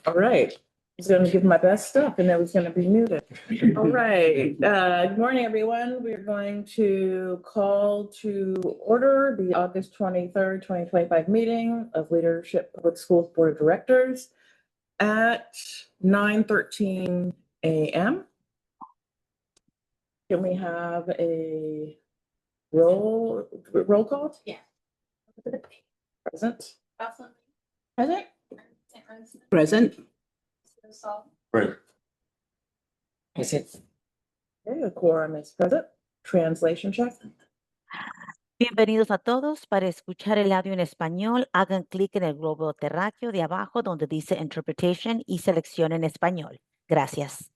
All right. I was going to give my best stuff and it was going to be muted. All right. Good morning, everyone. We're going to call to order the August 23rd, 2025 meeting of Leadership Public Schools Board of Directors at 9:13 a.m. Can we have a roll call? Yeah. Present. Present. Present. Okay, the quorum is present. Translation check. Bienvenidos a todos. Para escuchar el audio en español, hagan clic en el globo terráqueo de abajo donde dice Interpretation y seleccionen español. Gracias.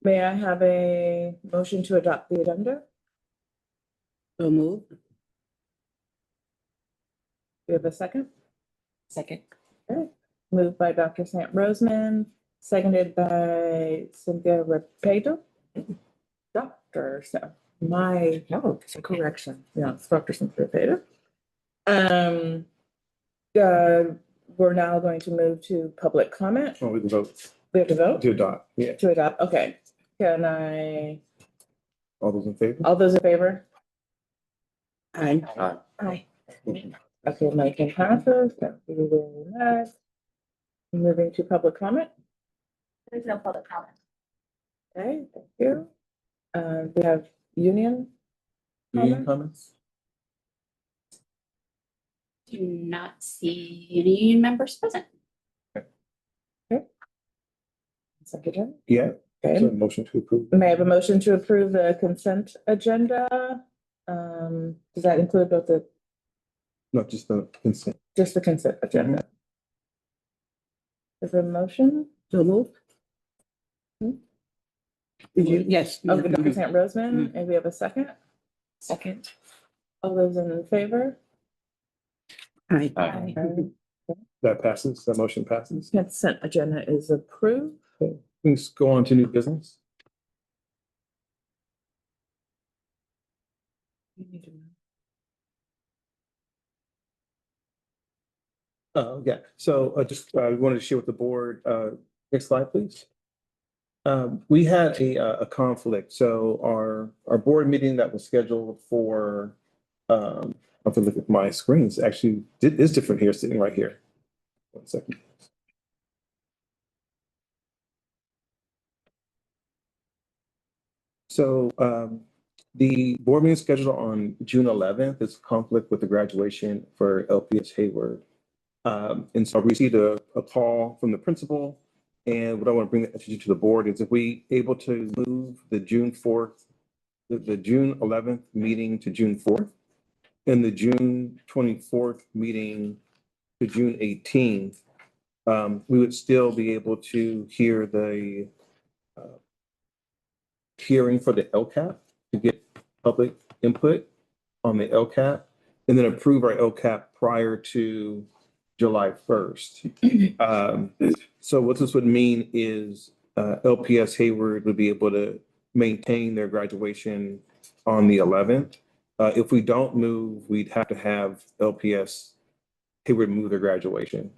May I have a motion to adopt the agenda? So moved. Do you have a second? Second. Okay. Moved by Dr. Sant Roseman, seconded by Cynthia Repeto. Doctor, so my correction. Yeah, it's Dr. Cynthia Repeto. We're now going to move to public comment. Oh, we can vote We have to vote to adopt. Yeah. to adopt. Okay. Can I, All those in favor? all those in favor? Aye. Aye. Okay, motion passes. Thank you very much. Moving to public comment. There's no public comment. Okay, thank you. We have union. Union comments? Do not see any union members present. Secretary. Yeah. So Okay. motion to approve. May I have a motion to approve the consent agenda? Does that include both Not just the consent. just the consent agenda? Is there a motion? So moved. Did you? Yes. Oh, Dr. Sant Roseman, and we have a second? Second. All those in favor? Aye. Aye. That passes. That motion passes. Consent agenda is approved. Okay. Let's go on to new business. Yeah, so just wanted to share with the board, next slide, please. We had a conflict, so our board meeting that was scheduled for, I have to look at my screens, actually, it is different here, sitting right here. 1 second. So the board meeting scheduled on June 11th is conflict with the graduation for LPS Hayward. And so I received a call from the principal, and what I want to bring attention to the board is if we able to move the June 4th, the June 11th meeting to June 4th, and the June 24th meeting to June 18th, we would still be able to hear the hearing for the LCAP to get public input on the LCAP, and then approve our LCAP prior to July 1st. So what this would mean is LPS Hayward would be able to maintain their graduation on the 11th. If we don't move, we'd have to have LPS Hayward move their graduation.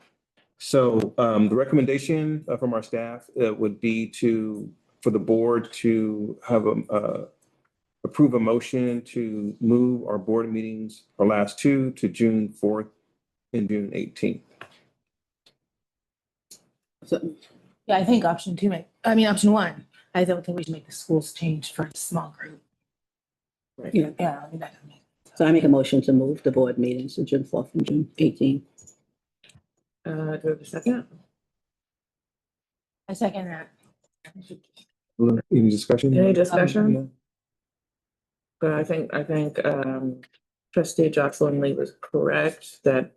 So the recommendation from our staff would be for the board to have approve a motion to move our board meetings, our last two, to June 4th and June 18th. So, Yeah, I think option one, I don't think we should make the schools change for a small group. yeah. Yeah, I mean, that doesn't make. So I make a motion to move the board meetings to June 4th and June 18th. Do we have a second? I second that. Any discussion? Any discussion? But I think trustee Jocelyn Lee was correct that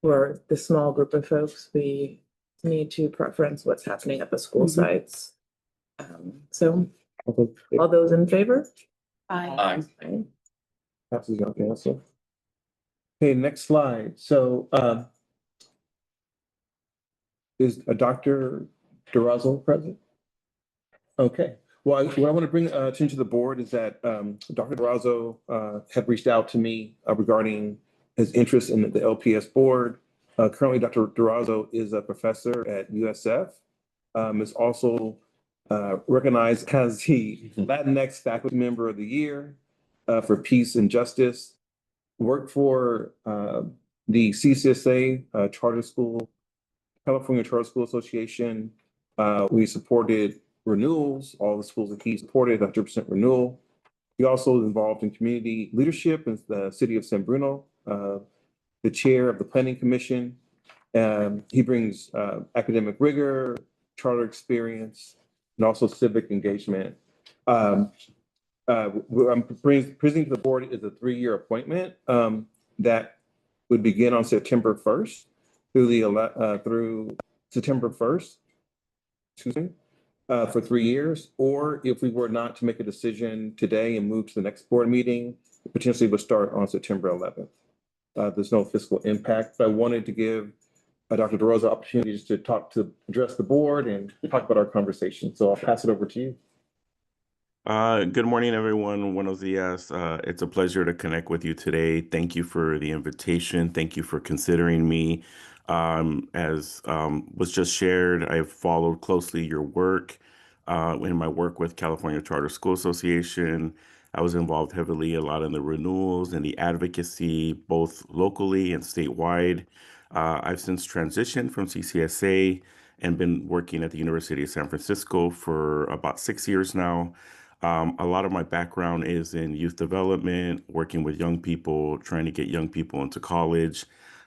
for the small group of folks, we need to preference what's happening at the school sites. So all those in favor? Aye. Aye. Passes on cancel. Okay, next slide. So is Dr. Durazo present? Okay. Well, what I want to bring attention to the board is that Dr. Durazo had reached out to me regarding his interest in the LPS board. Currently, Dr. Durazo is a professor at USF. Is also recognized as the Latinx Faculty Member of the Year for Peace and Justice. Worked for the CCSA Charter School, California Charter School Association. We supported renewals, all the schools that he supported, 100% renewal. He also is involved in community leadership in the city of San Bruno, the chair of the Planning Commission. He brings academic rigor, charter experience, and also civic engagement. I'm presenting to the board is a 3-year appointment that would begin on September 1st through September 1st, excuse me, for 3 years. Or if we were not to make a decision today and move to the next board meeting, it potentially would start on September 11th. There's no fiscal impact, but I wanted to give Dr. DeRosa opportunities to address the board and talk about our conversation. So I'll pass it over to you. Good morning, everyone. Buenos dias. It's a pleasure to connect with you today. Thank you for the invitation. Thank you for considering me. As was just shared, I've followed closely your work in my work with California Charter School Association. I was involved heavily a lot in the renewals and the advocacy, both locally and statewide. I've since transitioned from CCSA and been working at the University of San Francisco for about 6 years now. A lot of my background is in youth development, working with young people, trying to get young people into college.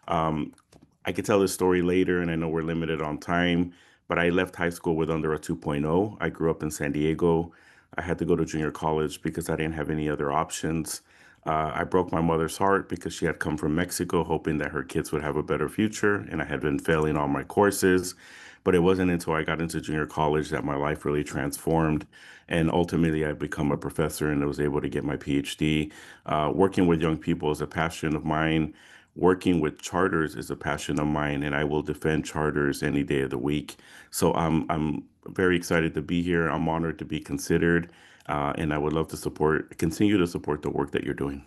I could tell this story later, and I know we're limited on time, but I left high school with under a 2.0. I grew up in San Diego. I had to go to junior college because I didn't have any other options. I broke my mother's heart because she had come from Mexico hoping that her kids would have a better future, and I had been failing all my courses. But it wasn't until I got into junior college that my life really transformed. And ultimately, I become a professor and I was able to get my PhD. Working with young people is a passion of mine. Working with charters is a passion of mine, and I will defend charters any day of the week. So I'm very excited to be here. I'm honored to be considered, and I would love to continue to support the work that you're doing.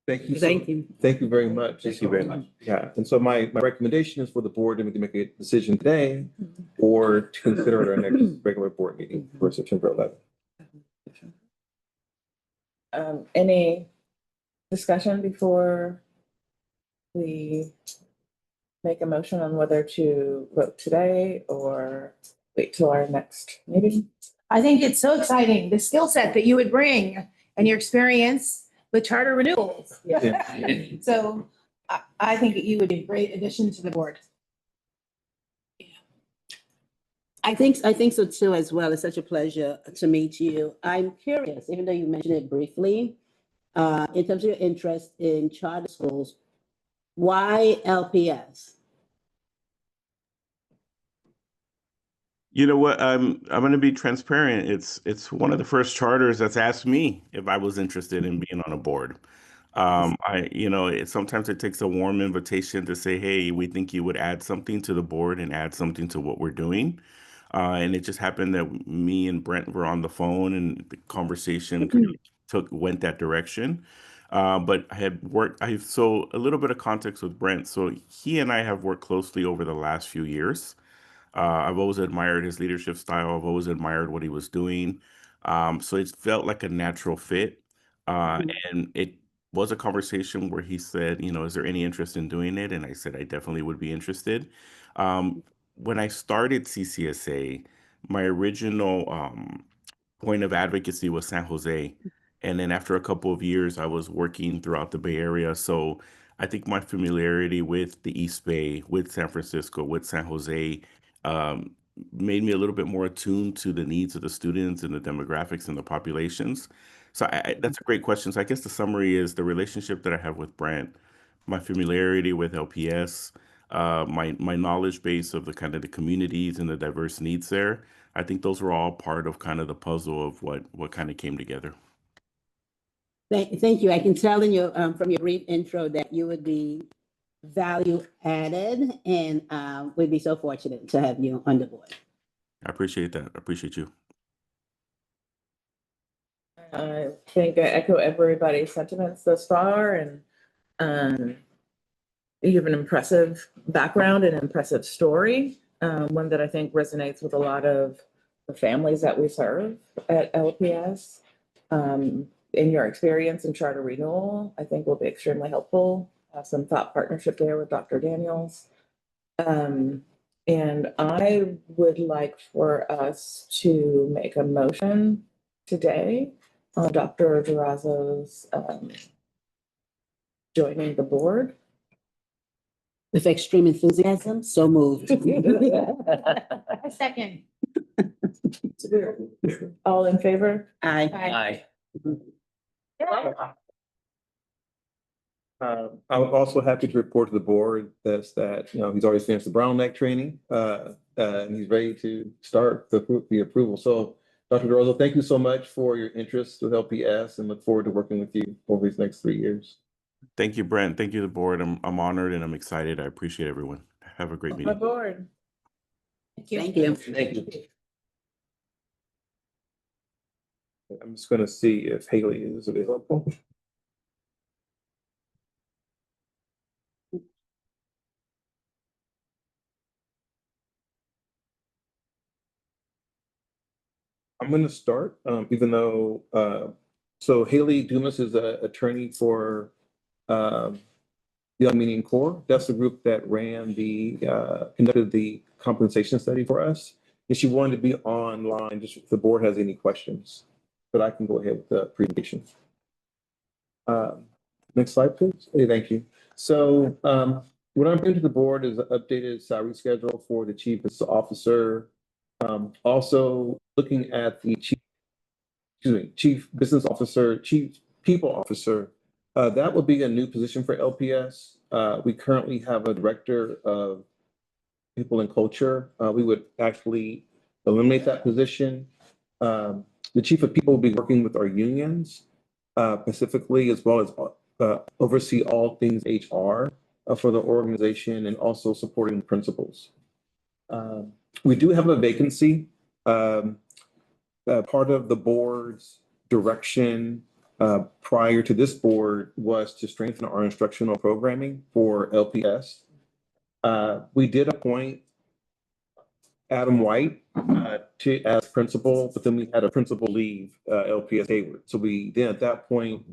Thank you. Thank you. Thank you very much. Thank you very much. Yeah, and so my recommendation is for the board to make a decision today or to consider at our next regular board meeting for September 11th. Any discussion before we make a motion on whether to vote today or wait till our next meeting? I think it's so exciting, the skill set that you would bring and your experience with charter renewals. So I think you would be a great addition to the board. I think so too as well. It's such a pleasure to meet you. I'm curious, even though you mentioned it briefly, in terms of your interest in charter schools, why LPS? You know what? I'm going to be transparent. It's one of the first charters that's asked me if I was interested in being on a board. Sometimes it takes a warm invitation to say, hey, we think you would add something to the board and add something to what we're doing. And it just happened that me and Brent were on the phone and the conversation kind of went that direction. But I had worked, so a little bit of context with Brent. So he and I have worked closely over the last few years. I've always admired his leadership style. I've always admired what he was doing. So it felt like a natural fit. And it was a conversation where he said, is there any interest in doing it? And I said, I definitely would be interested. When I started CCSA, my original point of advocacy was San Jose. And then after a couple of years, I was working throughout the Bay Area. So I think my familiarity with the East Bay, with San Francisco, with San Jose, made me a little bit more attuned to the needs of the students and the demographics and the populations. So that's a great question. So I guess the summary is the relationship that I have with Brent, my familiarity with LPS, my knowledge base of the kind of the communities and the diverse needs there. I think those were all part of kind of the puzzle of what kind of came together. Thank you. I can tell in your from your brief intro that you would be value added, and we'd be so fortunate to have you on the board. I appreciate that. I appreciate you. I think I echo everybody's sentiments thus far, and you have an impressive background and impressive story, one that I think resonates with a lot of the families that we serve at LPS. In your experience in charter renewal, I think will be extremely helpful. Have some thought partnership there with Dr. Daniels. And I would like for us to make a motion today on Dr. Durazo's joining the board. With extreme enthusiasm, so moved. A second. All in favor? Aye. I'm also happy to report to the board that, he's already finished the Brown Neck training, and he's ready to start the approval. So Dr. Durazo, thank you so much for your interest with LPS and look forward to working with you over these next 3 years. Thank you, Brent. Thank you, the board. I'm honored and I'm excited. I appreciate everyone. Have a great On meeting. board. Thank you. Thank you. I'm just gonna see if Haley is available. I'm gonna start, even though, so Haley Dumas is an attorney for the Armenian Corps. That's the group that conducted the compensation study for us. And she wanted to be online, just if the board has any questions, but I can go ahead with the presentation. Next slide, please. Hey, thank you. So what I'm bringing to the board is an updated salary schedule for the chief business officer. Also looking at the chief business officer, chief people officer. That would be a new position for LPS. We currently have a director of people and culture. We would actually eliminate that position. The chief of people will be working with our unions, specifically, as well as oversee all things HR for the organization and also supporting principals. We do have a vacancy. Part of the board's direction prior to this board was to strengthen our instructional programming for LPS. We did appoint Adam White as principal, but then we had a principal leave LPS Hayward. So then at that point,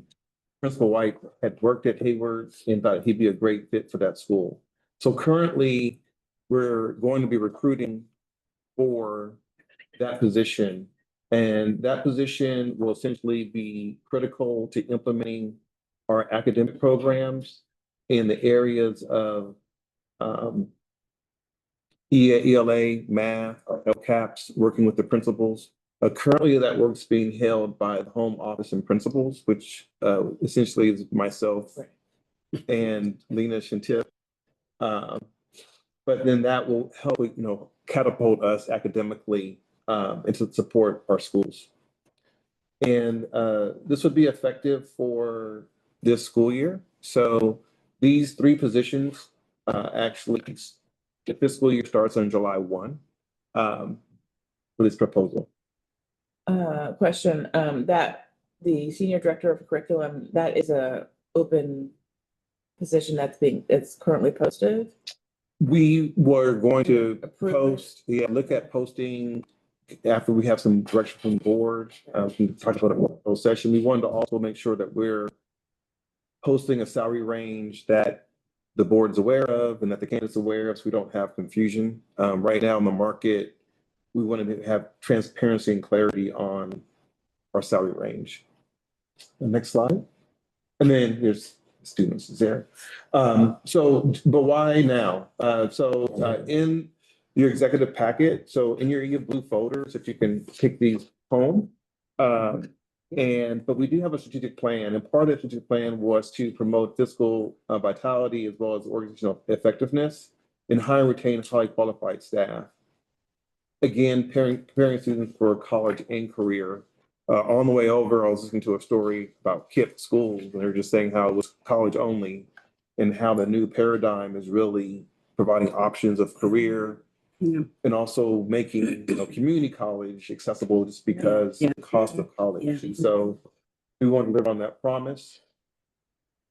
Principal White had worked at Hayward and thought he'd be a great fit for that school. So currently, we're going to be recruiting for that position. And that position will essentially be critical to implementing our academic programs in the areas of ELA, math, or LCAPs, working with the principals. Currently, that work's being held by the home office and principals, which essentially is myself and Lena Shantip. But then that will help, catapult us academically and to support our schools. And this would be effective for this school year. So these 3 positions actually, the fiscal year starts on July 1 for this proposal. Question, that the senior director of curriculum, that is a open position it's currently posted? We were going to Approve it. look at posting after we have some direction from the board. We talked about it in the session. We wanted to also make sure that we're posting a salary range that the board's aware of and that the candidate's aware of, so we don't have confusion. Right now in the market, we wanted to have transparency and clarity on our salary range. The next slide. And then there's students there. But why now? In your executive packet, so in your blue folders, if you can take these home. But we do have a strategic plan, and part of the strategic plan was to promote fiscal vitality as well as organizational effectiveness and hire and retain highly qualified staff. Again, preparing students for college and career. On the way over, I was listening to a story about KIPP schools, and they were just saying how it was college only and how the new paradigm is really providing options of career Yeah. And also making, community college accessible just because Yeah. the cost of college. Yeah. And so we want to live on that promise.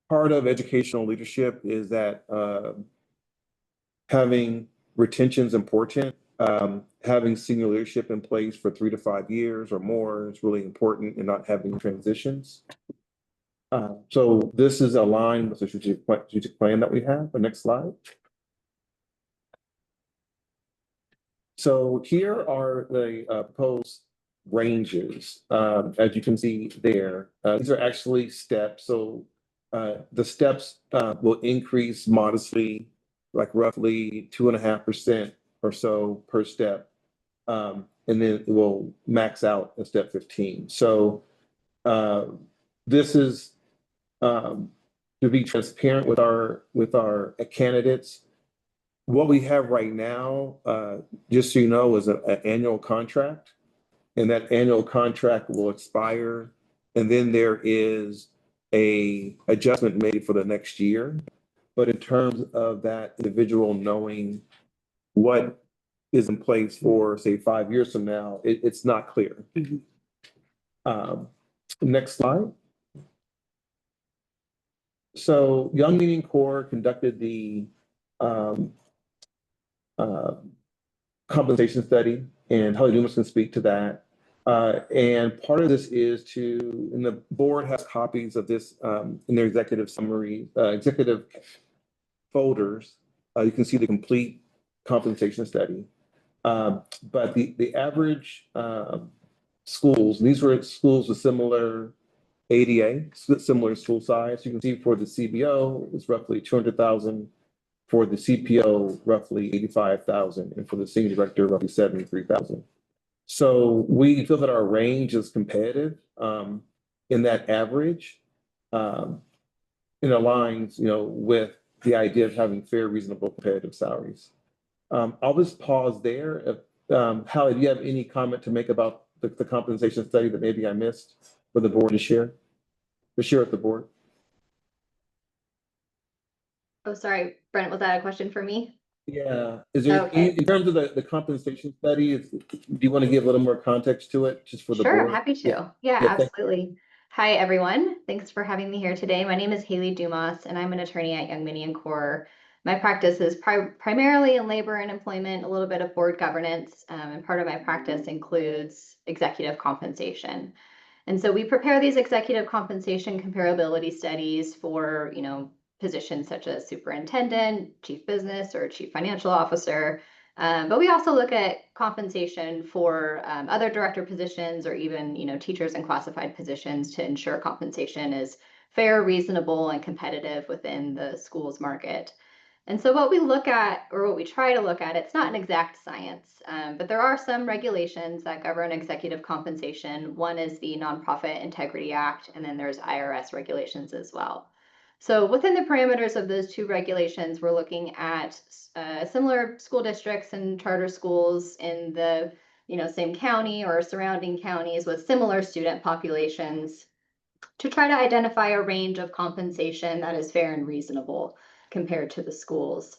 Part of educational leadership is that having retention is important. Having senior leadership in place for 3 to 5 years or more is really important, and not having transitions. So this is aligned with the strategic plan that we have. The next slide. So here are the proposed ranges. As you can see there, these are actually steps. So the steps will increase modestly, like roughly 2.5% or so per step. And then it will max out at step 15. So this is to be transparent with our candidates. What we have right now, just so you know, is an annual contract, and that annual contract will expire, and then there is a adjustment made for the next year. But in terms of that individual knowing what is in place for, say, 5 years from now, it's not clear. Next slide. So Young Meaning Corps conducted the compensation study, and Holly Dumas can speak to that. And part of this is and the board has copies of this in their executive summary, executive folders. You can see the complete compensation study. But the average schools, these were schools with similar ADA, similar school size. You can see for the CBO, it's roughly 200,000. For the CPO, roughly 85,000, and for the senior director, roughly 73,000. So we feel that our range is competitive in that average, and aligns, with the idea of having fair, reasonable, competitive salaries. I'll just pause there. Hallie, do you have any comment to make about the compensation study that maybe I missed for the board to share with the board? Oh, sorry, Brent, was that a question for me? Yeah. Is there, Okay. in terms of the compensation study, do you want to give a little more context to it, just for the Sure, board? happy to. Yeah. Yeah, Yeah, thank- absolutely. Hi, everyone. Thanks for having me here today. My name is Haley Dumas, and I'm an attorney at Young Meaning Corps. My practice is primarily in labor and employment, a little bit of board governance, and part of my practice includes executive compensation. And so we prepare these executive compensation comparability studies for, positions such as superintendent, chief business, or chief financial officer. But we also look at compensation for other director positions, or even, teachers and classified positions, to ensure compensation is fair, reasonable, and competitive within the school's market. And so what we look at, or what we try to look at, it's not an exact science, but there are some regulations that govern executive compensation. One is the Nonprofit Integrity Act, and then there's IRS regulations as well. So within the parameters of those two regulations, we're looking at similar school districts and charter schools in the same county or surrounding counties with similar student populations, to try to identify a range of compensation that is fair and reasonable compared to the schools.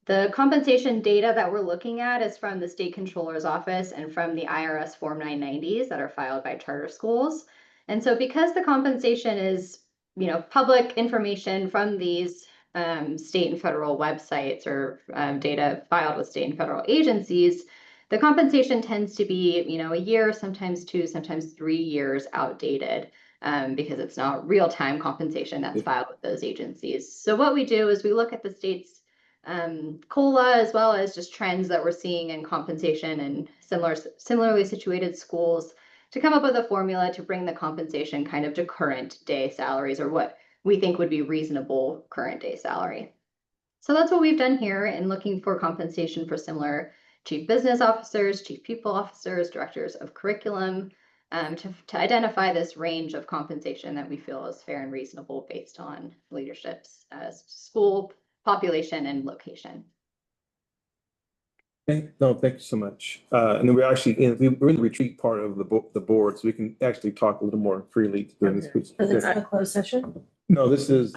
The compensation data that we're looking at is from the State Controller's Office and from the IRS Form 990s that are filed by charter schools. And so because the compensation is public information from these state and federal websites, or data filed with state and federal agencies, the compensation tends to be, a year, sometimes 2, sometimes 3 years outdated, because it's not real-time compensation that's filed with those agencies. So what we do is we look at the state's COLA, as well as just trends that we're seeing in compensation in similarly situated schools, to come up with a formula to bring the compensation kind of to current day salaries, or what we think would be reasonable current day salary. So that's what we've done here in looking for compensation for similar chief business officers, chief people officers, directors of curriculum, to identify this range of compensation that we feel is fair and reasonable based on leadership's school population and location. Okay, no, thank you so much. And then we're actually we're in the retreat part of the board, so we can actually talk a little more freely during this. So it's not a closed session? No, this is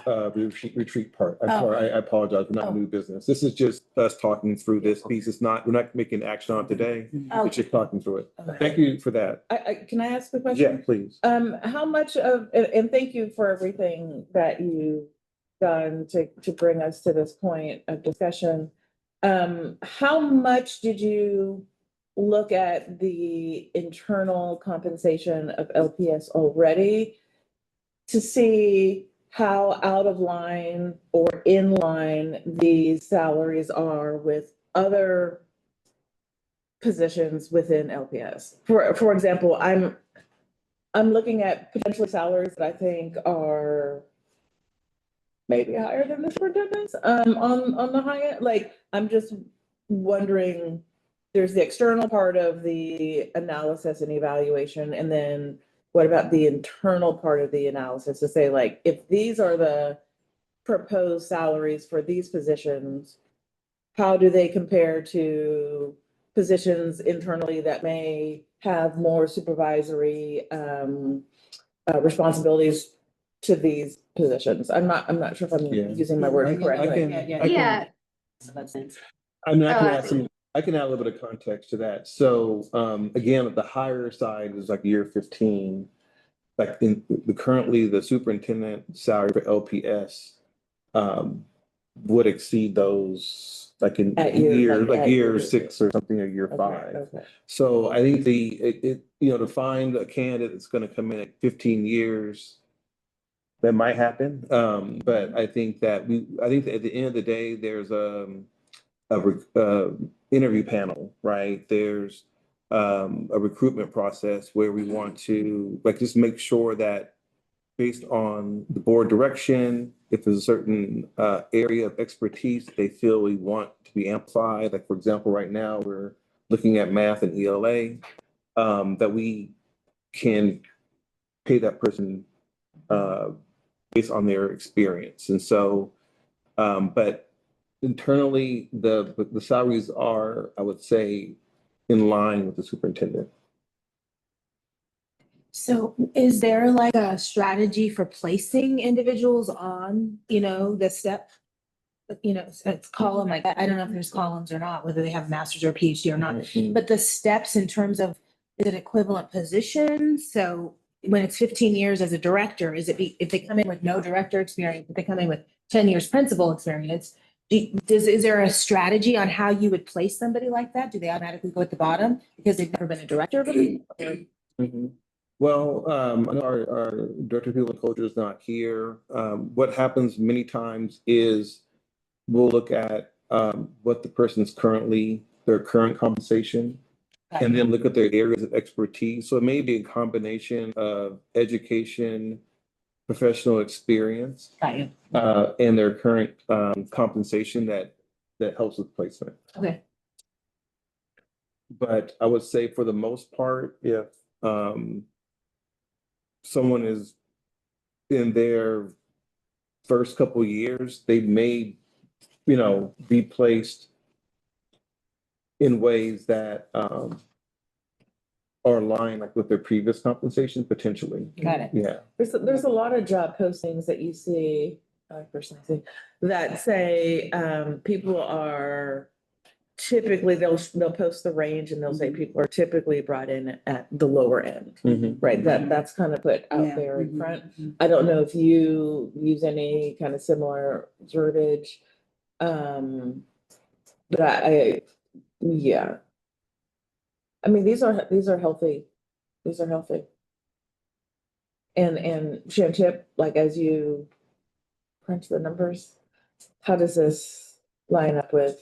retreat part. I'm Oh. sorry, I apologize, we're Oh. not new business. This is just us talking through this piece. It's not, we're not making action on it today. Oh, It's just talking through it. Okay. Thank you for that. Can I ask a question? Yeah, please. How much of, and thank you for everything that you've done to bring us to this point of discussion. How much did you look at the internal compensation of LPS already to see how out of line or in line these salaries are with other positions within LPS? For example, I'm looking at potential salaries that I think are maybe higher than the superintendent's, on the high end. Like, I'm just wondering, there's the external part of the analysis and evaluation, and then what about the internal part of the analysis to say, like, if these are the proposed salaries for these positions, how do they compare to positions internally that may have more supervisory responsibilities to these positions? I'm not sure if I'm Yeah. using my I word can- correctly. I can- Yeah. So that's sense. I mean, Oh, absolutely. I can add a little bit of context to that. So, again, the higher side is like year 15. Like currently the superintendent salary for LPS, would exceed those like in At year- year, like like at year year 6 or something, or year Okay, 5. okay. So I think to find a candidate that's gonna come in at 15 years, that might happen. But I think that at the end of the day, there's a interview panel, right? There's a recruitment process where we want to like just make sure that based on the board direction, if there's a certain area of expertise they feel we want to be amplified, like for example, right now we're looking at math and ELA, that we can pay that person based on their experience. And so, but internally, the salaries are, I would say, in line with the superintendent. so is there like a strategy for placing individuals on, the step? It's column, like, I don't know if there's columns or not, whether they have masters or PhD or not, but the steps in terms of, is it equivalent position? So when it's 15 years as a director, if they come in with no director experience, if they come in with 10 years principal experience, is there a strategy on how you would place somebody like that? Do they automatically go at the bottom because they've never been a director before? Mhm. Well, I know our director of people and culture is not here. What happens many times is we'll look at what the person's their current compensation, and then look at their areas of expertise. So it may be a combination of education, professional experience, Got you. and their current compensation that helps with placement. Okay. But I would say for the most part, if someone is in their first couple years, they may, be placed in ways that are aligned like with their previous compensation potentially. Got it. Yeah. There's a lot of job postings that you see, I personally see, that say, people are typically, they'll post the range and they'll say people are typically brought in at the lower end, right? That's kind of put out Yeah. there in Mhm, front. mhm. I don't know if you use any kind of similar verbiage. But yeah. I mean, these are healthy. These are healthy. And Shantip, like as you crunch the numbers, how does this line up with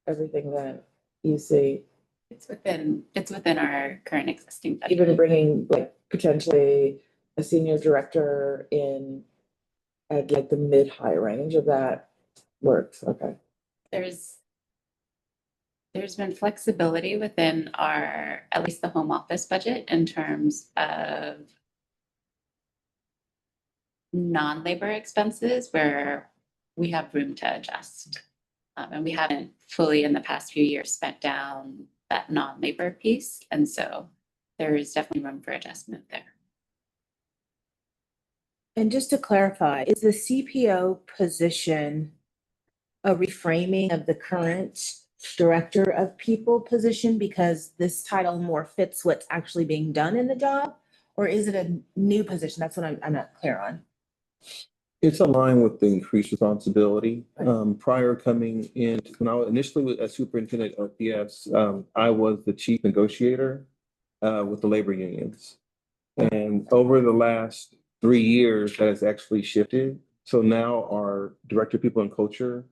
everything that you see? It's within our current existing budget. Even bringing like potentially a senior director in at like the mid-high range of that works, okay. There's been flexibility within at least the home office budget in terms of non-labor expenses where we have room to adjust. And we haven't fully in the past few years spent down that non-labor piece. And so there is definitely room for adjustment there. And just to clarify, is the CPO position a reframing of the current director of people position because this title more fits what's actually being done in the job? Or is it a new position? That's what I'm not clear on. It's aligned with the increased responsibility. Prior coming in, when I was initially as superintendent of PS, I was the chief negotiator with the labor unions. And over the last 3 years, that has actually shifted. So now our director of people and culture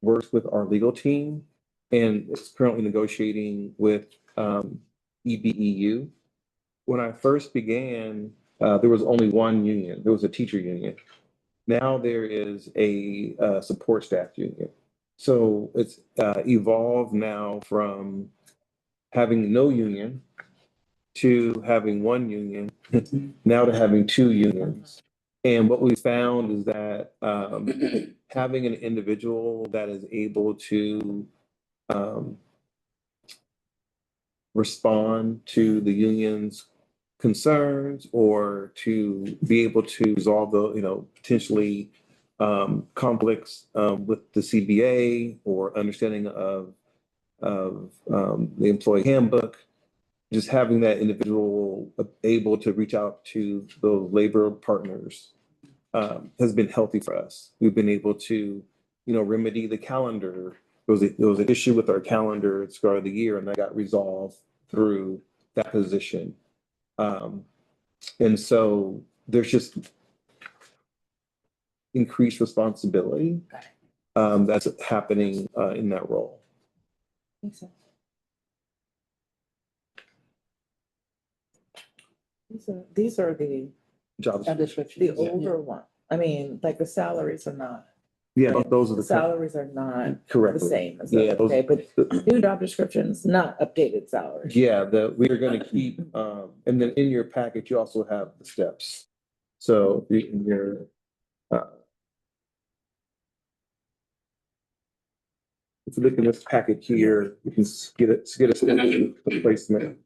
works with our legal team and is currently negotiating with EBEU. When I first began, there was only one union. There was a teacher union. Now there is a support staff union. So it's evolved now from having no union to having one union, now to having 2 unions. And what we found is that having an individual that is able to respond to the union's concerns or to be able to resolve the, potentially conflicts with the CBA or understanding of the employee handbook, just having that individual able to reach out to those labor partners has been healthy for us. We've been able to, remedy the calendar. There was an issue with our calendar at the start of the year, and that got resolved through that position. And so there's just increased responsibility that's happening in that role. Makes sense. These are the Job description. the older one. I mean, like the salaries are not. Yeah, those are The the salaries are not correct. the same as Yeah, those, those- okay, but new job descriptions, not updated salaries. Yeah, we are going to keep, and then in your package, you also have the steps. So in your, if you look at this packet here, you can get a placement.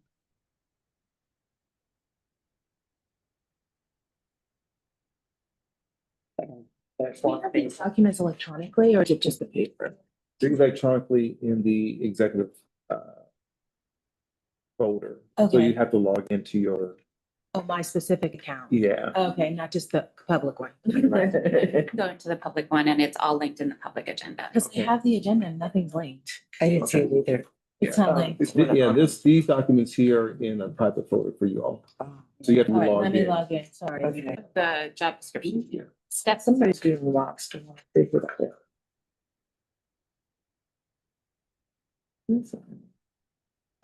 Do we have these documents electronically or is it just the paper? Things electronically in the executive folder. So Okay. you have to log into your, Oh, my specific account. yeah. Okay, not just the public one. Go into the public one and it's all linked in the public agenda. Because they have the agenda and nothing's linked. I didn't see it either. It's not linked. Yeah, these documents here are in a private folder for you all. So you have to All right, log let me in. log in, sorry. Okay. The job description. Steps. Somebody's doing locks to figure that out.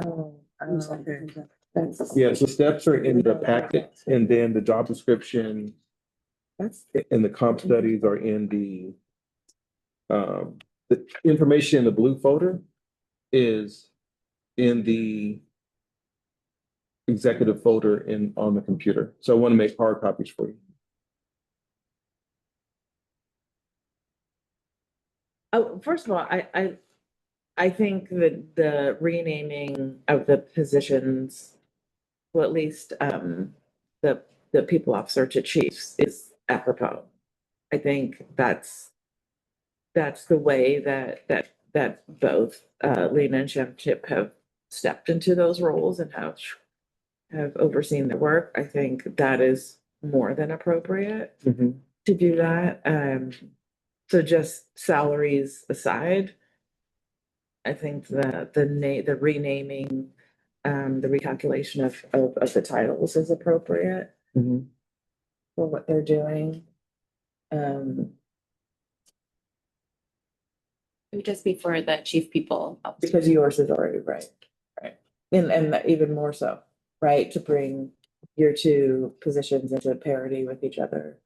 Oh, okay. That's- Yeah, so steps are in the packet and then the job description That's, and the comp studies are in the information in the blue folder is in the executive folder on the computer. So I want to make hard copies for you. oh, first of all, I think that the renaming of the positions, well, at least, the people officer to chiefs is apropos. I think that's the way that both, Lena and Chip have stepped into those roles and have overseen their work. I think that is more than appropriate to do that. So just salaries aside, I think the renaming, the recalculation of the titles is appropriate for what they're doing. It would just be for the chief people. officer. Because yours is already right. And even more so, right, to bring your 2 positions into parity with each other.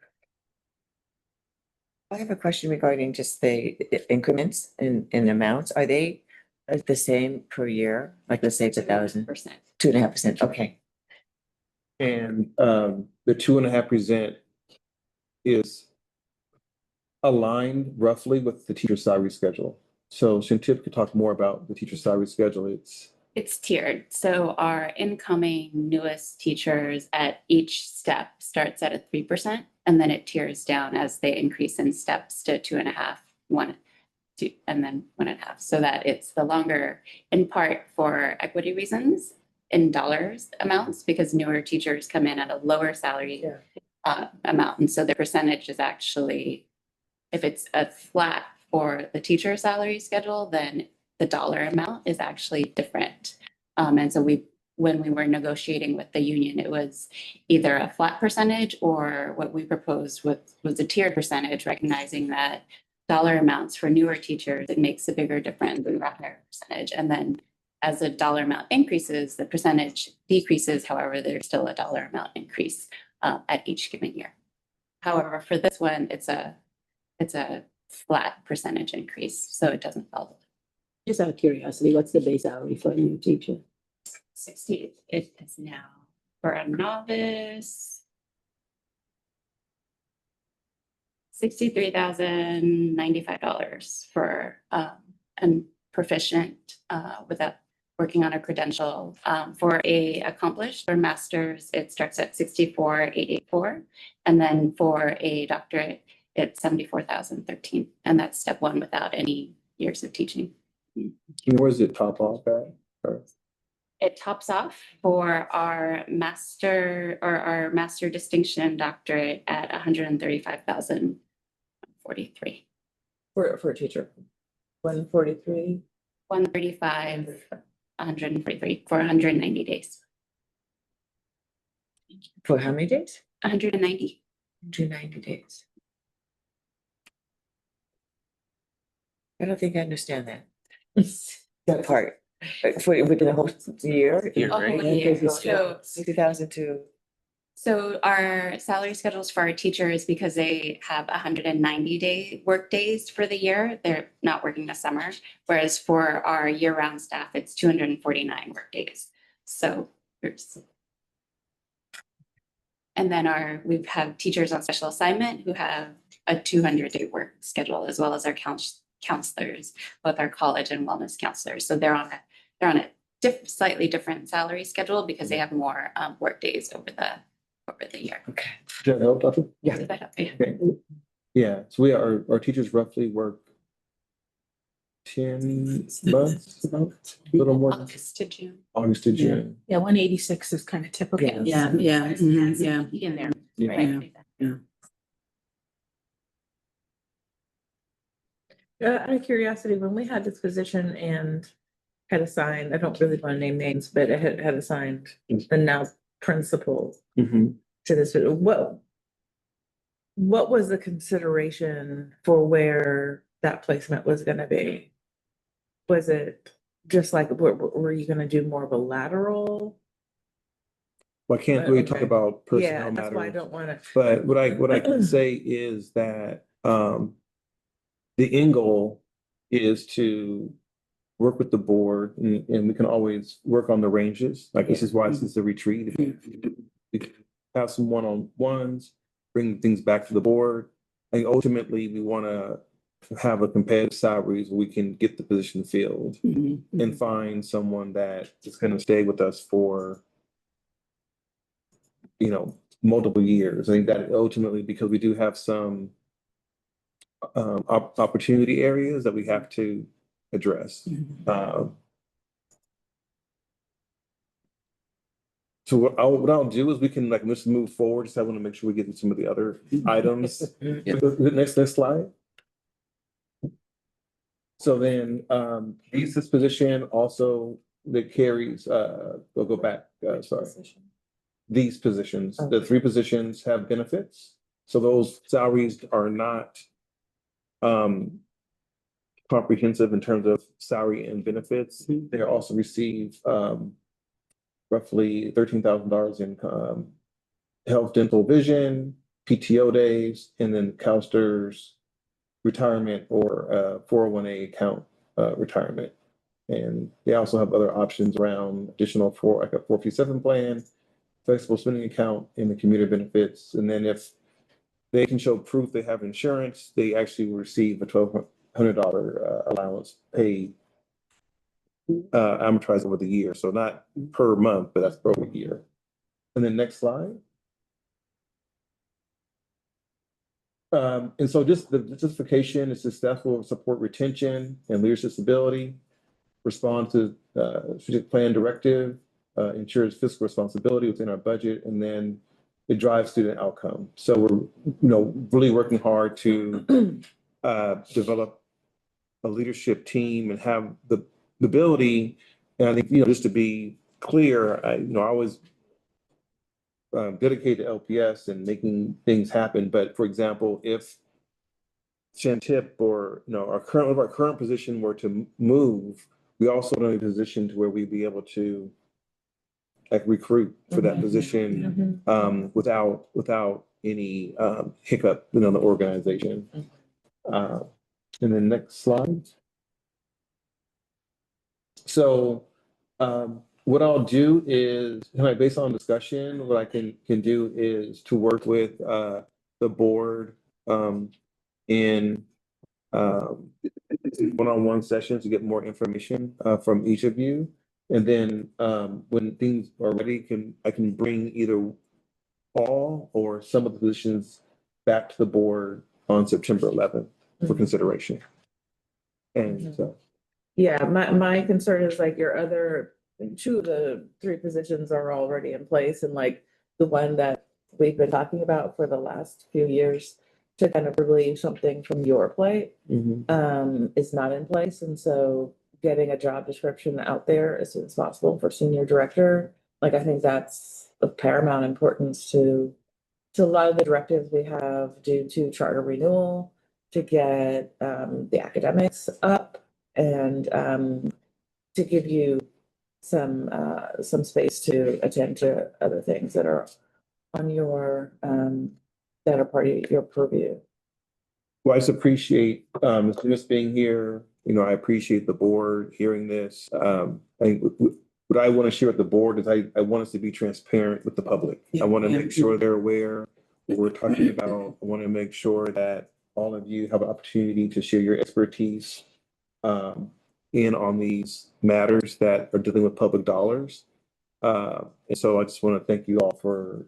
I have a question regarding just the increments in amounts. Are they the same per year? Like let's say it's 1,000, 2.5%. Okay. And the 2.5% is aligned roughly with the teacher salary schedule. So Shantip could talk more about the teacher salary schedule. It's tiered. So our incoming newest teachers at each step starts at a 3%, and then it tiers down as they increase in steps to 2.5, 1, 2, and then 1.5. So that it's the longer, in part for equity reasons in dollars amounts, because newer teachers come in at a lower salary amount. And so the percentage is actually, if it's a flat for the teacher salary schedule, then the dollar amount is actually different. And so when we were negotiating with the union, it was either a flat percentage or what we proposed was a tiered percentage, recognizing that dollar amounts for newer teachers, it makes a bigger difference than a higher percentage. And then as the dollar amount increases, the percentage decreases. However, there's still a dollar amount increase at each given year. However, for this one, it's a flat percentage increase, so it doesn't follow. Just out of curiosity, what's the base salary for a new teacher? 60, it is now for a novice. $63,095 for a proficient without working on a credential. For a accomplished or master's, it starts at $64,884, and then for a doctorate, it's $74,013, and that's step one without any years of teaching. Where does it top off at? Or- It tops off for our master or our master distinction and doctorate at $135,043. For a teacher. 143. 135, 143 for 190 days. For how many days? 190. 290 days. I don't think I understand that. That part. For within the whole year? Year, A whole right? year. So 60,000 So our salary schedules for our teachers, because they have 190-day work days for the year, they're not working the summer. Whereas for our year-round staff, it's 249 work days. So and then we have teachers on special assignment who have a 200-day work schedule, as well as our counselors, both our college and wellness counselors. So they're on a slightly different salary schedule because they have more work days over the year. Okay. Does that help, Dr.? Yeah. Okay. Yeah, so our teachers roughly work 10 months, about a little more than August to June. August to June. Yeah, 186 is kind of typical. Yeah. Yeah, mhm, yeah. In there. Yeah. Right. Out of curiosity, when we had this position and had assigned, I don't really want to name names, but it had assigned the now principal Mhm. to this, what was the consideration for where that placement was gonna be? Was it just like, were you gonna do more of a lateral? Well, I can't really talk Okay. about Yeah, personnel that's why I matters, don't wanna. but what I can say is that the end goal is to work with the board, and we can always work on the ranges. Like, this is why this is a retreat. We can have some one-on-ones, bring things back to the board. And ultimately, we want to have a competitive salaries where we can get the position filled Mhm, and find someone that is going to stay with us for, multiple years. I think that ultimately, because we do have some opportunity areas that we have to address. mhm. So what I'll do is we can let's move forward. Just I want to make sure we get to some of the other items. Next slide. So then this position also that carries we'll go back, sorry. These positions, the 3 positions have benefits. So those salaries are not comprehensive in terms of salary and benefits. They also receive roughly $13,000 in health, dental, vision, PTO days, and then CalSTRS retirement or 401A account retirement. And they also have other options around additional like a 457 plan, flexible spending account, and the commuter benefits. And then if they can show proof they have insurance, they actually will receive a $1,200 allowance paid amortized over the year. So not per month, but that's per year. And then next slide. And so just the justification is successful support retention and leadership stability, respond to strategic plan directive, ensures fiscal responsibility within our budget, and then it drives student outcome. So we're, really working hard to develop a leadership team and have the ability. And I think, just to be clear, I was dedicated to LPS and making things happen. But for example, if Shantip or our current position were to move, we also don't have a position to where we'd be able to recruit for that position without any hiccup in the organization. And then next slide. So what I'll do is, based on discussion, what I can do is to work with the board in one-on-one sessions to get more information from each of you. And then when things are ready, I can bring either all or some of the positions back to the board on September 11th for consideration. And so. Yeah, my concern is like your other, 2 of the 3 positions are already in place, and like the one that we've been talking about for the last few years to kind of relieve something from your plate is not in place. And so getting a job description out there as soon as possible for senior director, I think that's of paramount importance to a lot of the directives we have due to charter renewal, to get the academics up and to give you some space to attend to other things that are on your that are part of your purview. Well, I just appreciate Ms. Lewis being here. I appreciate the board hearing this. What I want to share with the board is I want us to be transparent with the public. I want to make sure they're aware what we're talking about. I want to make sure that all of you have an opportunity to share your expertise in on these matters that are dealing with public dollars. And so I just want to thank you all for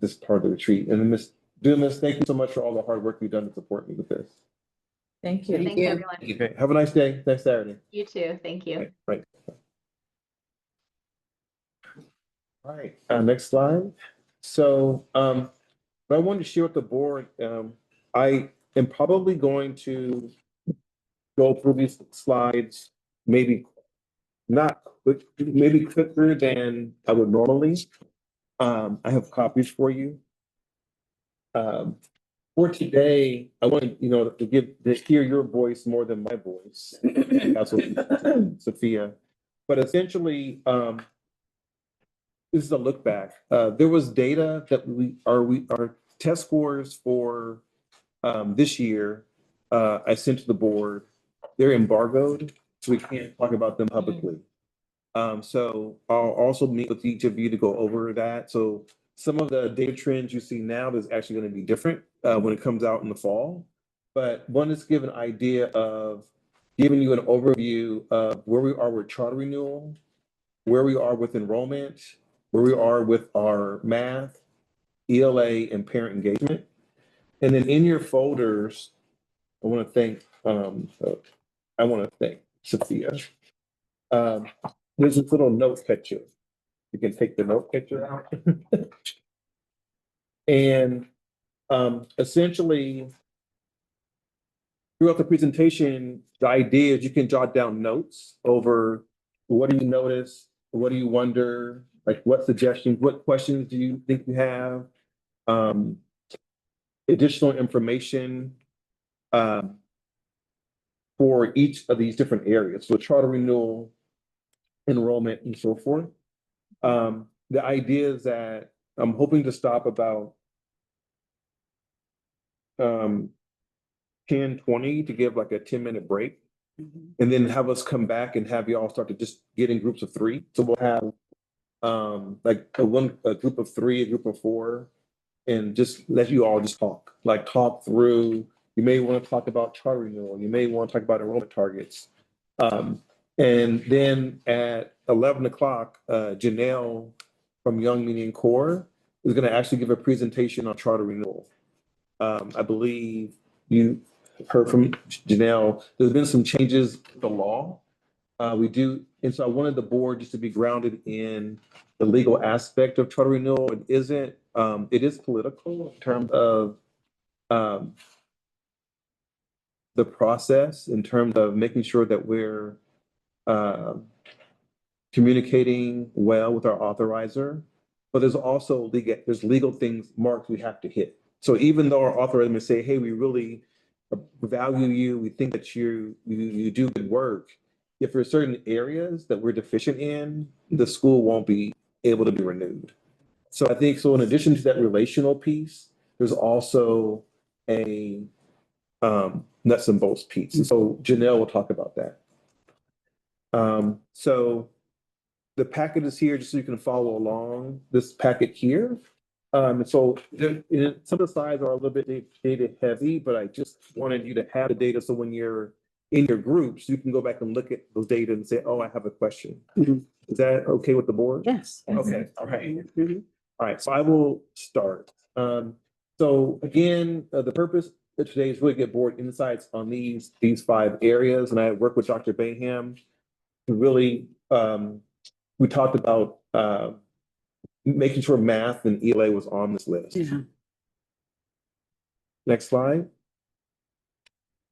this part of the retreat. And then Ms. Dumas, thank you so much for all the hard work you've done to support me with this. Thank you. Thanks, everyone. Okay, have a nice day. Next Saturday. You too. Thank you. Right. All right, next slide. So what I wanted to share with the board, I am probably going to go through these slides maybe quicker than I would normally. I have copies for you. For today, I want to hear your voice more than my voice. That's what Sophia. But essentially, this is a look back. There was data that our test scores for this year. I sent to the board. They're embargoed, so we can't talk about them publicly. So I'll also meet with each of you to go over that. So some of the data trends you see now is actually going to be different when it comes out in the fall. But one is give an idea of giving you an overview of where we are with charter renewal, where we are with enrollment, where we are with our math, ELA, and parent engagement. And then in your folders, I want to thank Sophia. There's this little note picture. You can take the note picture out. And essentially, throughout the presentation, the idea is you can jot down notes over what do you notice, what do you wonder, what suggestions, what questions do you think you have, additional information for each of these different areas. So charter renewal, enrollment, and so forth. The idea is that I'm hoping to stop about 10:20 to give a 10-minute break, and then have us come back and have you all start to just get in groups of 3. So we'll have a group of 3, a group of 4, and just let you all just talk through. You may want to talk about charter renewal. You may want to talk about enrollment targets. And then at 11 o'clock, Janelle from Young Median Core is going to actually give a presentation on charter renewal. I believe you heard from Janelle, there's been some changes to the law. And so I wanted the board just to be grounded in the legal aspect of charter renewal. It is political in terms of the process, in terms of making sure that we're communicating well with our authorizer, but there's also legal things marked we have to hit. So even though our authorizer may say, hey, we really value you, we think that you do good work, if there's certain areas that we're deficient in, the school won't be able to be renewed. So I think, so in addition to that relational piece, there's also a nuts and bolts piece. And so Janelle will talk about that. So the packet is here just so you can follow along this packet here. And so some of the slides are a little bit data heavy, but I just wanted you to have the data so when you're in your groups, you can go back and look at those data and say, oh, I have a question. Is that okay with the board? Yes. Okay, all right. All right, so I will start. So again, the purpose of today is really get board insights on these 5 areas. And I work with Dr. Bayham to really, we talked about making sure math and ELA was on this list. Yeah. Next slide.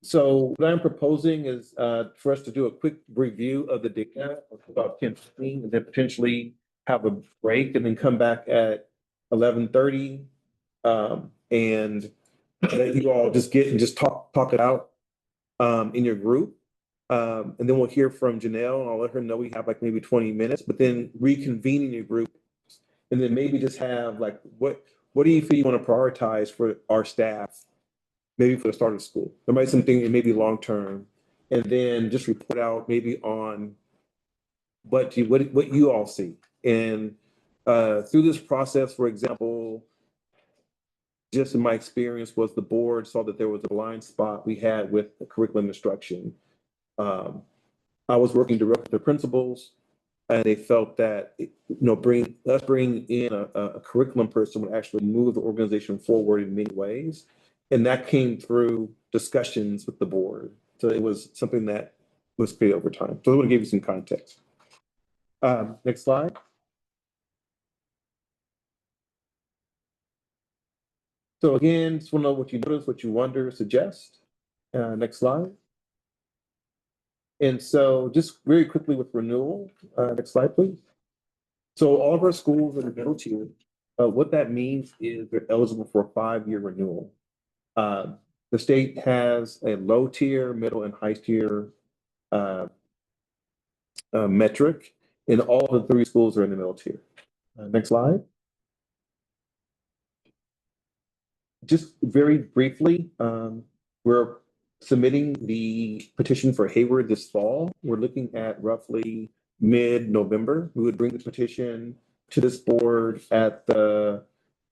So what I'm proposing is for us to do a quick review of the data about 10:15 and then potentially have a break and then come back at 11:30 and let you all just talk it out in your group. And then we'll hear from Janelle and I'll let her know we have like maybe 20 minutes, but then reconvene in your group and then maybe just have like, what do you feel you want to prioritize for our staff? Maybe for the start of school. There might be something that may be long-term, and then just report out maybe on what you all see. And through this process, for example, just in my experience was the board saw that there was a blind spot we had with the curriculum instruction. I was working directly with the principals and they felt that, bringing in a curriculum person would actually move the organization forward in many ways. And that came through discussions with the board. So it was something that was created over time. So I want to give you some context. Next slide. So again, just want to know what you notice, what you wonder, suggest. Next slide. And so just very quickly with renewal, next slide, please. So all of our schools in the middle tier, what that means is they're eligible for a 5-year renewal. The state has a low tier, middle, and high tier metric, and all the 3 schools are in the middle tier. Next slide. Just very briefly, we're submitting the petition for Hayward this fall. We're looking at roughly mid-November. We would bring the petition to this board at the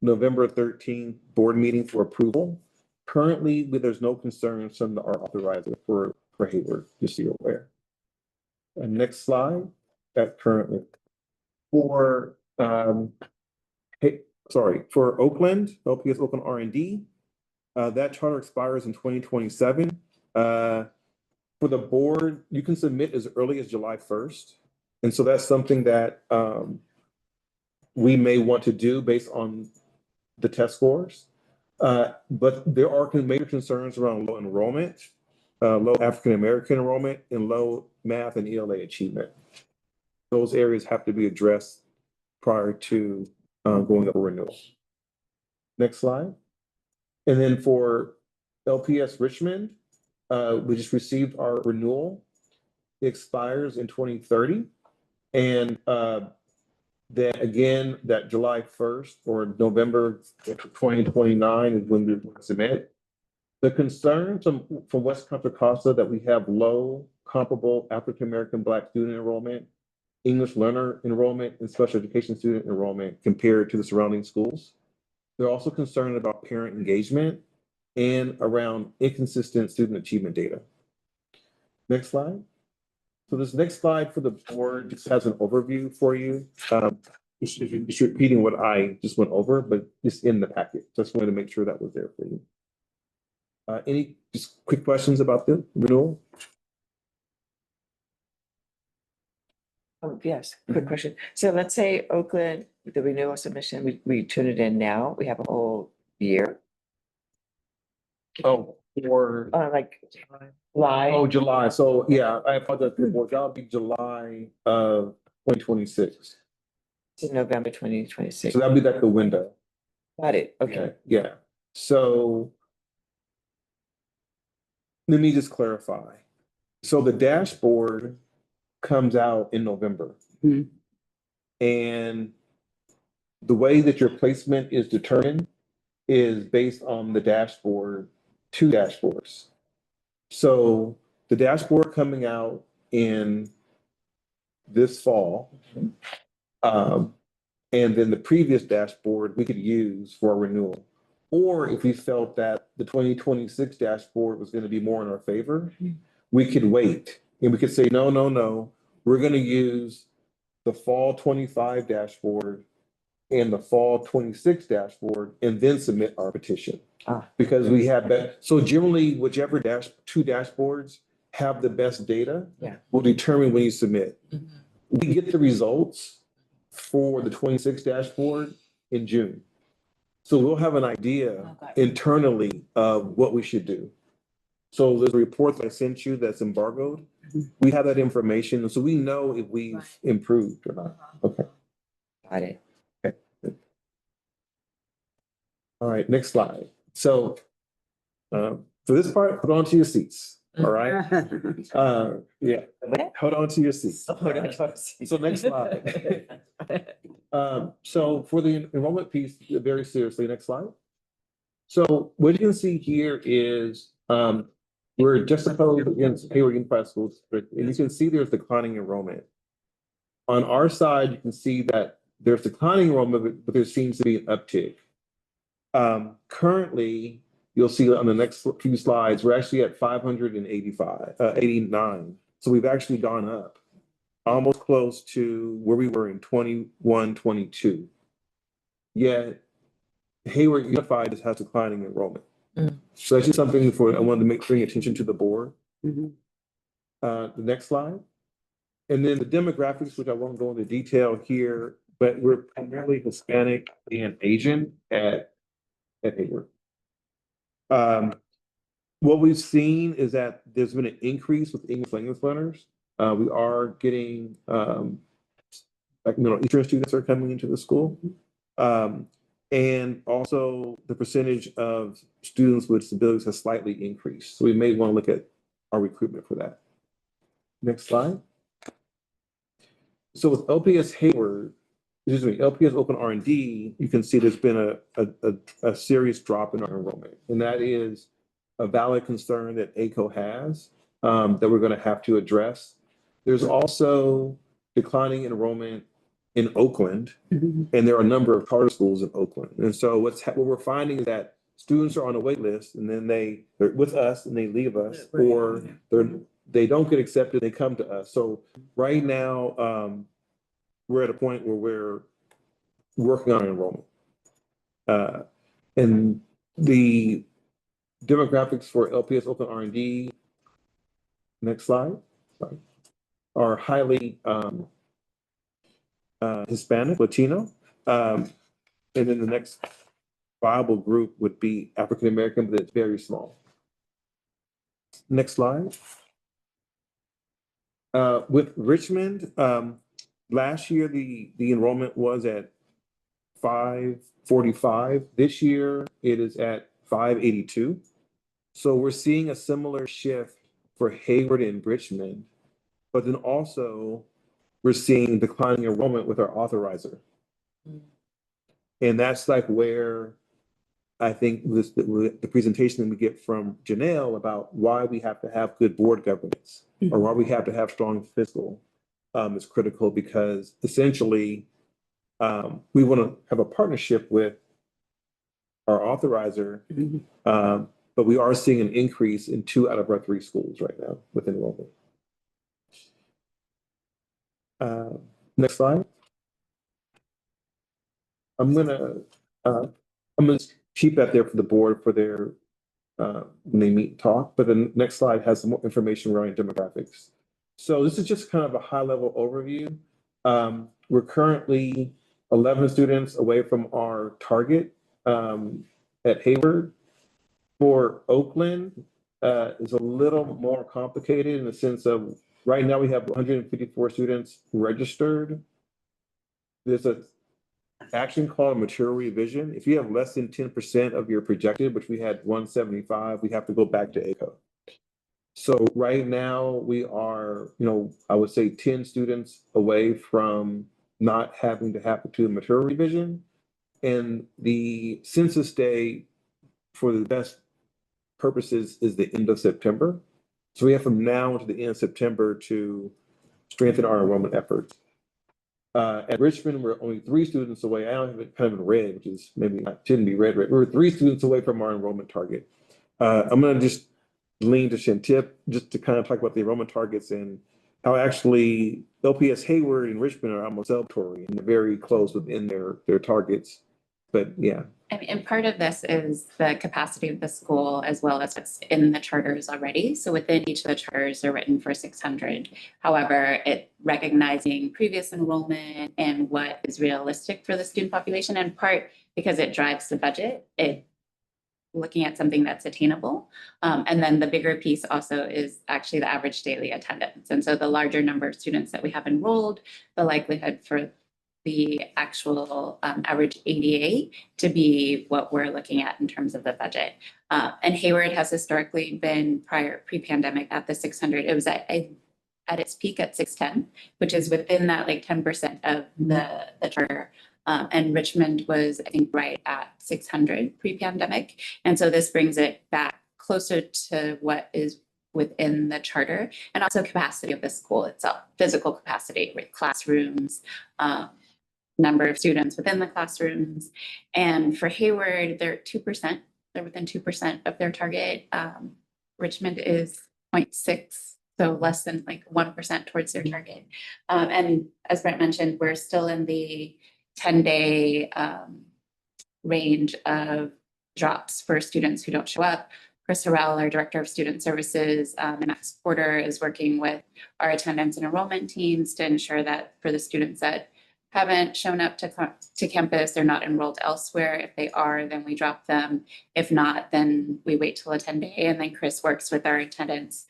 November 13th board meeting for approval. Currently, there's no concerns from our authorizer for Hayward, just so you're aware. And next slide, that currently. For Oakland, LPS Oakland R&D, that charter expires in 2027. For the board, you can submit as early as July 1st. And so that's something that we may want to do based on the test scores. But there are major concerns around low enrollment, low African-American enrollment, and low math and ELA achievement. Those areas have to be addressed prior to going up for renewal. Next slide. And then for LPS Richmond, we just received our renewal. It expires in 2030. And then again, that July 1st or November 2029 is when we submit. The concerns from West Contra Costa that we have low comparable African-American Black student enrollment, English learner enrollment, and special education student enrollment compared to the surrounding schools. They're also concerned about parent engagement and around inconsistent student achievement data. Next slide. So this next slide for the board just has an overview for you. Just repeating what I just went over, but just in the packet. Just wanted to make sure that was there for you. Any just quick questions about the renewal? Yes, quick question. So let's say Oakland, the renewal submission, we turn it in now, we have a whole year, Oh, for, like July. oh, July. So yeah, I apologize for the board. That'll be July of 2026. To November 2026. So that'll be like the window. Got it, okay. Yeah. So let me just clarify. So the dashboard comes out in November. Mhm. And the way that your placement is determined is based on the dashboard, two dashboards. So the dashboard coming out in this fall, and then the previous dashboard we could use for renewal. Or if we felt that the 2026 dashboard was going to be more in our favor, we could wait and we could say, no, no, no, we're going to use the fall 25 dashboard and the fall 26 dashboard and then submit our petition. Because we have that. So generally, whichever two dashboards have the best data will determine when you submit. We get the results for the 26 dashboard in June. So we'll have an idea internally of what we should do. So there's a report that I sent you that's embargoed. We have that information, and so we know if we've improved or not. Okay. Got it. Okay. Good. All right, next slide. So for this part, hold on to your seats. All right. Yeah. Hold on to your seats. Hold on to our seats. So next slide. So for the enrollment piece, very seriously, next slide. So what you can see here is we're just opposed against Hayward Unified School District, and you can see there's declining enrollment. On our side, you can see that there's declining enrollment, but there seems to be an uptick. Currently, you'll see on the next few slides, we're actually at 89. So we've actually gone up almost close to where we were in 21, 22. Yet Hayward Unified has declining enrollment. So that's just something I wanted to bring attention to the board. The next slide. And then the demographics, which I won't go into detail here, but we're primarily Hispanic and Asian at Hayward. What we've seen is that there's been an increase with English language learners. We are getting like Middle Eastern students are coming into the school. And also the percentage of students with disabilities has slightly increased. So we may want to look at our recruitment for that. Next slide. So with LPS Hayward, LPS Open R&D, you can see there's been a serious drop in our enrollment. And that is a valid concern that ACO has that we're going to have to address. There's also declining enrollment in Oakland, and there are a number of charter schools in Oakland. And so what we're finding is that students are on a wait list, and then they're with us and they leave us, or they don't get accepted, they come to us. So right now, we're at a point where we're working on enrollment. And the demographics for LPS Open R&D, next slide, are highly Hispanic, Latino. And then the next viable group would be African American, but it's very small. Next slide. With Richmond, last year the enrollment was at 545. This year it is at 582. So we're seeing a similar shift for Hayward and Richmond, but then also we're seeing declining enrollment with our authorizer. And that's like where I think the presentation we get from Janelle about why we have to have good board governance or why we have to have strong fiscal is critical, because essentially we want to have a partnership with our authorizer, but we are seeing an increase in 2 out of our 3 schools right now with enrollment. Next slide. I'm gonna keep that there for the board for their, when they meet and talk, but the next slide has some more information regarding demographics. So this is just kind of a high level overview. We're currently 11 students away from our target at Hayward. For Oakland, is a little more complicated in the sense of right now we have 154 students registered. There's a action called mature revision. If you have less than 10% of your projected, which we had 175, we have to go back to ACO. So right now we are, I would say 10 students away from not having to happen to a mature revision. And the census day for the best purposes is the end of September. So we have from now to the end of September to strengthen our enrollment efforts. At Richmond, we're only 3 students away. I don't have it kind of in red, which is maybe not, shouldn't be red. We're 3 students away from our enrollment target. I'm going to just lean to Shantip just to kind of talk about the enrollment targets and how actually LPS Hayward and Richmond are almost celebratory and they're very close within their targets. But yeah. And part of this is the capacity of the school as well as what's in the charters already. So within each of the charters, they're written for 600. However, it recognizing previous enrollment and what is realistic for the student population, in part because it drives the budget, it looking at something that's attainable. And then the bigger piece also is actually the average daily attendance. And so the larger number of students that we have enrolled, the likelihood for the actual average ADA to be what we're looking at in terms of the budget. And Hayward has historically been pre-pandemic at the 600. It was at its peak at 610, which is within that like 10% of the charter. And Richmond was, I think, right at 600 pre-pandemic. And so this brings it back closer to what is within the charter and also capacity of the school itself, physical capacity with classrooms, number of students within the classrooms. And for Hayward, they're 2%. They're within 2% of their target. Richmond is 0.6, so less than like 1% towards their target. And as Brent mentioned, we're still in the 10-day range of drops for students who don't show up. Chris Harrell, our Director of Student Services, and Max Porter is working with our attendance and enrollment teams to ensure that for the students that haven't shown up to campus, they're not enrolled elsewhere. If they are, then we drop them. If not, then we wait till a 10-day, and then Chris works with our attendants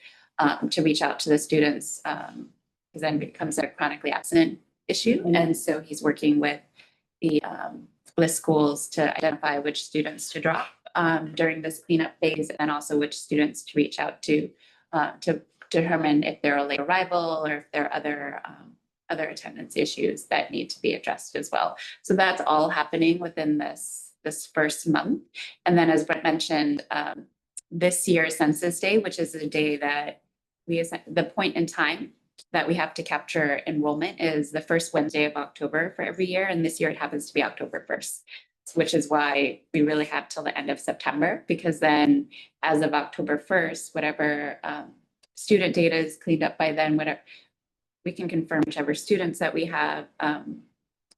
to reach out to the students, because then it becomes a chronically absent issue. And so he's working with the schools to identify which students to drop during this cleanup phase, and then also which students to reach out to determine if they're a late arrival or if there are other attendance issues that need to be addressed as well. So that's all happening within this first month. And then as Brent mentioned, this year's Census Day, which is the day that the point in time that we have to capture enrollment, is the first Wednesday of October for every year. And this year it happens to be October 1st, which is why we really have till the end of September, because then as of October 1st, whatever student data is cleaned up by then, whatever, we can confirm whichever students that we have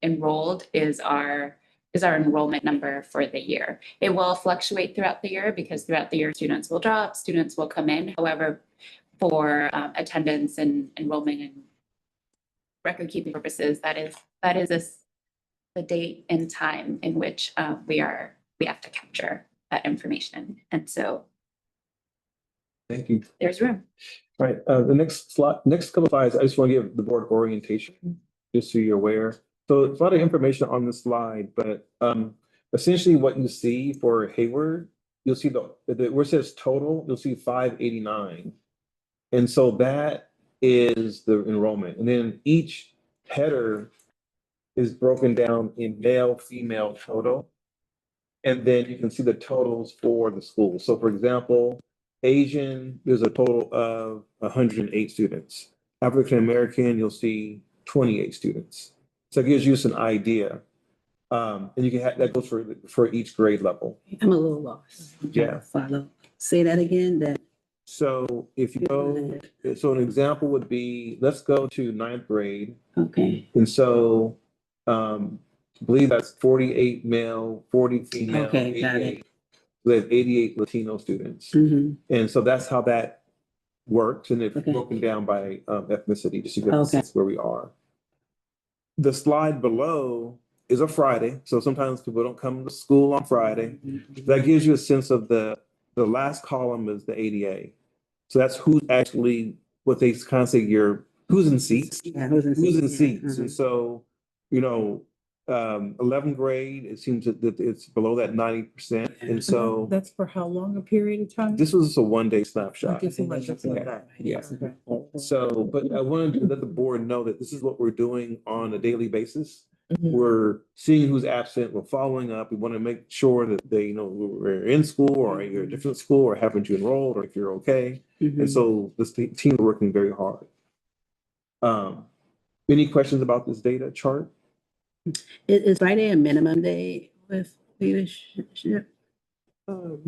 enrolled is our enrollment number for the year. It will fluctuate throughout the year because throughout the year, students will drop, students will come in. However, for attendance and enrollment and record keeping purposes, that is the date and time in which we have to capture that information. And so Thank you. there's room. All right, the next couple of slides, I just want to give the board orientation, just so you're aware. So it's a lot of information on this slide, but essentially what you see for Hayward, you'll see where it says total, you'll see 589. And so that is the enrollment. And then each header is broken down in male, female total. And then you can see the totals for the school. So for example, Asian, there's a total of 108 students. African American, you'll see 28 students. So it gives you an idea. And you can have that goes for each grade level. I'm a little lost. Yeah. Follow. Say that again. So if you go, so an example would be, let's go to ninth grade. Okay, And so, I believe that's 48 male, 40 female, Okay, got it. 88. We have 88 Latino students. mhm, And so that's how that works. And it's Okay. broken down by ethnicity, just to get a Okay. sense where we are. The slide below is a Friday. So sometimes people don't come to school on Friday. That gives you a sense of the last column is the ADA. So that's who's actually, what they kind of say, who's in seats. yeah, who's in Who's in seats? seats? Yeah, And so, you know, 11th grade, it seems that it's below that 90%. And so That's for how long a period of time? this was a one-day snapshot. Okay, so much of Yeah, that. yeah. Okay. So, but I wanted to let the board know that this is what we're doing on a daily basis. Mhm. We're seeing who's absent, we're following up, we want to make sure that they, you know, we're in school or you're a different school or haven't you enrolled or if you're okay. mhm. And so this team are working very hard. Any questions about this data chart? Is Friday a minimum day with leadership? No.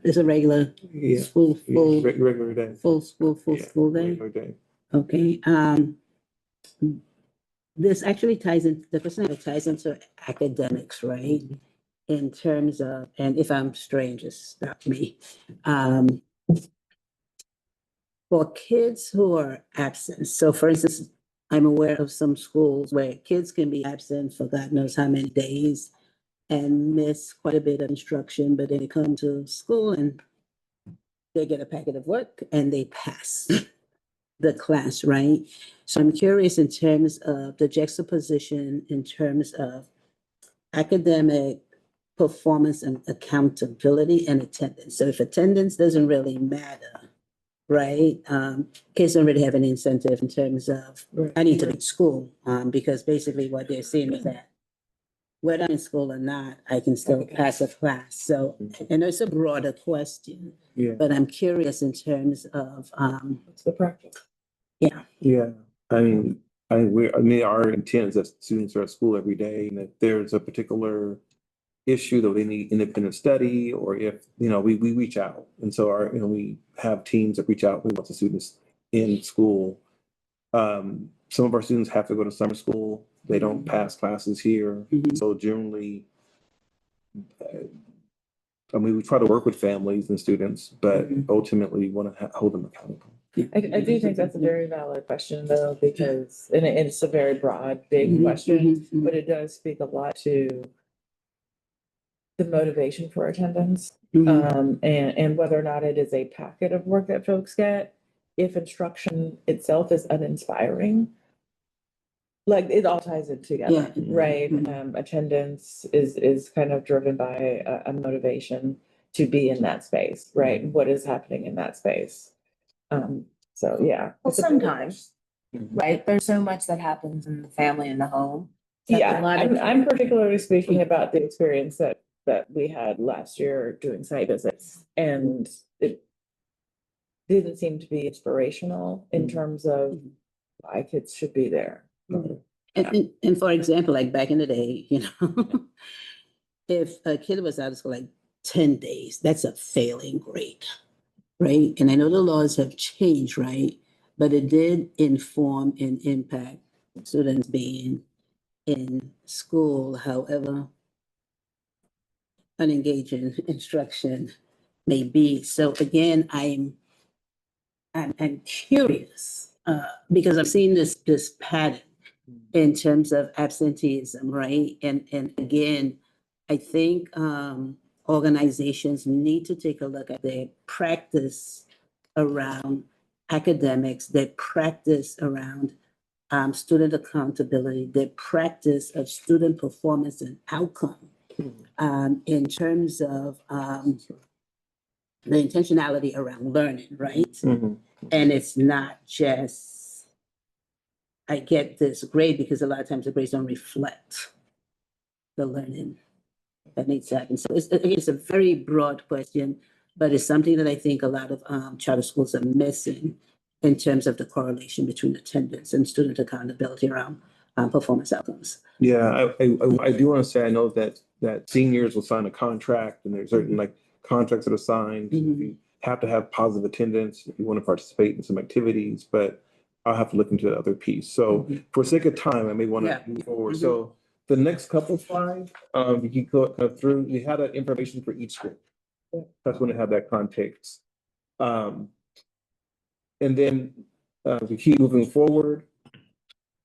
It's a regular Yeah, school, yeah, full, regular day. full school, Yeah, school day? regular day. Okay, this actually ties in, the percent ties into academics, right? In terms of, and if I'm strange, just stop me. For kids who are absent, so for instance, I'm aware of some schools where kids can be absent for God knows how many days and miss quite a bit of instruction, but then they come to school and they get a packet of work and they pass the class, right? So I'm curious in terms of the juxtaposition, in terms of academic performance and accountability and attendance. So if attendance doesn't really matter, right? Kids don't really have any incentive in terms of, I need to be in school, because basically what they're saying is that whether I'm in school or not, I can still pass a class. So, and it's a broader question, Yeah, but I'm curious in terms of, What's the practice? yeah. I mean, our intent is that students are at school every day and if there's a particular issue that they need independent study or if, you know, we reach out. And so we have teams that reach out, we want the students in school. Some of our students have to go to summer school. They don't pass classes here. Mhm. So generally, we try to work with families and students, but ultimately we want to hold them accountable. I do think that's a very valid question though, because, and it's a very broad, big Mhm, question, mhm, mhm. but it does speak a lot to the motivation for attendance. And whether or not it is a packet of work that folks get, if instruction itself is uninspiring. Like it all ties in together, Yeah. right? Mhm. Attendance is kind of driven by a motivation to be in that space, right? What is happening in that space? So yeah. Well, it's a big- sometimes, right? There's so much that happens in the family and the home. that Yeah, a lot of- I'm particularly speaking about the experience that we had last year doing site visits. And it didn't seem to be inspirational in terms of why kids should be there. And for example, like back in the day, you know, if a kid was out of school like 10 days, that's a failing grade, right? And I know the laws have changed, right? But it did inform and impact students being in school, however unengaging instruction may be. So again, I'm curious, because I've seen this pattern in terms of absenteeism, right? And again, I think organizations need to take a look at their practice around academics, their practice around student accountability, their practice of student performance and outcome, in terms of the intentionality around learning, right? Mhm. And it's not just, I get this grade because a lot of times the grades don't reflect the learning that needs to happen. So it's a very broad question, but it's something that I think a lot of charter schools are missing in terms of the correlation between attendance and student accountability around performance outcomes. Yeah, I do want to say, I know that seniors will sign a contract and there's certain like contracts that are signed. Mhm. have to have positive attendance if you want to participate in some activities, but I'll have to look into the other piece. So for sake of time, I may want Yeah. to move forward. Mhm. So the next couple slides, you can go through, we had that information for each school. That's when it had that context. And then we keep moving forward.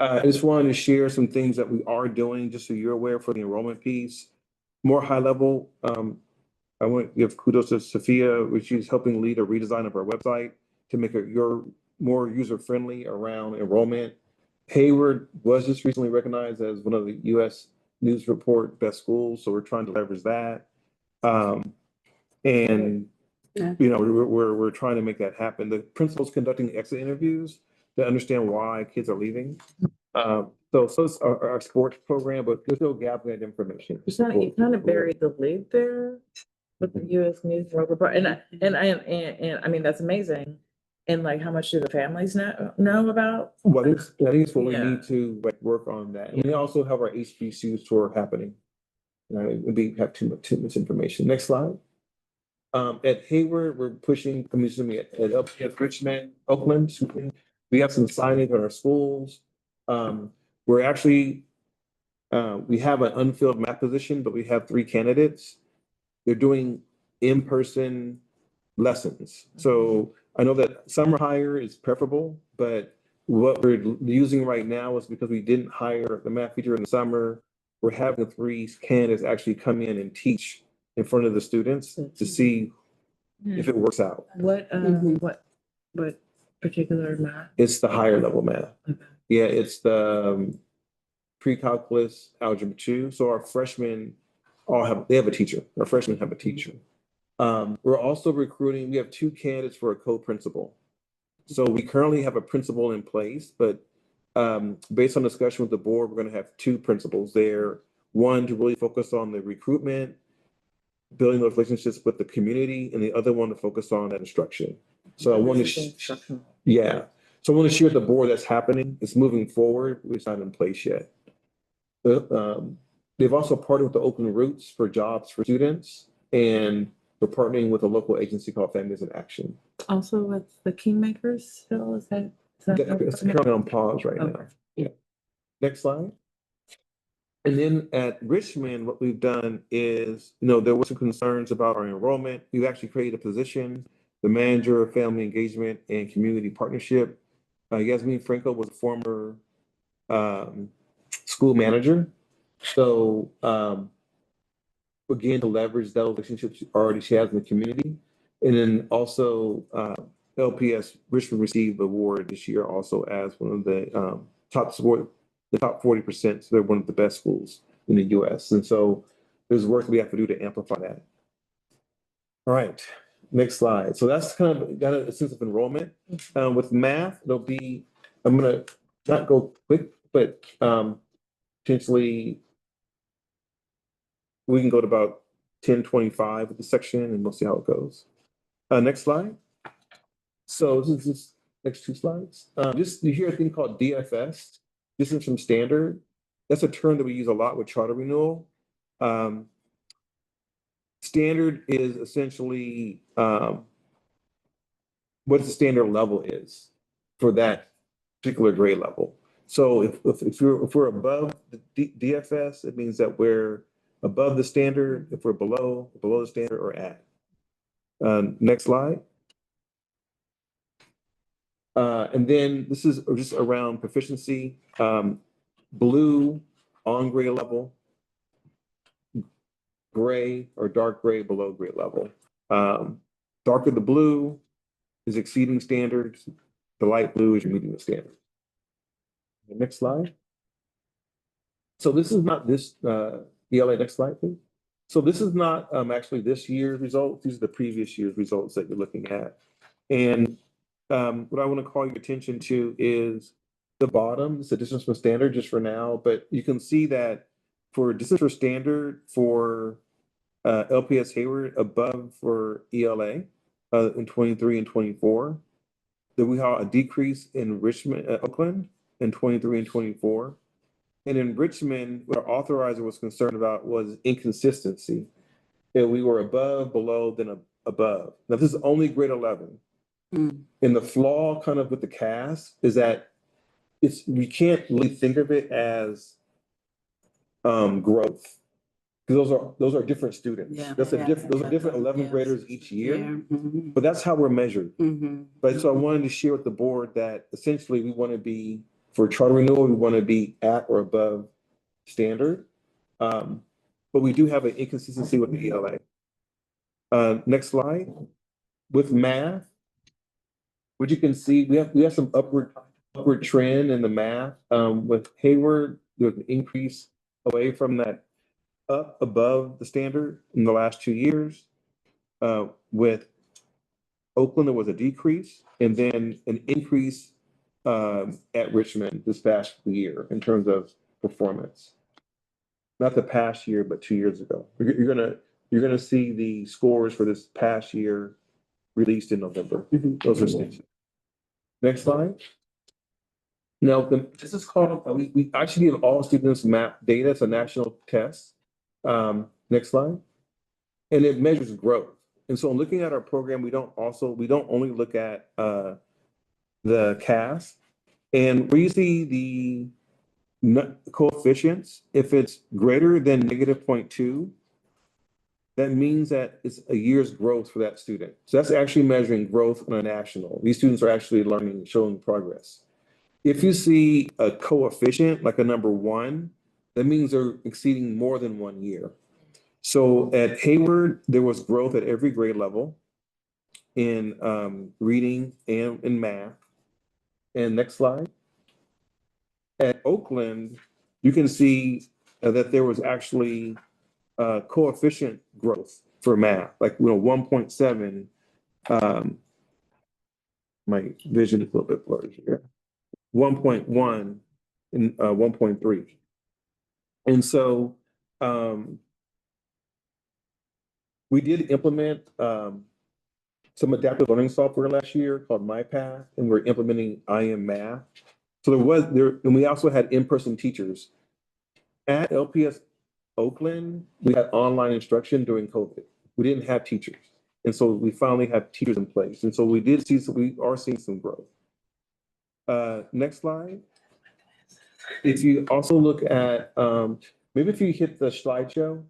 I just wanted to share some things that we are doing, just so you're aware for the enrollment piece. More high level, I want to give kudos to Sophia, which she's helping lead a redesign of our website to make it more user-friendly around enrollment. Hayward was just recently recognized as one of the US News Report best schools, so we're trying to leverage that. And Yeah. you know, we're trying to make that happen. The principal's conducting exit interviews to understand why kids are leaving. So it's our sports program, but there's no gap in that information. You kind of buried the lead there with the US News Report, and I mean, that's amazing. And like, how much do the families know about? Well, I think it's what we Yeah. need to like work on that. And we also have our HBCU tour happening. We have too much information. Next slide. At Hayward, we're pushing, at Richmond, Oakland, we have some signage on our schools. We're actually, we have an unfilled math position, but we have 3 candidates. They're doing in-person lessons. So I know that summer hire is preferable, but what we're using right now is because we didn't hire the math teacher in the summer, we're having 3 candidates actually come in and teach in front of the students to see if it works out. What Mhm. what particular math? It's the higher level math. Okay. Yeah, it's the pre-calculus algebra 2. So our freshmen they have a teacher. Our freshmen have a teacher. We're also recruiting, we have 2 candidates for a co-principal. So we currently have a principal in place, but based on discussion with the board, we're going to have 2 principals there. One to really focus on the recruitment, building those relationships with the community, and the other one to focus on that instruction. So I want to, yeah. So I want to share with the board that's happening. It's moving forward. It's not in place yet. They've also partnered with the Oakland Roots for jobs for students, and we're partnering with a local agency called Families in Action. Also with the Kingmakers still, is that? It's currently on pause right now. Okay. Yeah. Next slide. And then at Richmond, what we've done is, there were some concerns about our enrollment. We've actually created a position, the manager of family engagement and community partnership. Yasmin Franco was a former school manager. So again, to leverage those relationships she has in the community. And then also LPS Richmond received the award this year also as one of the top 40%. So they're one of the best schools in the US. And so there's work we have to do to amplify that. All right, next slide. So that's kind of got a sense of enrollment. With math, I'm gonna not go quick, but potentially we can go to about 10:25 with the section and we'll see how it goes. Next slide. So this is next 2 slides. You hear a thing called DFS, distance from standard. That's a term that we use a lot with charter renewal. Standard is essentially what the standard level is for that particular grade level. So if we're above the DFS, it means that we're above the standard. If we're below the standard or at. Next slide. And then this is just around proficiency. Blue on grade level, gray or dark gray below grade level. Darker the blue is exceeding standards. The light blue is meeting the standard. The next slide. So this is not this ELA. Next slide, please. So this is not actually this year's results. These are the previous year's results that you're looking at. And what I want to call your attention to is the bottom. It's a distance from standard just for now, but you can see that for distance from standard for LPS Hayward above for ELA in 23 and 24. Then we saw a decrease in Richmond, Oakland in 23 and 24. And in Richmond, what our authorizer was concerned about was inconsistency. That we were above, below, then above. Now, this is only grade 11. Mm. And the flaw kind of with the CAS is that we can't really think of it as growth. Because those are different students. Yeah. Those are different 11th Yes. graders each year, Mhm. but that's how we're measured. Mhm. But so I wanted to share with the board that essentially we want to be, for charter renewal, we want to be at or above standard. But we do have an inconsistency with the ELA. Next slide. With math, what you can see, we have some upward trend in the math. With Hayward, there's an increase away from that up above the standard in the last 2 years. With Oakland, there was a decrease and then an increase at Richmond this past year in terms of performance. Not the past year, but 2 years ago. You're gonna see the scores for this past year released in November. Mhm. Those are statistics. Next slide. Now, this is called, we actually give all students map data. It's a national test. Next slide. And it measures growth. And so looking at our program, we don't only look at the CAS. And where you see the coefficients, if it's greater than negative 0.2, that means that it's a year's growth for that student. So that's actually measuring growth on a national. These students are actually learning, showing progress. If you see a coefficient, like a number 1, that means they're exceeding more than 1 year. So at Hayward, there was growth at every grade level in reading and in math. And next slide. At Oakland, you can see that there was actually coefficient growth for math, like 1.7. My vision is a little bit blurry here. 1.1 and 1.3. And so we did implement some adaptive learning software last year called MyPath, and we're implementing IM Math. So and we also had in-person teachers. At LPS Oakland, we had online instruction during COVID. We didn't have teachers. And so we finally have teachers in place. And so we are seeing some growth. Next slide. If you also look at, maybe if you hit the slideshow,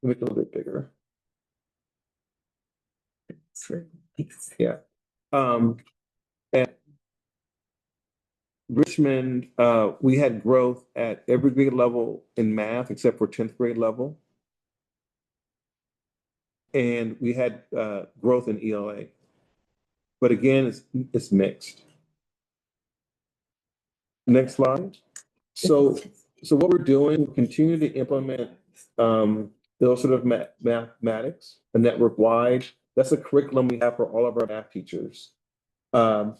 make it a little bit bigger. Yeah. At Richmond, we had growth at every grade level in math except for 10th grade level. And we had growth in ELA. But again, it's mixed. Next slide. So what we're doing, we continue to implement those sort of mathematics, a network-wide. That's a curriculum we have for all of our math teachers. All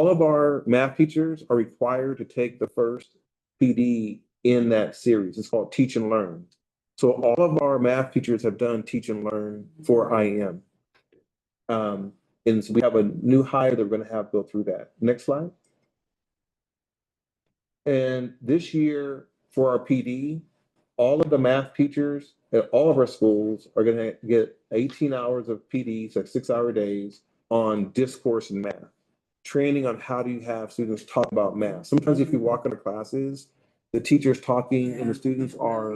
of our math teachers are required to take the first PD in that series. It's called Teach and Learn. So all of our math teachers have done Teach and Learn for IM. And so we have a new hire that we're going to have go through that. Next slide. And this year for our PD, all of the math teachers at all of our schools are going to get 18 hours of PDs, like 6-hour days on discourse in math, training on how do you have students talk about math. Sometimes if you walk into classes, the teacher's talking and the students are,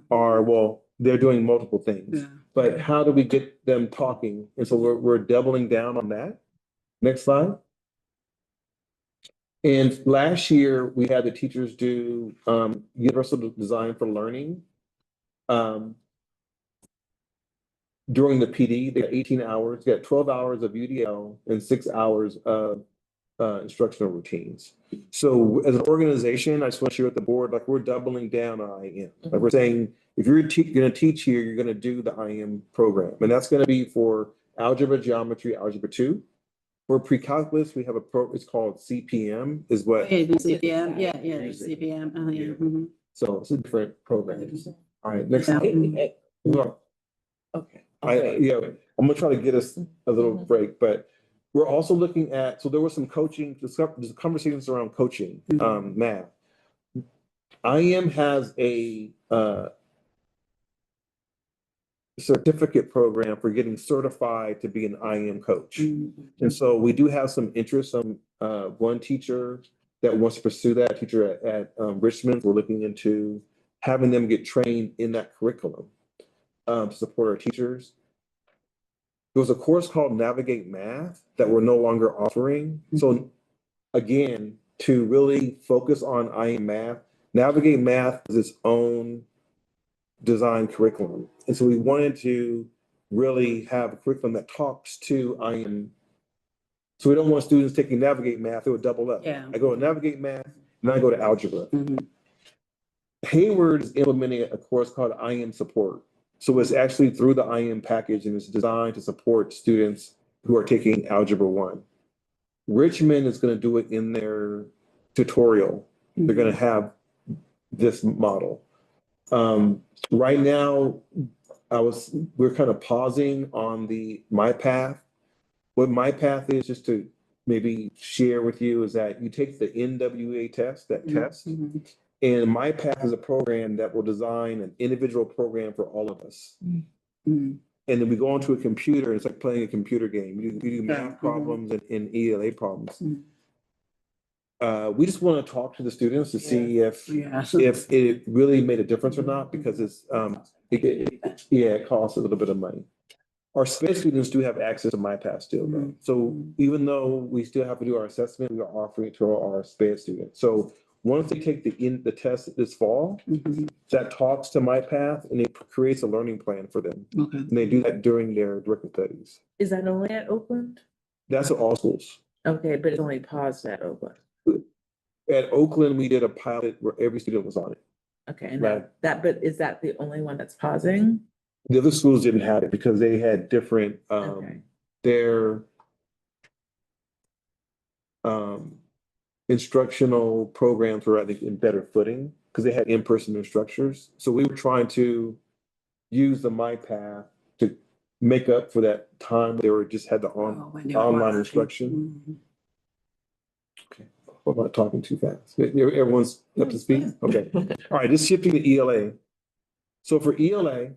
well, they're doing multiple things. But how do we get them talking? And so we're doubling down on that. Next slide. And last year, we had the teachers do universal design for learning. During the PD, they got 18 hours, they got 12 hours of UDL and 6 hours of instructional routines. So as an organization, I just want to share with the board, like we're doubling down on IM. Like we're saying, if you're going to teach here, you're going to do the IM program. And that's going to be for algebra, geometry, algebra 2. For pre-calculus, we have it's called CPM, is what. CPM, CPM. So it's a different program. All right, next. Yeah. Okay. I'm gonna try to get us a little break, but we're also looking at, so there was some coaching, there's conversations around coaching, math. IM has a certificate program for getting certified to be an IM coach. And so we do have some interest, one teacher that wants to pursue that, teacher at Richmond. We're looking into having them get trained in that curriculum to support our teachers. There was a course called Navigate Math that we're no longer offering. So again, to really focus on IM math, Navigate Math is its own design curriculum. And so we wanted to really have a curriculum that talks to IM. So we don't want students taking Navigate Math, it would double up. Yeah. I go to Navigate Math, and then I go to Algebra. Mhm. Hayward is implementing a course called IM Support. So it's actually through the IM package and it's designed to support students who are taking Algebra 1. Richmond is going to do it in their tutorial. They're going to have this model. Right now, we're kind of pausing on the MyPath. What MyPath is, just to maybe share with you, is that you take the NWA test, that test, and MyPath is a program that will design an individual program for all of us. And then we go onto a computer, it's like playing a computer game. You do math problems and ELA problems. We just want to talk to the students to see if it really made a difference or not, because it costs a little bit of money. Our SPED students do have access to MyPath still, though. So even though we still have to do our assessment, we are offering it to our SPED students. So once they take the test this fall, that talks to MyPath and it creates a learning plan for them. And they do that during their directed studies. Is that only at Oakland? That's at all schools. Okay, but it's only paused at Oakland. At Oakland, we did a pilot where every student was on it. Okay, and Right. but is that the only one that's pausing? The other schools didn't have it because they had different, Okay. their instructional programs were, I think, in better footing because they had in-person instructors. So we were trying to use the MyPath to make up for that time they were just had the online instruction. Okay, I'm not talking too fast. Everyone's up to speed? Okay. All right, just shifting to ELA. So for ELA,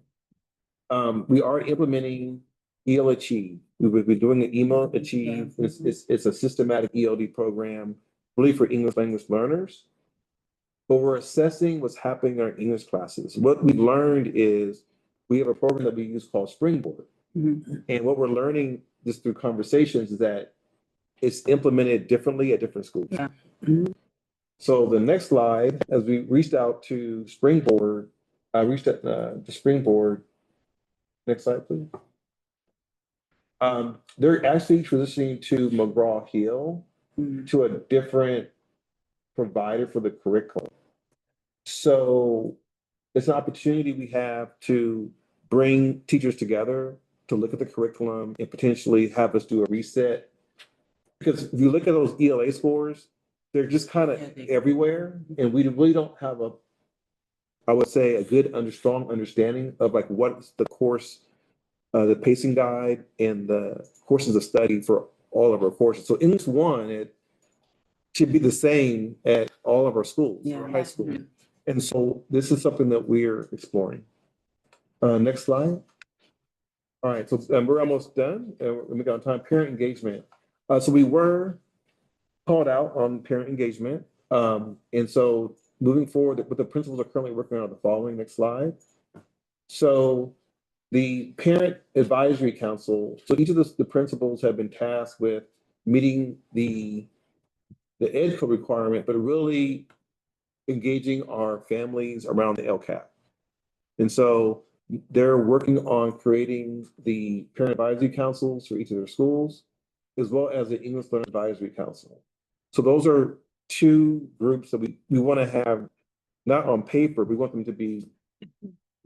we are implementing EL Achieve. We will be doing an EL Achieve. It's a systematic ELD program, really for English language learners. But we're assessing what's happening in our English classes. What we learned is we have a program that we use called Springboard. And what we're learning just through conversations is that it's implemented differently at different schools. So the next slide, as we reached out to Springboard, I reached out to Springboard. Next slide, please. They're actually transitioning to McGraw-Hill to a different provider for the curriculum. So it's an opportunity we have to bring teachers together to look at the curriculum and potentially have us do a reset. Because if you look at those ELA scores, they're just kind of everywhere. And we really don't have I would say, a good strong understanding of like what's the course, the pacing guide and the courses of study for all of our courses. So English 1, it should be the same at all of our schools, or high school. And so this is something that we're exploring. Next slide. All right, so we're almost done. We got time. Parent engagement. So we were called out on parent engagement. And so moving forward, what the principals are currently working on the following. Next slide. So the Parent Advisory Council, so each of the principals have been tasked with meeting the ed code requirement, but really engaging our families around the LCAP. And so they're working on creating the Parent Advisory Councils for each of their schools, as well as the English Learner Advisory Council. So those are two groups that we want to have, not on paper, we want them to be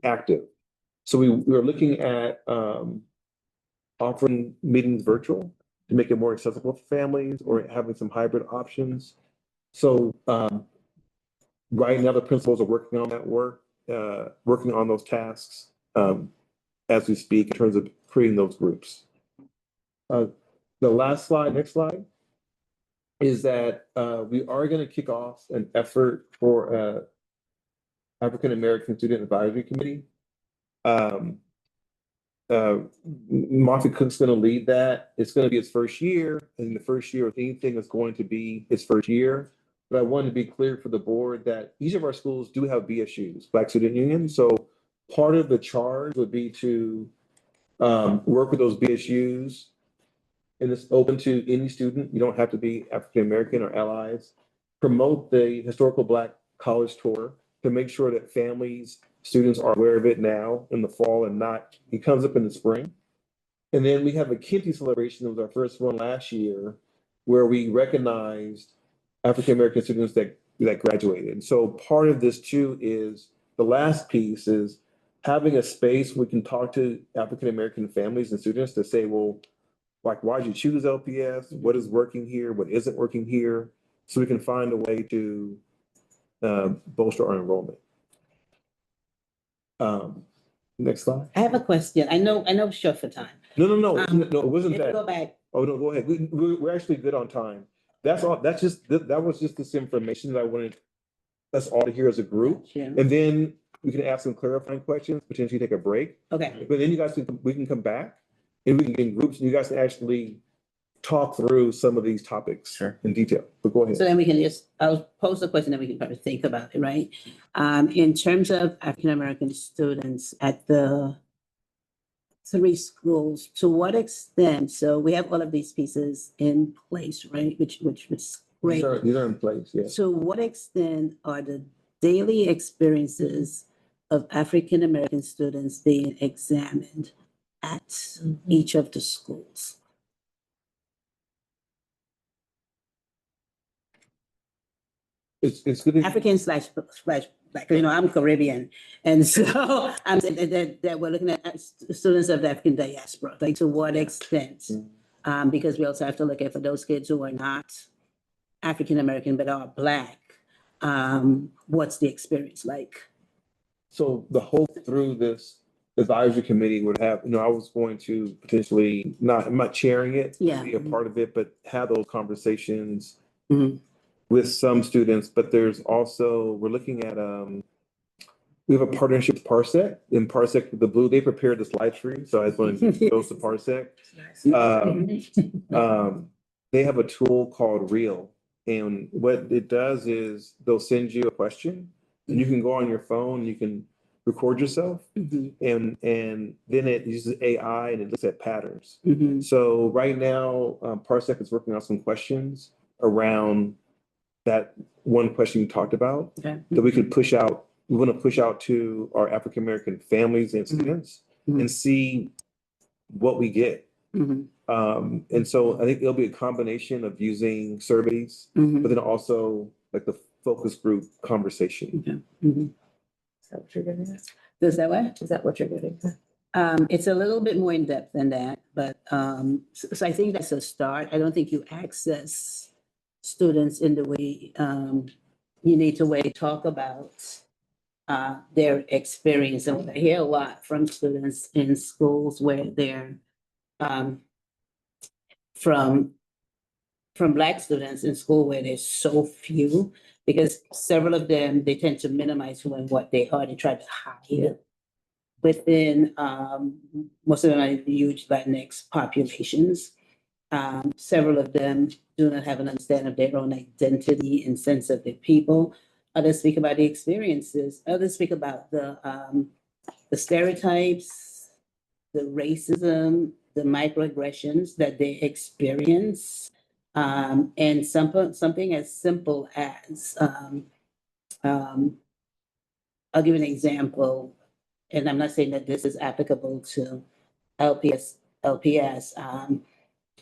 active. So we are looking at offering meetings virtual to make it more accessible for families, or having some hybrid options. So right now the principals are working on that work, working on those tasks as we speak in terms of creating those groups. The last slide, next slide, is that we are going to kick off an effort for African American Student Advisory Committee. Martha Cook's gonna lead that. It's gonna be his first year, and the first year of anything is going to be his first year. But I wanted to be clear for the board that each of our schools do have BSUs, Black Student Union. So part of the charge would be to work with those BSUs. And it's open to any student. You don't have to be African American or allies. Promote the Historical Black College Tour to make sure that families, students are aware of it now in the fall and not, it comes up in the spring. And then we have a Kinsey celebration. It was our first one last year where we recognized African American students that graduated. And so part of this too is the last piece is having a space we can talk to African American families and students to say, well, like, why'd you choose LPS? What is working here? What isn't working here? So we can find a way to bolster our enrollment. Next slide. I have a question. I know we're short for time. No, it wasn't Let me that. go back. Oh, no, go ahead. We're actually good on time. That's all. That's just, that was just this information that I wanted us all to hear as a group. Sure. And then we can ask some clarifying questions, potentially take a break. Okay, But then you guys we can come back and we can get in groups and you guys can actually talk through some of these topics in detail. But go ahead. so then we can just, I'll pose the question, then we can probably think about it, right? In terms of African-American students at the 3 schools, to what extent, so we have all of these pieces in place, right? Which is great. These are in place, yes. To what extent are the daily experiences of African-American students being examined at each of the schools? It's good. African slash Black, you know, I'm Caribbean. And so I'm saying that we're looking at students of the African diaspora, like to what extent? Because we also have to look at for those kids who are not African-American but are Black, what's the experience like? So the hope through this advisory committee would have, I was going to potentially I'm not chairing it, Yeah. be a part of it, but have those conversations Mhm. with some students. But there's also, we're looking at, we have a partnership with Parsec. In Parsec, the Blue, they prepared the slide tree. So I just want to go to Parsec. They have a tool called Reel. And what it does is they'll send you a question and you can go on your phone, you can record yourself, Mhm. and then it uses AI and it looks at patterns. Mhm. So right now, Parsec is working on some questions around that one question you talked about Okay. that we could push out. We want to push out to our African American families and students Mhm. and see what we get. Mhm. And so I think it'll be a combination of using surveys, Mhm. but then also like the focus group conversation. Okay. Mhm. Is that what you're getting at? Does that what? Is that what you're getting at? It's a little bit more in depth than that, but so I think that's a start. I don't think you access students in the way you need to talk about their experience. And I hear a lot from students in schools where they're from Black students in school where there's so few, because several of them, they tend to minimize who and what they are. They try to hide within, most of them are huge Latinx populations. Several of them do not have an understanding of their own identity and sense of their people. Others speak about the experiences. Others speak about the stereotypes, the racism, the microaggressions that they experience. And something as simple as, I'll give an example, and I'm not saying that this is applicable to LPS,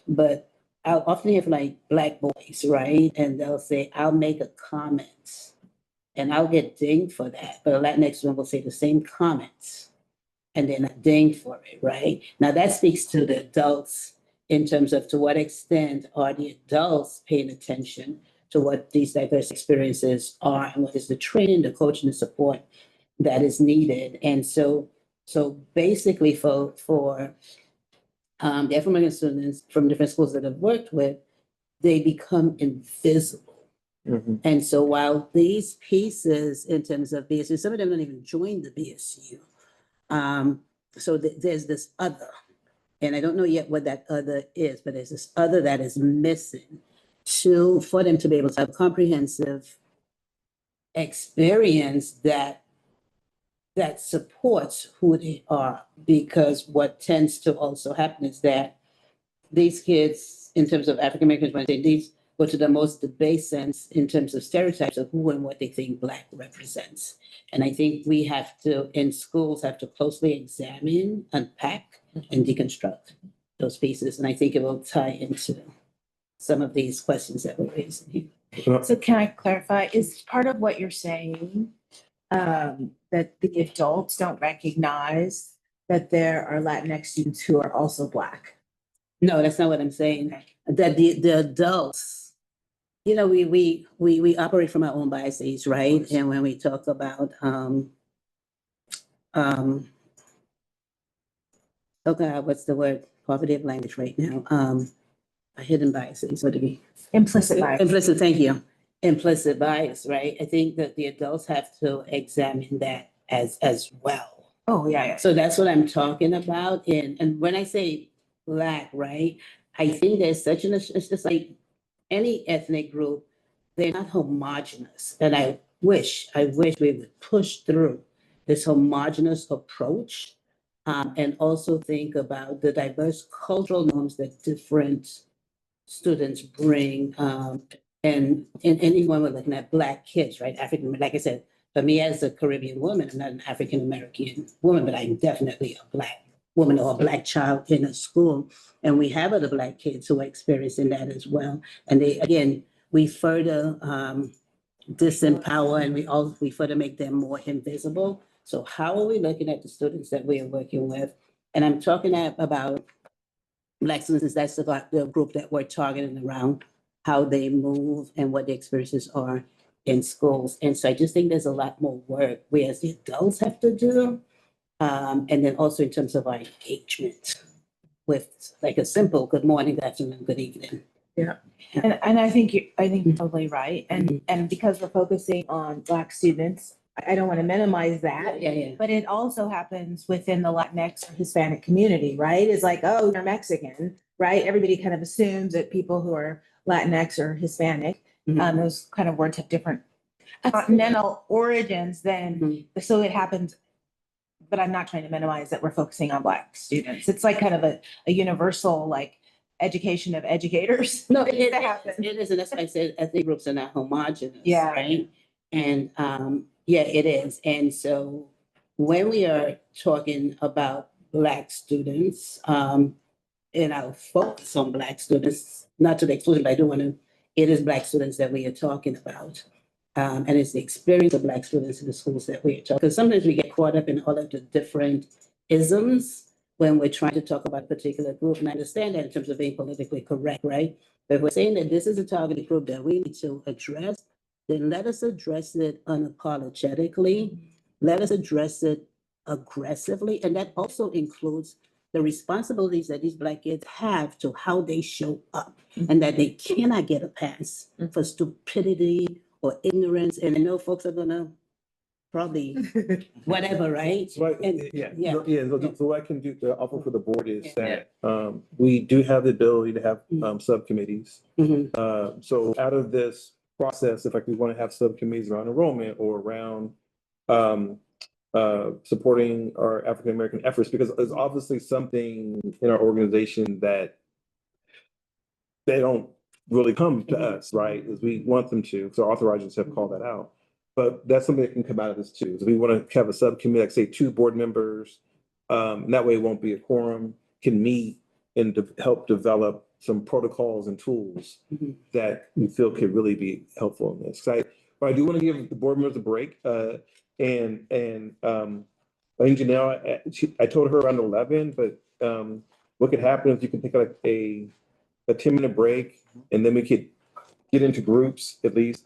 but I'll often hear from like Black boys, right? And they'll say, I'll make a comment and I'll get dinged for that. But a Latinx one will say the same comments and they're not dinged for it, right? Now that speaks to the adults in terms of to what extent are the adults paying attention to what these diverse experiences are and what is the training, the coaching, the support that is needed. And so basically for the African-American students from different schools that I've worked with, they become invisible. Mhm. And so while these pieces in terms of BSU, some of them don't even join the BSU. So there's this other, and I don't know yet what that other is, but there's this other that is missing for them to be able to have comprehensive experience that supports who they are. Because what tends to also happen is that these kids, in terms of African Americans, when they these go to the most debased sense in terms of stereotypes of who and what they think Black represents. And I think we have to, in schools, have to closely examine, unpack, and deconstruct those pieces. And I think it will tie into some of these questions that we're raising here. So can I clarify, is part of what you're saying, that the adults don't recognize that there are Latinx students who are also Black? No, that's not what I'm saying. That the adults, you know, we operate from our own biases, right? And when we talk about oh God, what's the word? Poverty of language right now. Hidden biases, what do we? Implicit bias. Implicit, thank you. Implicit bias, right? I think that the adults have to examine that as well. Oh, yeah. So that's what I'm talking about. And when I say Black, right, I think there's such it's just like any ethnic group, they're not homogenous. And I wish we would push through this homogenous approach, and also think about the diverse cultural norms that different students bring. And even when we're looking at Black kids, right? African, like I said, for me as a Caribbean woman, I'm not an African American woman, but I'm definitely a Black woman or a Black child in a school. And we have other Black kids who are experiencing that as well. And we further disempower, and we further make them more invisible. So how are we looking at the students that we are working with? And I'm talking about Black students, that's the group that we're targeting around how they move and what the experiences are in schools. And so I just think there's a lot more work we as the adults have to do. And then also in terms of our engagement with like a simple good morning, good afternoon, good evening. Yeah. And I think you're totally right. And because we're focusing on Black students, I don't want to minimize that. Yeah. But it also happens within the Latinx or Hispanic community, right? It's like, oh, you're Mexican, right? Everybody kind of assumes that people who are Latinx or Hispanic, those kind of words have different continental origins then. So it happens, but I'm not trying to minimize that we're focusing on Black students. It's like kind of a universal, like, education of educators. No, it is, and that's why I said ethnic groups are not homogenous. Yeah. Right? And yeah, it is. And so when we are talking about Black students, and I'll focus on Black students, not to the exclusion, but I do want to, it is Black students that we are talking about. And it's the experience of Black students in the schools that we are talking. Because sometimes we get caught up in all of the different isms when we're trying to talk about a particular group. And I understand that in terms of being politically correct, right? But if we're saying that this is a targeted group that we need to address, then let us address it unapologetically. Let us address it aggressively. And that also includes the responsibilities that these Black kids have to how they show up, and that they cannot get a pass for stupidity or ignorance. And I know folks are gonna probably whatever, right? Right, And- yeah. yeah. So what I can do, the offer for the board is Yeah. that, we do have the ability to have, subcommittees. Mhm. So out of this process, if like we want to have subcommittees around enrollment or around, supporting our African-American efforts, because there's obviously something in our organization that they don't really come to us, right? As we want them to, so our authorizers have called that out. But that's something that can come out of this too. So we want to have a subcommittee, like say 2 board members, and that way it won't be a quorum, can meet and help develop some protocols and tools that we feel could really be helpful in this. But I do want to give the board members a break. And I think Janelle, I told her around 11, but what could happen is you can take like a 10-minute break, and then we could get into groups at least.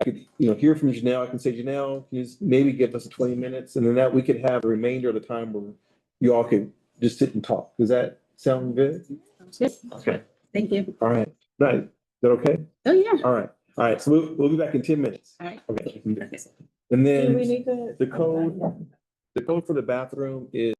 I could, hear from Janelle. I can say, Janelle, can you just maybe give us 20 minutes, and then that we could have the remainder of the time where you all could just sit and talk. Does that sound good? Good. Okay. Thank you. All right. Right. Is that okay? Oh, yeah. All right. All right. So we'll be back in 10 minutes. All right. Okay. And Do we then need to? the code for the bathroom is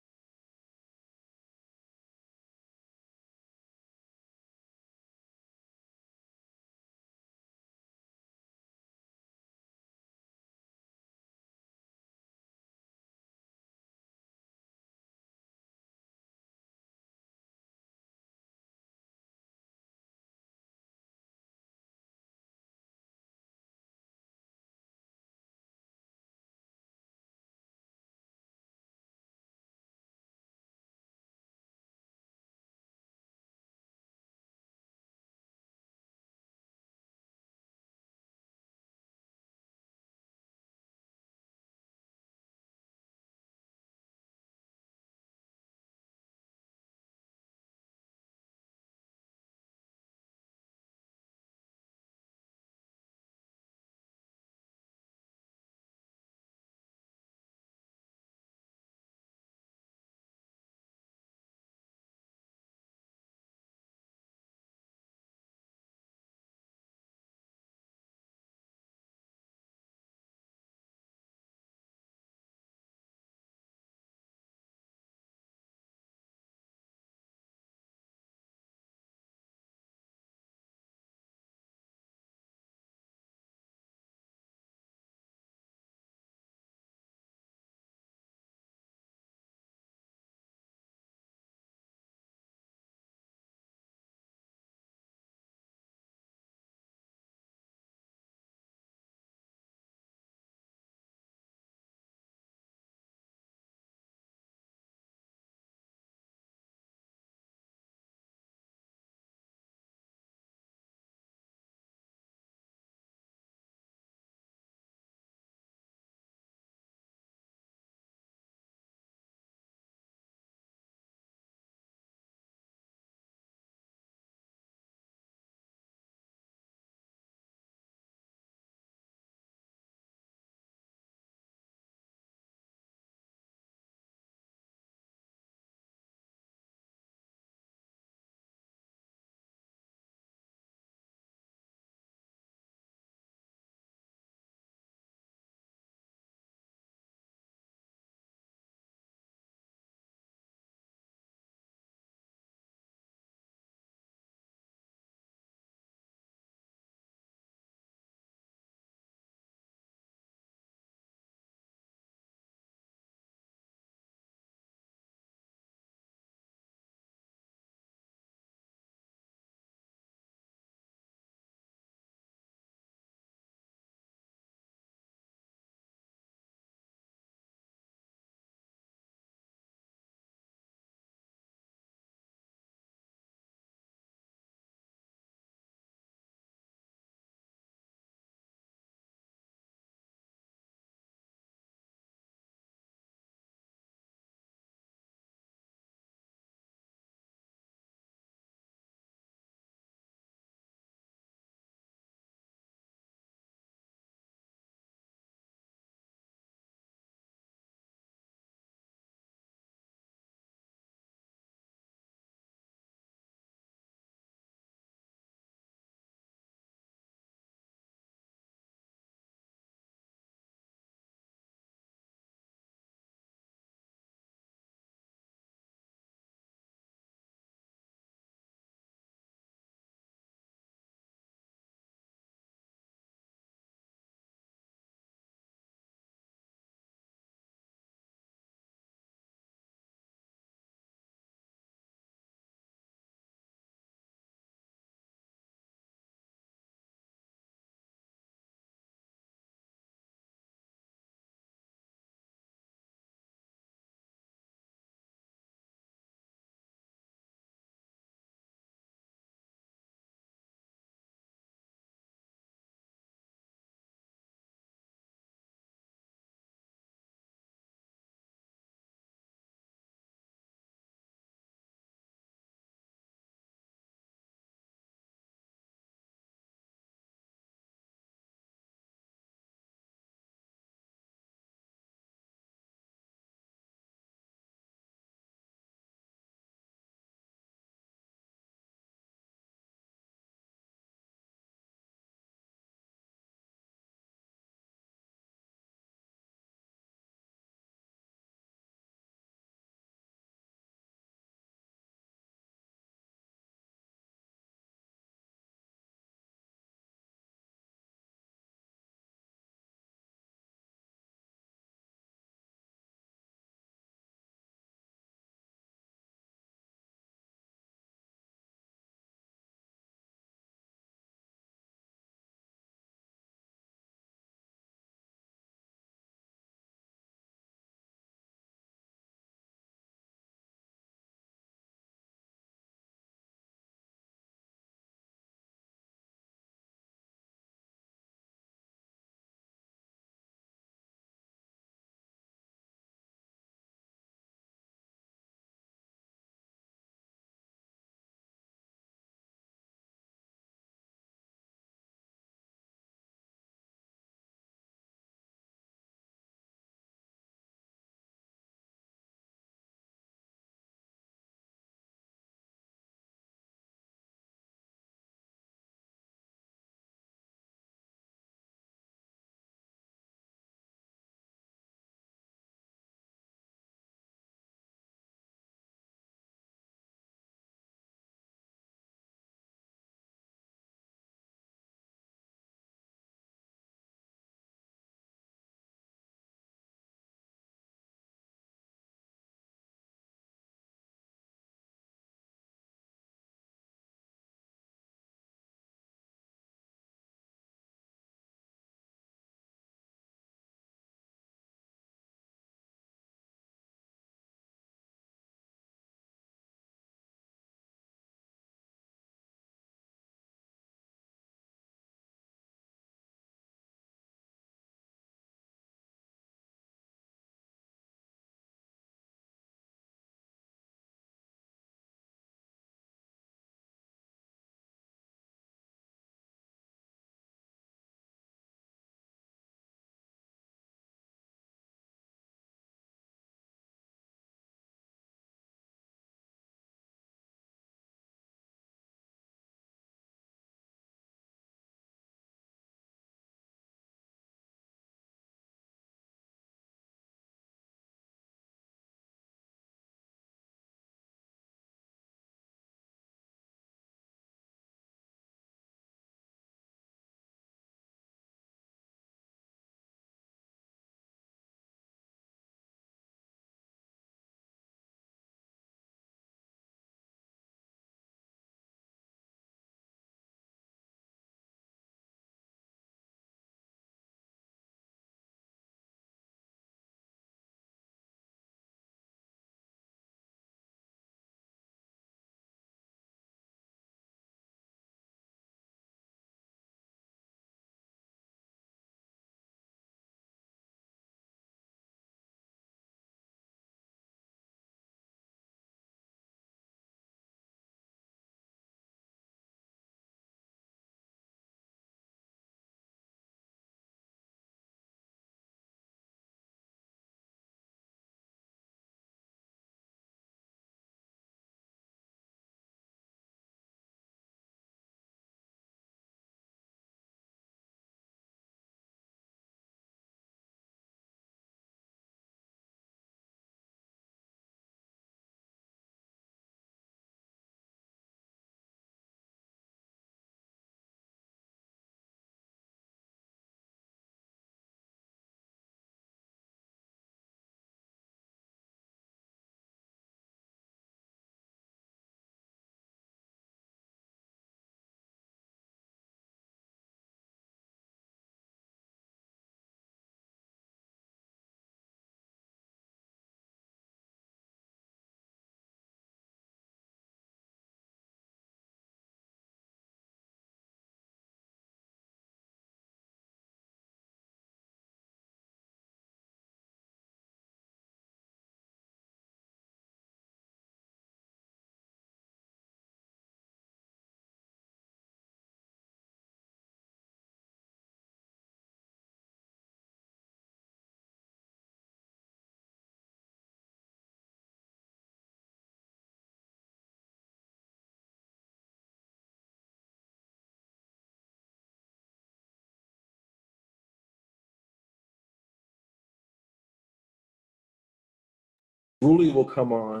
Ruli will come on.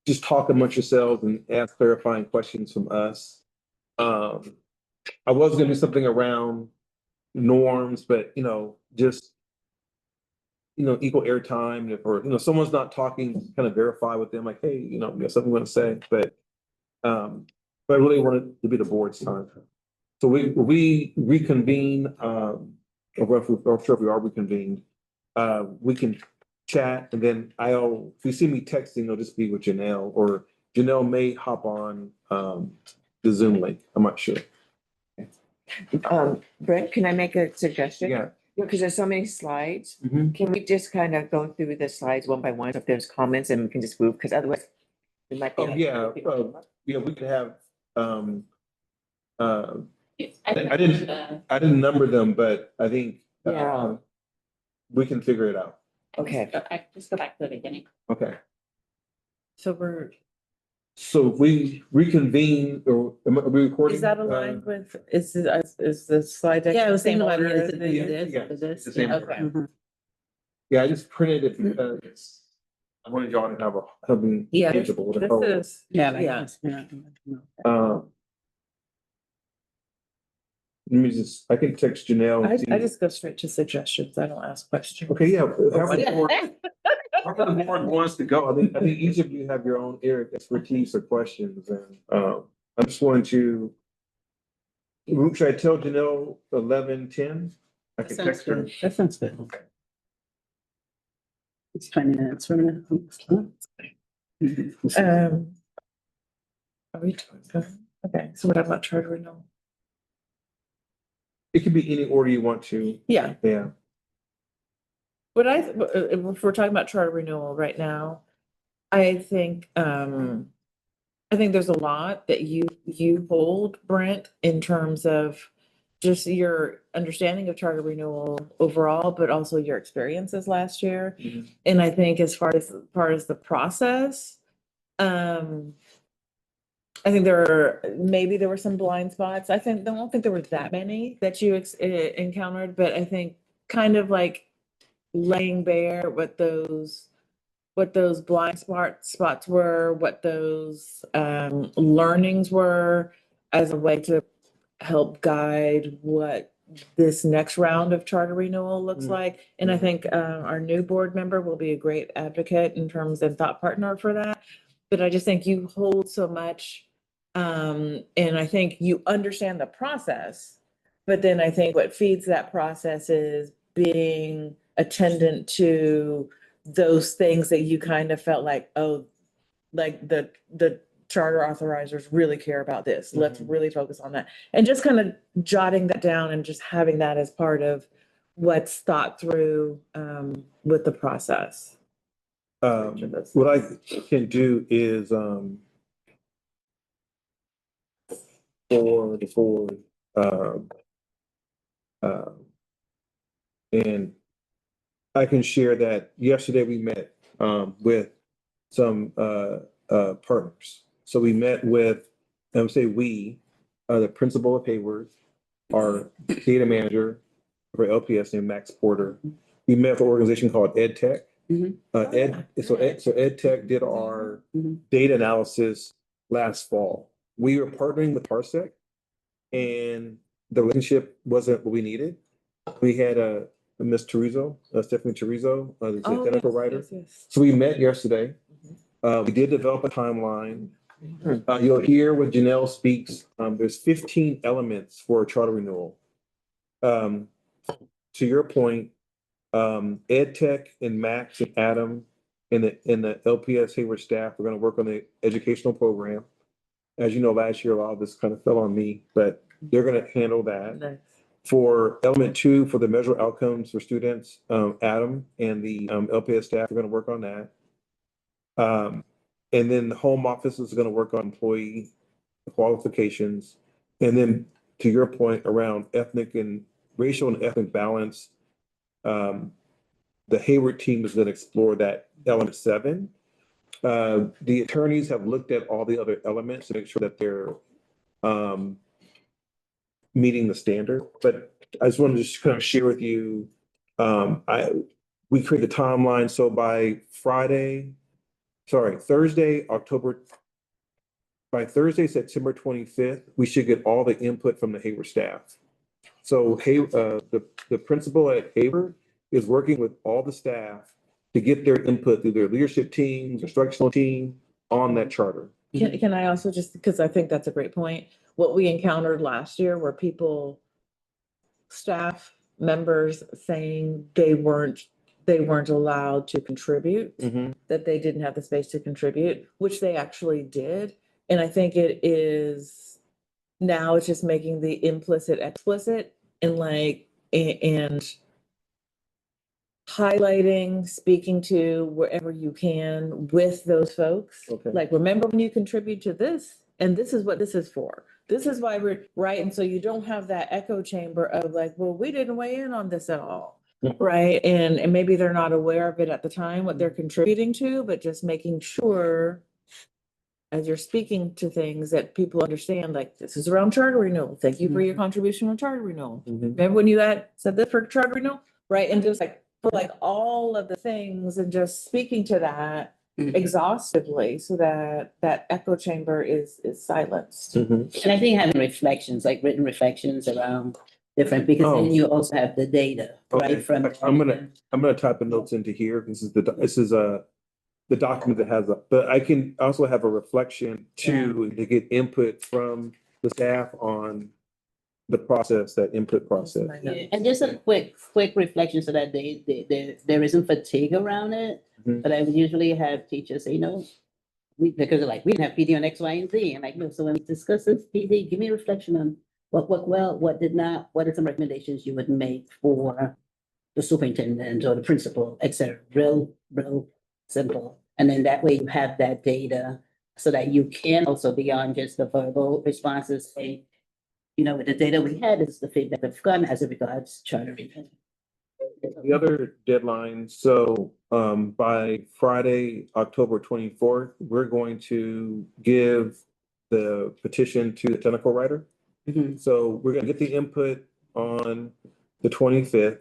Just talk amongst yourselves and ask clarifying questions from us. I was gonna do something around norms, but just equal airtime, or someone's not talking, kind of verify with them, like, hey, you got something you want to say, but I really want it to be the board's time. So we reconvene, or sure if we are reconvened, we can chat, and then if you see me texting, it'll just be with Janelle, or Janelle may hop on the Zoom link. I'm not sure. Brent, can I make a suggestion? Yeah. Because there's so many slides. Mhm. Can we just kind of go through the slides one by one? So if there's comments, and we can just move, because otherwise it might be. Oh, yeah, we could have, I didn't number them, but I think Yeah. we can figure it out. Okay. Just go back to the beginning. Okay. So we reconvene, or are we recording? is that aligned with, is the slide deck? Yeah, I was the same thinking about order it. as Is the- it Yeah, this? it's the same Yeah. order. Okay. Mhm. Yeah, I just printed it because I wanted y'all to have something Yeah, tangible to this hold. is, Yeah, like yeah. this, yeah. Let me just, I can text Janelle. and see- I just go straight to suggestions. I don't ask questions. Okay, yeah. However the board wants to go. I think each of you have your own area of expertise or questions, and I'm just going to. Should I tell Janelle 11:10? I can Sounds text her. good. That sounds good. It's 20 minutes from now. Are we talking? Okay, so what about charter renewal? It can be any order you want to. Yeah, Yeah. but if we're talking about charter renewal right now, I think there's a lot that you hold, Brent, in terms of just your understanding of charter renewal overall, but also your experiences last year. Mhm. And I think as far as the process, I think maybe there were some blind spots. I don't think there were that many that you encountered, but I think kind of like laying bare what those blind spots were, what those learnings were, as a way to help guide what this next round of charter renewal looks Mm. like. And I think our new board member will be a great advocate in terms of thought partner for that. But I just think you hold so much, and I think you understand the process. But then I think what feeds that process is being attendant to those things that you kind of felt like, oh, like the charter authorizers really care about this. Let's really focus on that. And just kind of jotting that down and just having that as part of what's thought through with the process. What I can do is for the board, and I can share that yesterday we met with some partners. So we met with, the principal of Hayward, our data manager for LPS named Max Porter. We met with an organization called EdTech. Mhm. So EdTech did our Mhm. data analysis last fall. We were partnering with Parsec, and the relationship wasn't what we needed. We had Miss Teresa, Stephanie Teresa, the Oh, technical yes, writer. yes, yes. So we met yesterday. We did develop a timeline. You'll hear when Janelle speaks, there's 15 elements for a charter renewal. To your point, EdTech and Max and Adam and the LPS Hayward staff are gonna work on the educational program. As you know, last year, a lot of this kind of fell on me, but they're gonna handle that. Nice. For element 2, for the measure outcomes for students, Adam and the LPS staff are gonna work on that. And then the home office is gonna work on employee qualifications. And then to your point around racial and ethnic balance, the Hayward team is gonna explore that element 7. The attorneys have looked at all the other elements to make sure that they're meeting the standard, but I just wanted to just kind of share with you We create the timeline, so by Thursday, by Thursday, September 25th, we should get all the input from the Hayward staff. So the principal at Hayward is working with all the staff to get their input through their leadership teams, instructional team on that charter. Can I also just, because I think that's a great point, what we encountered last year were staff members saying they weren't allowed to contribute, that they didn't have the space to contribute, which they actually did. And I think it is, now it's just making the implicit explicit and and highlighting, speaking to wherever you can with those folks. Okay. Like, remember when you contribute to this, and this is what this is for. This is why we're, right? And so you don't have that echo chamber of like, well, we didn't weigh in on this at all. Right? And maybe they're not aware of it at the time, what they're contributing to, but just making sure as you're speaking to things that people understand, like, this is around charter renewal. Thank you for your contribution on charter renewal. Remember when you said this for charter renewal? Right? And just for all of the things and just speaking to that exhaustively so that that echo chamber is silenced. And I think having reflections, like written reflections around different, because then you also have the data, Okay. right? From I'm gonna type the notes into here. This is the document that has but I can also have a reflection to get input from the staff on the process, that input process. Yeah, and just a quick reflection so that there isn't fatigue around it. But I would usually have teachers say, because they're like, we didn't have PD on X, Y, and Z. And like, no, so when we discuss this PD, give me a reflection on what worked well, what did not, what are some recommendations you would make for the superintendent or the principal, et cetera. Real simple. And then that way you have that data so that you can also, beyond just the verbal responses, say, with the data we had, is the feedback we've gotten as it regards charter review. The other deadline, so by Friday, October 24th, we're going to give the petition to the technical writer. So we're gonna get the input on the 25th.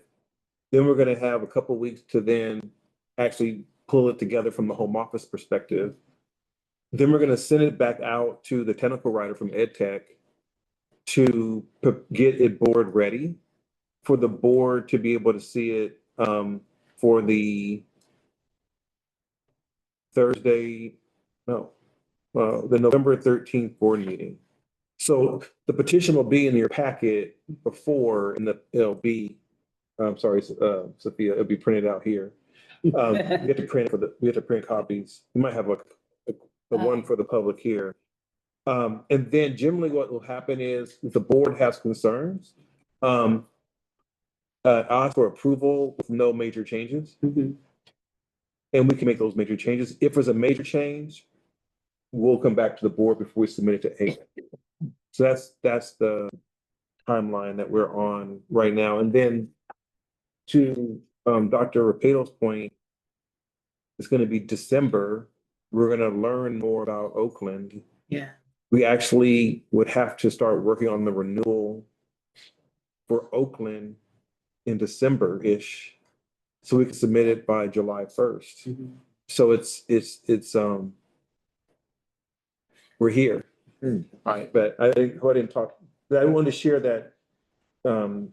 Then we're gonna have a couple weeks to then actually pull it together from the home office perspective. Then we're gonna send it back out to the technical writer from EdTech to get it board ready for the board to be able to see it for the the November 13th board meeting. So the petition will be in your packet before, and it'll be, I'm sorry, Sophia, it'll be printed out here. We have to print copies. We might have the one for the public here. And then generally what will happen is if the board has concerns, ask for approval with no major changes. And we can make those major changes. If there's a major change, we'll come back to the board before we submit it to AIC. So that's the timeline that we're on right now. And then to Dr. Rapato's point, it's going to be December. We're going to learn more about Oakland. Yeah. We actually would have to start working on the renewal for Oakland in December-ish, so we can submit it by July 1st. So it's we're here. Right, but I didn't talk, but I wanted to share that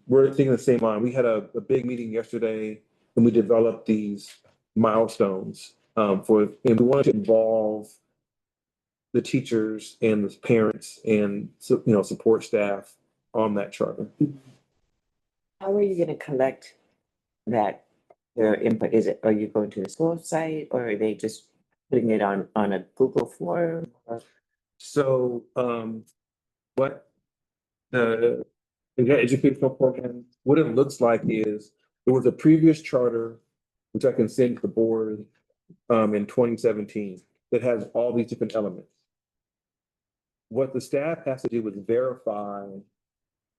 we're thinking the same line. We had a big meeting yesterday and we developed these milestones and we wanted to involve the teachers and the parents and support staff on that charter. How are you gonna collect their input? Are you going to the school site or are they just putting it on a Google form? So what the educational program, what it looks like is there was a previous charter, which I can send to the board in 2017, that has all these different elements. What the staff has to do is verify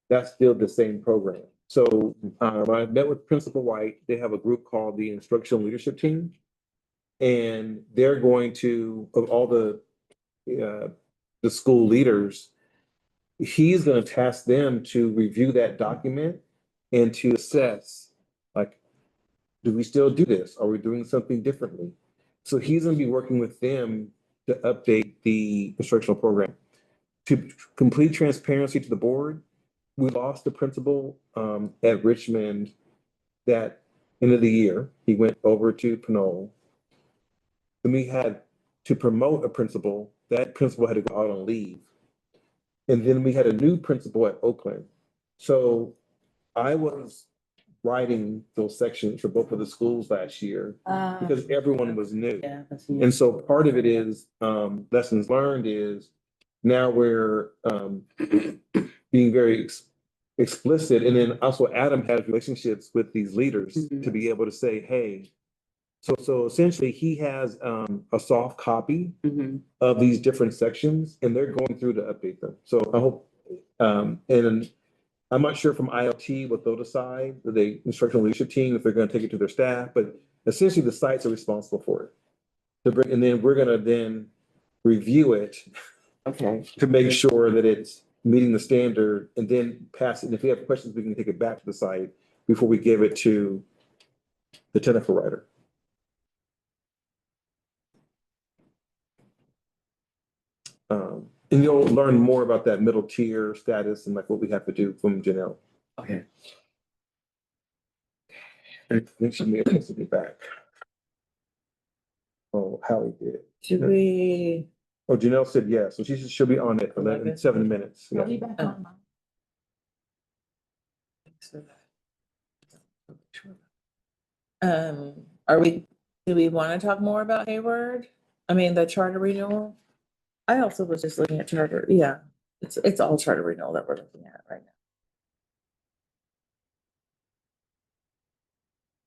that's still the same program. So when I met with Principal White, they have a group called the Instructional Leadership Team. And they're going to, of all the school leaders, he's going to task them to review that document and to assess, like, do we still do this? Are we doing something differently? So he's gonna be working with them to update the instructional program. To complete transparency to the board, we lost the principal at Richmond that end of the year. He went over to Pinole. Then we had to promote a principal. That principal had to go out on leave. And then we had a new principal at Oakland. So I was writing those sections for both of the schools last year because everyone was new. Yeah. that's And so part of it is, lessons learned is now we're being very explicit. And then also Adam has relationships with these leaders to be able to say, hey, so essentially he has a soft copy of these different sections and they're going through to update them. So I hope, and I'm not sure from ILT what they'll decide, the instructional leadership team, if they're going to take it to their staff, but essentially the sites are responsible for it. And then we're going to then review it Okay, to make sure that it's meeting the standard and then pass it. And if we have questions, we can take it back to the site before we give it to the technical writer. And you'll learn more about that middle tier status and like what we have to do from Janelle. okay. I think she may have to be back. Oh, Hallie did. Should we? Oh, Janelle said yes, so she'll be on it in 7 minutes. Yeah. I'll be back on. Do we want to talk more about Hayward? I mean, the charter renewal? I also was just looking at charter, yeah, it's all charter renewal that we're looking at right now.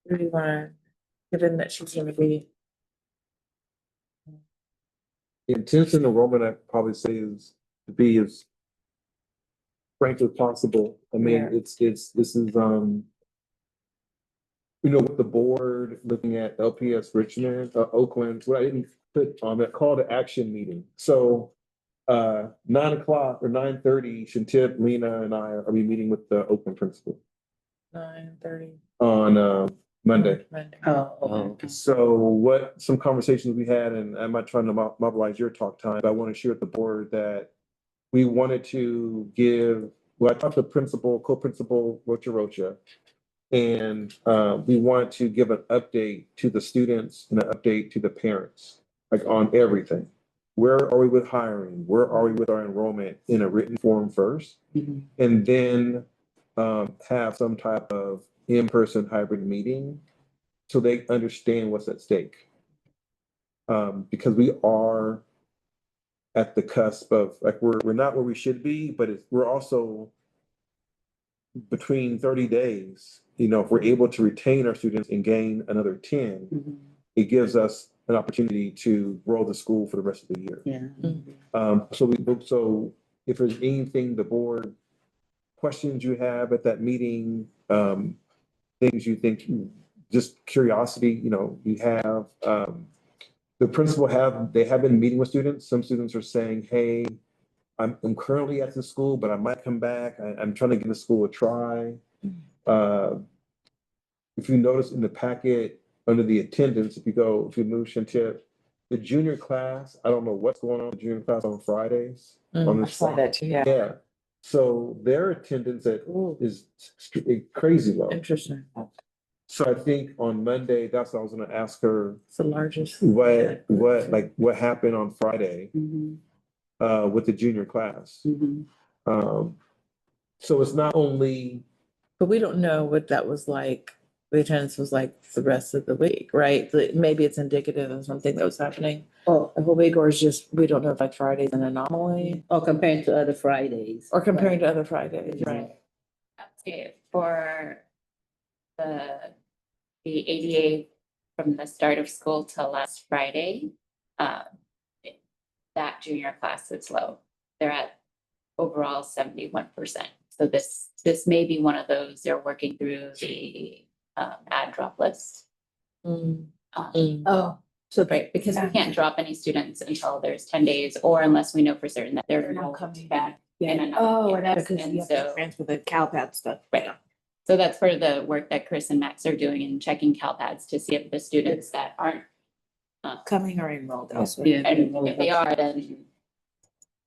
Do we want to, given that she's gonna be, The intention enrollment, I'd probably say is to be as frank as possible. I mean, Yeah. this is, with the board looking at LPS Richmond, Oakland, what I didn't put on that call to action meeting. So 9:00 or 9:30, Shantip, Lena and I are be meeting with the Oakland principal 9:30? on Monday. Monday. Oh, So some conversations we had, and I'm not trying to mobilize your talk time, but I want to share with the board that we wanted to I talked to principal, co-principal Rocha, and we want to give an update to the students and an update to the parents, like on everything. Where are we with hiring? Where are we with our enrollment in a written form first? And then have some type of in-person hybrid meeting so they understand what's at stake. Because we are at the cusp of, like, we're not where we should be, but we're also between 30 days, if we're able to retain our students and gain another 10, it gives us an opportunity to grow the school for the rest of the year. yeah. So if there's anything the board questions you have at that meeting, things you think, just curiosity, you have, the principal they have been meeting with students. Some students are saying, hey, I'm currently at the school, but I might come back. I'm trying to give the school a try. If you notice in the packet, under the attendance, if you move Shantip, the junior class, I don't know what's going on with junior class on Fridays. On I this saw that too. Yeah, so their attendance is crazy low. Interesting. So I think on Monday, that's what I was gonna ask her, It's the largest. what happened on Friday with the junior class. So it's not only, But we don't know what that was like, the attendance was like the rest of the week, right? Maybe it's indicative of something that was happening Oh, the whole week, or it's just, we don't know if like Friday's an anomaly or compared to other Fridays. or comparing to other Fridays, right? Okay, for the ADA from the start of school till last Friday, that junior class is low. They're at overall 71%. So this may be one of those, they're working through the ad drop list. Oh, So, Right, because we can't drop any students until there's 10 days or unless we know for certain that they're They're not not coming coming back. yeah. in another Oh, year. and that's because And you have to so- transfer the CalPAT stuff. Right. So that's part of the work that Chris and Max are doing in checking CalPads to see if the students that aren't, Coming or enrolled elsewhere. and if they are, then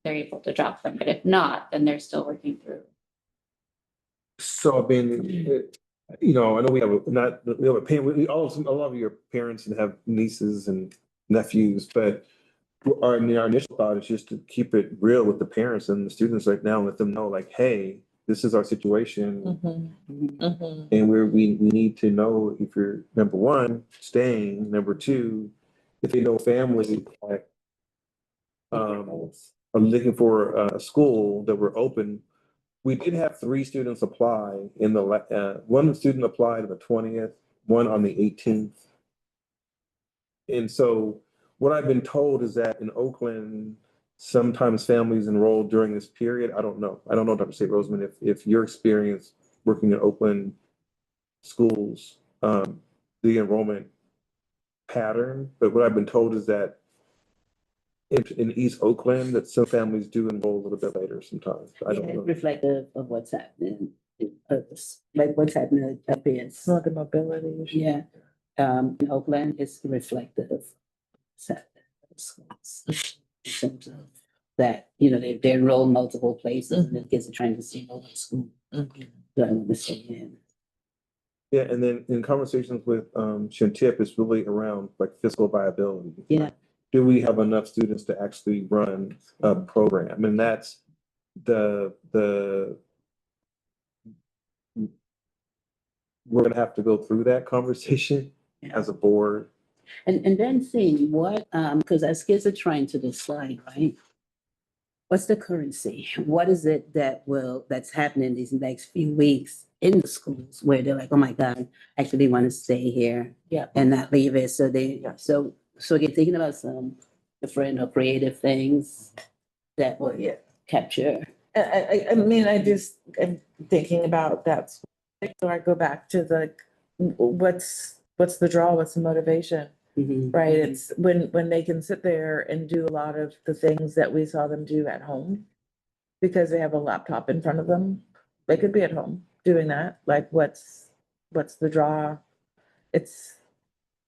they're able to drop them. But if not, then they're still working through. So I mean, you know, I know we have a parent, a lot of your parents and have nieces and nephews, but our initial thought is just to keep it real with the parents and the students right now, and let them know like, hey, this is our situation. And we need to know if you're, number one, staying, number two, if they know family, like, are looking for a school that we're open. We did have 3 students apply in the, one student applied on the 20th, one on the 18th. And so what I've been told is that in Oakland, sometimes families enroll during this period. I don't know. I don't know, Dr. St. Roseman, if your experience working in Oakland schools, the enrollment pattern, but what I've been told is that in East Oakland, that some families do enroll a little bit later sometimes. I don't know. Reflective of what's happening, like what's happening up here. Like a mobility issue. Yeah, in Oakland, it's reflective of what's happening in schools. In terms of that, you know, they enroll multiple places and the kids are trying to see over school. So I understand. Yeah, and then in conversations with Shantip, it's really around like fiscal viability. Yeah. Do we have enough students to actually run a program? And that's we're gonna have to go through that conversation as a board. And then seeing what, because as kids are trying to decide, right? What's the currency? What is it that's happening these next few weeks in the schools where they're like, oh my God, I actually want to stay here. Yeah. And not leave it. So so you're thinking about some different or creative things that Well, will yeah. capture. I mean, I'm thinking about that. So I go back to the, what's the draw, what's the motivation, right? It's when they can sit there and do a lot of the things that we saw them do at home. Because they have a laptop in front of them, they could be at home doing that, like what's the draw? It's,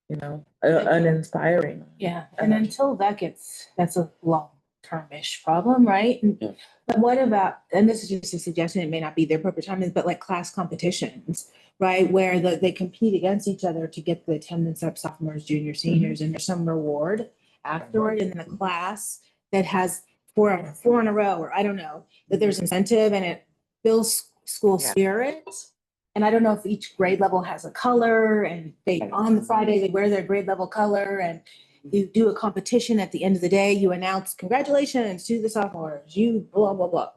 you know, uninspiring. Yeah, and until that's a long-term-ish problem, right? Yeah. But what about, and this is just a suggestion, it may not be their appropriate time, but like class competitions, right? Where they compete against each other to get the attendance up, sophomores, juniors, seniors, and there's some reward afterward, and then a class that has four in a row, or I don't know, that there's incentive and it builds school spirit. And I don't know if each grade level has a color and on the Friday, they wear their grade level color and you do a competition at the end of the day, you announce congratulations to the sophomores, you blah, blah, blah.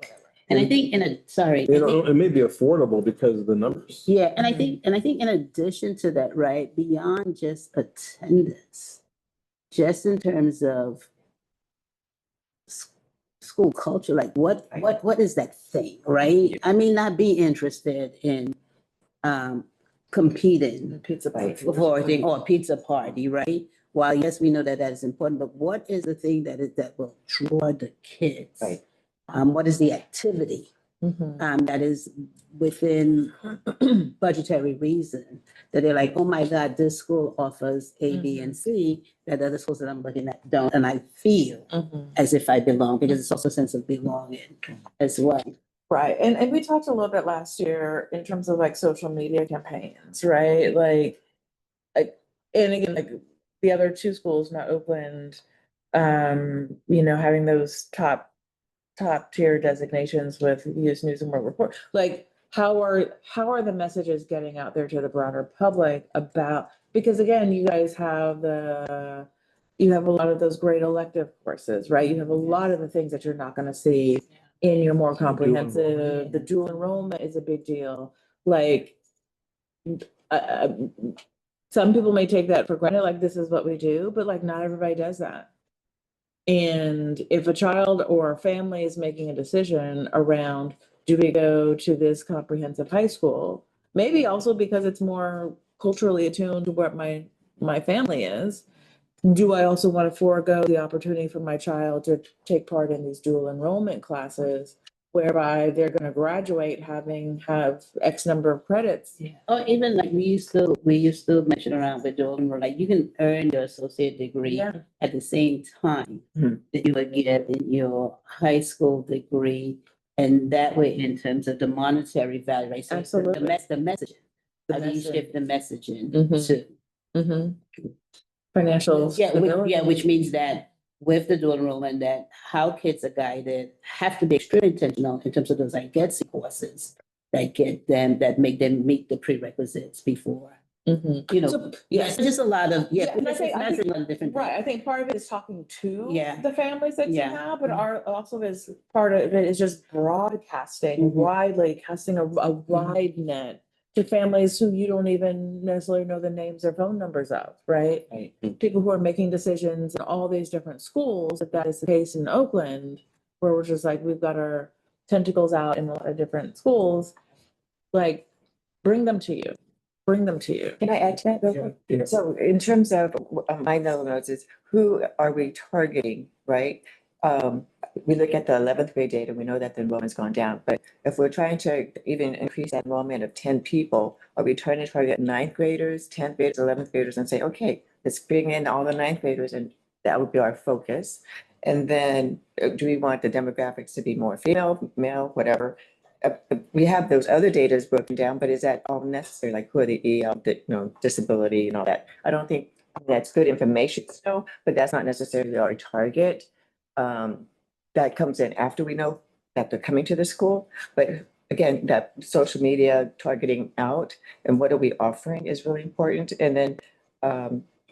And I think It may be affordable because of the numbers. yeah, and I think in addition to that, right, beyond just attendance, just in terms of school culture, like what is that thing, right? I may not be interested in competing Pizza bite. for a thing or a pizza party, right? While yes, we know that is important, but what is the thing that will draw the kids? Right. What is the activity that is within budgetary reason that they're like, oh my God, this school offers A, B, and C that other schools that I'm looking at don't, and I feel as if I belong because it's also a sense of belonging as well. Right, and we talked a little bit last year in terms of like social media campaigns, right? Like, and again, like the other 2 schools, not Oakland, you know, having those top tier designations with US News and World Report, like how are the messages getting out there to the broader public about, because again, you guys have you have a lot of those great elective courses, right? You have a lot of the things that you're not gonna see in your more comprehensive, the dual enrollment is a big deal. Like, some people may take that for granted, like this is what we do, but like not everybody does that. And if a child or a family is making a decision around, do we go to this comprehensive high school? Maybe also because it's more culturally attuned to what my family is. Do I also want to forego the opportunity for my child to take part in these dual enrollment classes whereby they're gonna graduate have X number of credits. Yeah, or even like we used to mention around with Jordan, like you can earn your associate degree Yeah. at the same time Hmm. that you would get in your high school degree. And that way, in terms of the monetary value, right? So it's the Absolutely. the messaging, The how do you message. shift the messaging Mhm. to? Financial stability. Which means that with the dual enrollment, that how kids are guided have to be extremely intentional in terms of those IGETS courses that get them, that make them meet the prerequisites before, you know. So- Yeah, it's just a lot of, Yeah, yeah, and I it's think- messaging on different Right, I things. think part of it is talking to Yeah. the families that you Yeah. have, but also is part of it is just broadcasting Mhm. widely, casting a wide net to families who you don't even necessarily know the names or phone numbers of, right? Right. People who are making decisions in all these different schools, if that is the case in Oakland, where we're just like, we've got our tentacles out in a lot of different schools, like, bring them to you, bring them to you. Can I add to that real quick? Yeah. So in terms of my notes is who are we targeting, right? We look at the 11th grade data, we know that the enrollment's gone down, but if we're trying to even increase that enrollment of 10 people, are we trying to target 9th graders, 10th graders, 11th graders and say, okay, let's bring in all the 9th graders and that would be our focus. And then do we want the demographics to be more female, male, whatever? We have those other data is broken down, but is that all necessary? Like who are the disability and all that? I don't think that's good information still, but that's not necessarily our target. That comes in after we know that they're coming to the school. But again, that social media targeting out and what are we offering is really important. And then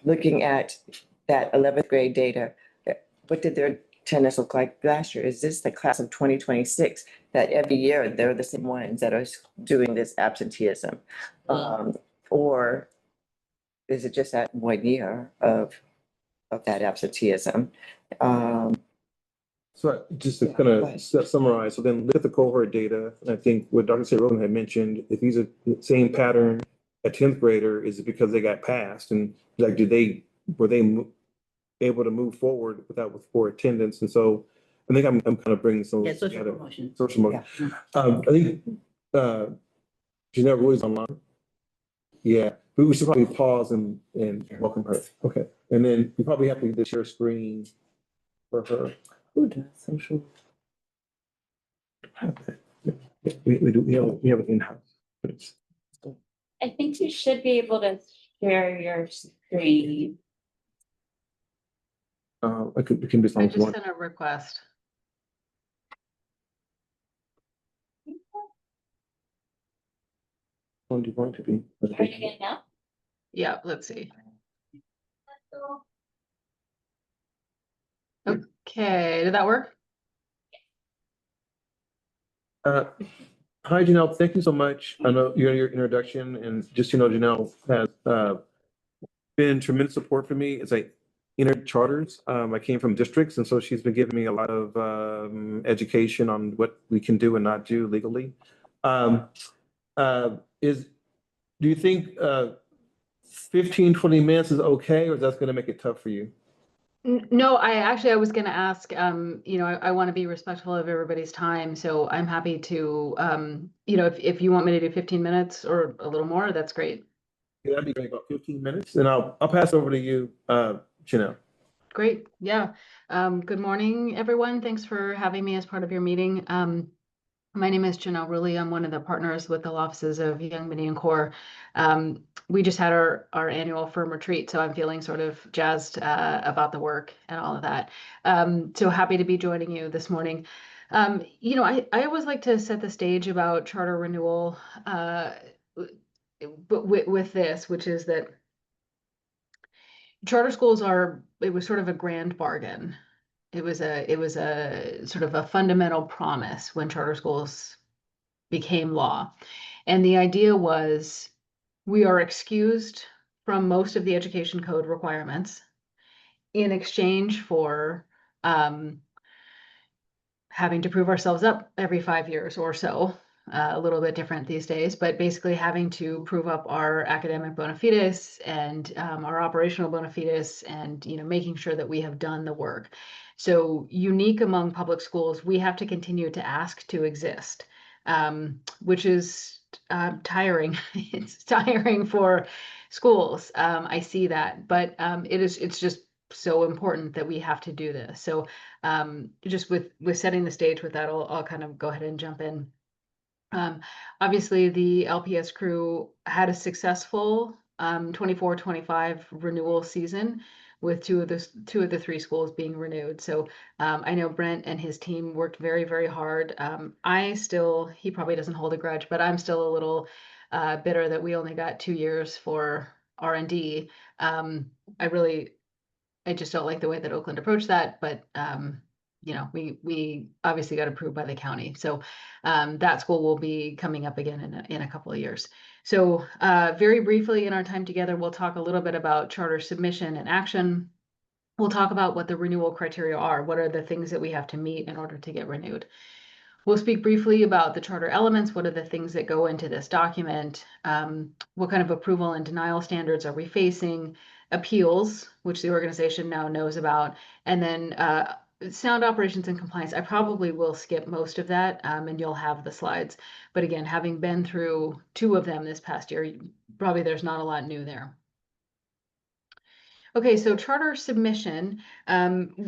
looking at that 11th grade data, what did their attendance look like last year? Is this the class of 2026 that every year they're the same ones that are doing this absenteeism? Or is it just that 1 year of that absenteeism? So just to Yeah, kind go of ahead. summarize, so then look at the cohort data, and I think what Dr. Sarah had mentioned, if these are the same pattern, a 10th grader, is it because they got passed? And like, were they able to move forward with poor attendance? And so I think I'm kind of bringing some. Yeah, social together. promotion. Social motion. I think Janelle Ruiz online. Yeah, we should probably pause and welcome her. Okay, and then we probably have to share screen for her. Who does social? We have it in-house. But it's, I think you should be able to share your screen. we can do I something. just sent a request. Do you want to be? Try it again now. Yeah, let's see. Okay, did that work? Hi, Janelle. Thank you so much. I know your introduction, and just, Janelle has been tremendous support for me as I entered charters. I came from districts, and so she's been giving me a lot of education on what we can do and not do legally. Do you think 15, 20 minutes is okay, or is that going to make it tough for you? No, I was gonna ask, I want to be respectful of everybody's time, so I'm happy to, if you want me to do 15 minutes or a little more, that's great. Yeah, that'd be great, about 15 minutes, and I'll pass over to you, Janelle. Great, yeah. Good morning, everyone. Thanks for having me as part of your meeting. My name is Janelle Rulli. I'm one of the partners with the offices of Young Midian Corps. We just had our annual firm retreat, so I'm feeling sort of jazzed about the work and all of that. So happy to be joining you this morning. I always like to set the stage about charter renewal, but with this, which is that charter schools it was sort of a grand bargain. It was a sort of a fundamental promise when charter schools became law. And the idea was we are excused from most of the education code requirements in exchange for having to prove ourselves up every 5 years or so a little bit different these days, but basically having to prove up our academic bona fides and our operational bona fides, and making sure that we have done the work. So unique among public schools, we have to continue to ask to exist, which is tiring. It's tiring for schools. I see that, but it's just so important that we have to do this. So just with setting the stage with that, I'll kind of go ahead and jump in. Obviously, the LPS crew had a successful 24-25 renewal season, with two of the three schools being renewed. So I know Brent and his team worked very, very hard. He probably doesn't hold a grudge, but I'm still a little bitter that we only got 2 years for R&D. I just don't like the way that Oakland approached that, but we obviously got approved by the county. So that school will be coming up again in a couple of years. So very briefly in our time together, we'll talk a little bit about charter submission and action. We'll talk about what the renewal criteria are. What are the things that we have to meet in order to get renewed? We'll speak briefly about the charter elements. What are the things that go into this document? What kind of approval and denial standards are we facing? Appeals, which the organization now knows about, and then sound operations and compliance. I probably will skip most of that, and you'll have the slides. But again, having been through 2 of them this past year, probably there's not a lot new there. Okay, so charter submission.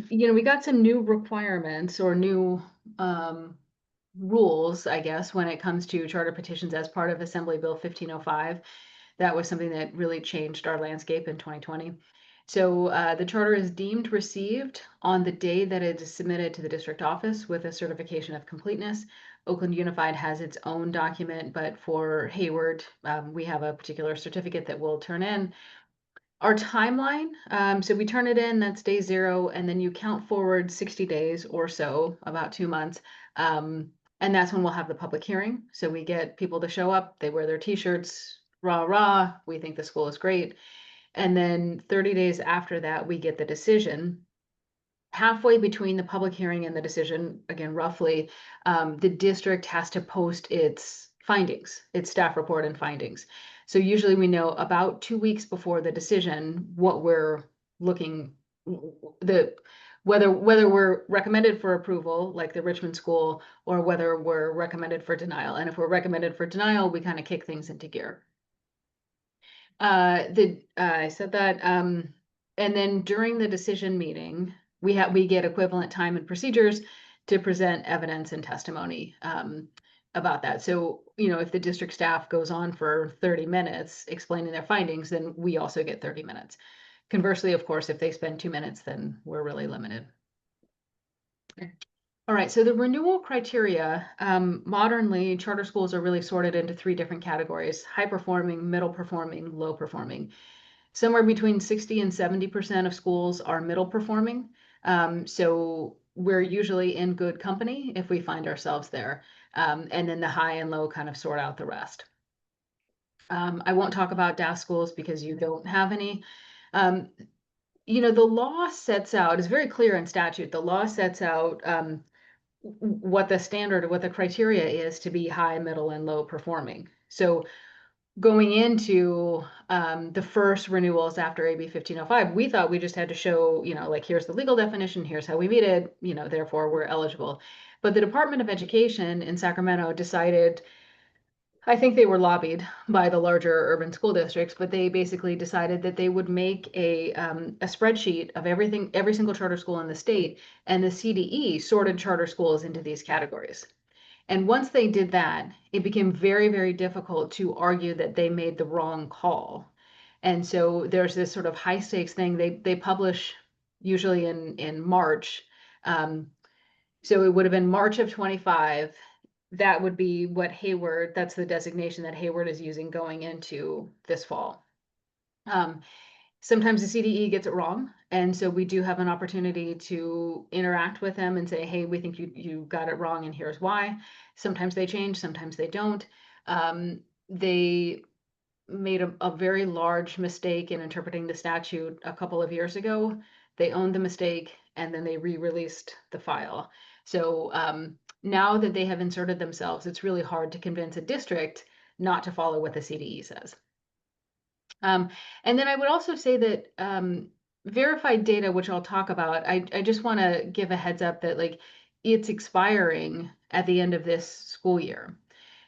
We got some new requirements or new rules, I guess, when it comes to charter petitions as part of Assembly Bill 1505. That was something that really changed our landscape in 2020. So the charter is deemed received on the day that it is submitted to the district office with a certification of completeness. Oakland Unified has its own document, but for Hayward, we have a particular certificate that we'll turn in. Our timeline, so we turn it in, that's day 0, and then you count forward 60 days or so, about 2 months. And that's when we'll have the public hearing. So we get people to show up, they wear their t-shirts, rah, rah, we think the school is great. And then 30 days after that, we get the decision. Halfway between the public hearing and the decision, again, roughly, the district has to post its findings, its staff report and findings. So usually we know about 2 weeks before the decision what we're looking, whether we're recommended for approval, like the Richmond school, or whether we're recommended for denial. And if we're recommended for denial, we kind of kick things into gear. I said that, and then during the decision meeting, we get equivalent time and procedures to present evidence and testimony about that. So, if the district staff goes on for 30 minutes explaining their findings, then we also get 30 minutes. Conversely, of course, if they spend 2 minutes, then we're really limited. All right, so the renewal criteria, modernly, charter schools are really sorted into 3 different categories: high performing, middle performing, low performing. Somewhere between 60 and 70% of schools are middle performing. So we're usually in good company if we find ourselves there. And then the high and low kind of sort out the rest. I won't talk about DAS schools because you don't have any. The law sets out, it's very clear in statute, the law sets out what the standard, what the criteria is to be high, middle, and low performing. So going into the first renewals after AB 1505, we thought we just had to show, here's the legal definition, here's how we meet it, therefore we're eligible. But the Department of Education in Sacramento decided, I think they were lobbied by the larger urban school districts, but they basically decided that they would make a spreadsheet of every single charter school in the state, and the CDE sorted charter schools into these categories. And once they did that, it became very, very difficult to argue that they made the wrong call. And so there's this sort of high stakes thing. They publish usually in March. So it would have been March of 25. That would be what Hayward, that's the designation that Hayward is using going into this fall. Sometimes the CDE gets it wrong. And so we do have an opportunity to interact with them and say, hey, we think you got it wrong and here's why. Sometimes they change, sometimes they don't. They made a very large mistake in interpreting the statute a couple of years ago. They owned the mistake and then they re-released the file. So now that they have inserted themselves, it's really hard to convince a district not to follow what the CDE says. And then I would also say that verified data, which I'll talk about, I just want to give a heads up that like it's expiring at the end of this school year.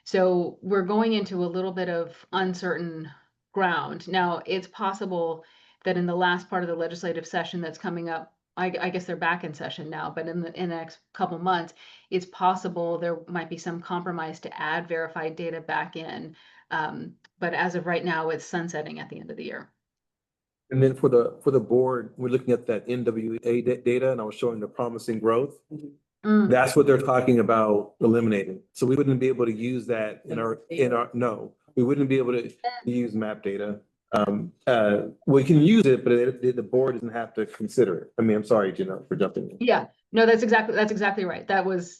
So we're going into a little bit of uncertain ground. Now, it's possible that in the last part of the legislative session that's coming up, I guess they're back in session now, but in the next couple months, it's possible there might be some compromise to add verified data back in. But as of right now, it's sunsetting at the end of the year. And then for the board, we're looking at that NWA data, and I was showing the promising growth. Mm. That's what they're talking about eliminating. So we wouldn't be able to use that no, we wouldn't be able to use map data. We can use it, but the board doesn't have to consider it. I mean, I'm sorry, Gina, for jumping in. Yeah, no, that's exactly right. That was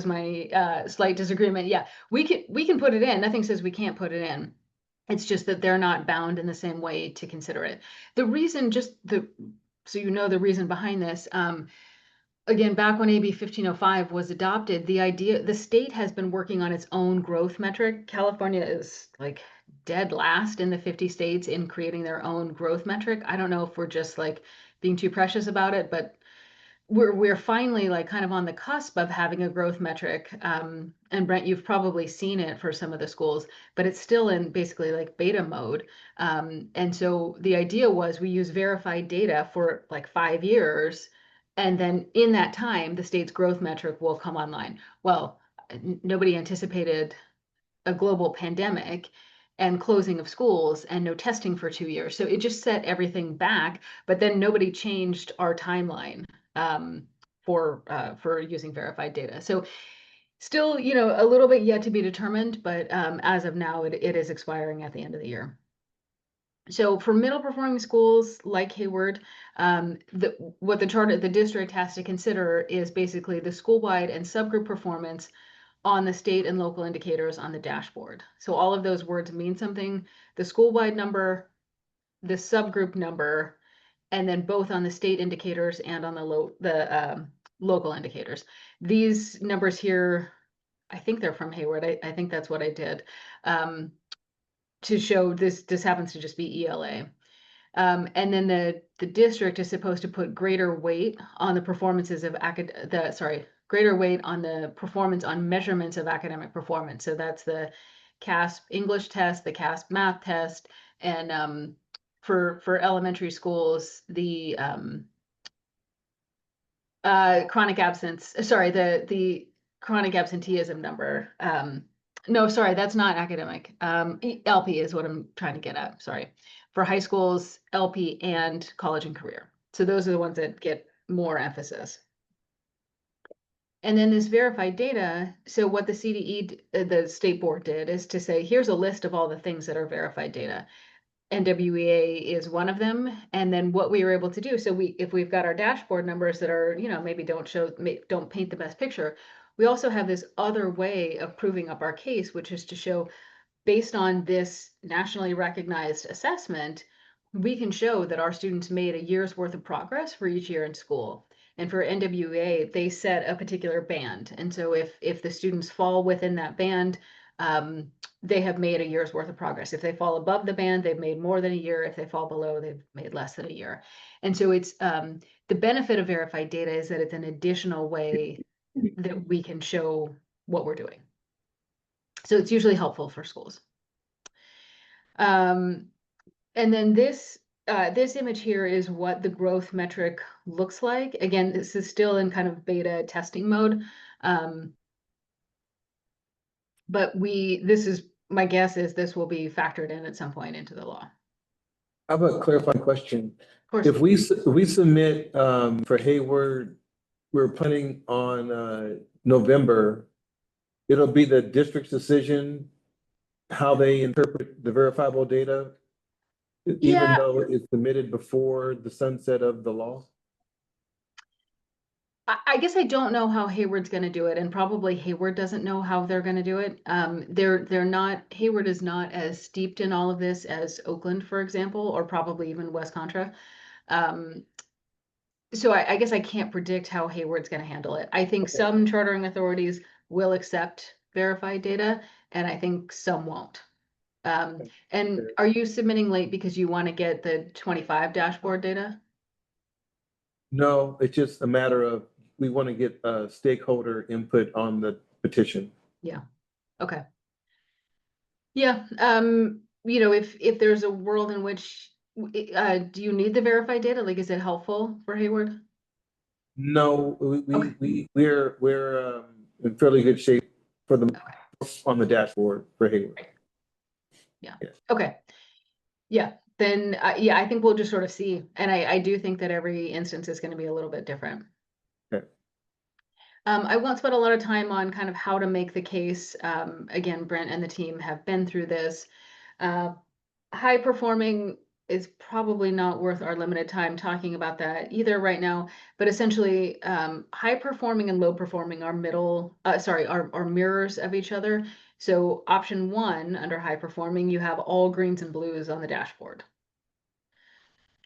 my slight disagreement. Yeah, we can put it in. Nothing says we can't put it in. It's just that they're not bound in the same way to consider it. The reason, so you know the reason behind this, again, back when AB 1505 was adopted, the state has been working on its own growth metric. California is like dead last in the 50 states in creating their own growth metric. I don't know if we're just like being too precious about it, but we're finally like kind of on the cusp of having a growth metric. And Brent, you've probably seen it for some of the schools, but it's still in basically like beta mode. And so the idea was we use verified data for like 5 years. And then in that time, the state's growth metric will come online. Well, nobody anticipated a global pandemic and closing of schools and no testing for 2 years. So it just set everything back, but then nobody changed our timeline for using verified data. So still, you know, a little bit yet to be determined, but as of now, it is expiring at the end of the year. So for middle performing schools like Hayward, what the district has to consider is basically the school-wide and subgroup performance on the state and local indicators on the dashboard. So all of those words mean something. The school-wide number, the subgroup number, and then both on the state indicators and on the local indicators. These numbers here, I think they're from Hayward. I think that's what I did to show this happens to just be ELA. And then the district is supposed to put greater weight on the performances of greater weight on the performance on measurements of academic performance. So that's the CASP English test, the CASP math test, and for elementary schools, the chronic absence, the chronic absenteeism number. No, sorry, that's not academic. LP is what I'm trying to get at, sorry. For high schools, LP and college and career. So those are the ones that get more emphasis. And then this verified data, so what the CDE, the state board did is to say, here's a list of all the things that are verified data. NWEA is one of them. And then what we were able to do, so if we've got our dashboard numbers that are, you know, maybe don't paint the best picture, we also have this other way of proving up our case, which is to show based on this nationally recognized assessment, we can show that our students made a year's worth of progress for each year in school. And for NWEA, they set a particular band. And so if the students fall within that band, they have made a year's worth of progress. If they fall above the band, they've made more than a year. If they fall below, they've made less than a year. And so it's the benefit of verified data is that it's an additional way that we can show what we're doing. So it's usually helpful for schools. And then this image here is what the growth metric looks like. Again, this is still in kind of beta testing mode. But my guess is this will be factored in at some point into the law. I have a clarifying question. Of course. If we submit for Hayward, we're planning on November, it'll be the district's decision how they interpret the verifiable data, even though it's submitted before the sunset of the law? I guess I don't know how Hayward's going to do it, and probably Hayward doesn't know how they're going to do it. Hayward is not as steeped in all of this as Oakland, for example, or probably even West Contra. So I guess I can't predict how Hayward's gonna handle it. I think Okay. some chartering authorities will accept verified data, and I think some won't. And Fair. are you submitting late because you want to get the 25 dashboard data? No, it's just a matter of, we want to get stakeholder input on the petition. Okay. Yeah, you know, if there's a world in which, do you need the verified data? Like, is it helpful for Hayward? No, Okay. we're in fairly good shape for the, on the dashboard for Hayward. Okay. Yeah, then, yeah, I think we'll just sort of see. And I do think that every instance is going to be a little bit different. Okay. I won't spend a lot of time on kind of how to make the case. Again, Brent and the team have been through this. High performing is probably not worth our limited time talking about that either right now, but essentially, high performing and low performing are are mirrors of each other. So option 1 under high performing, you have all greens and blues on the dashboard.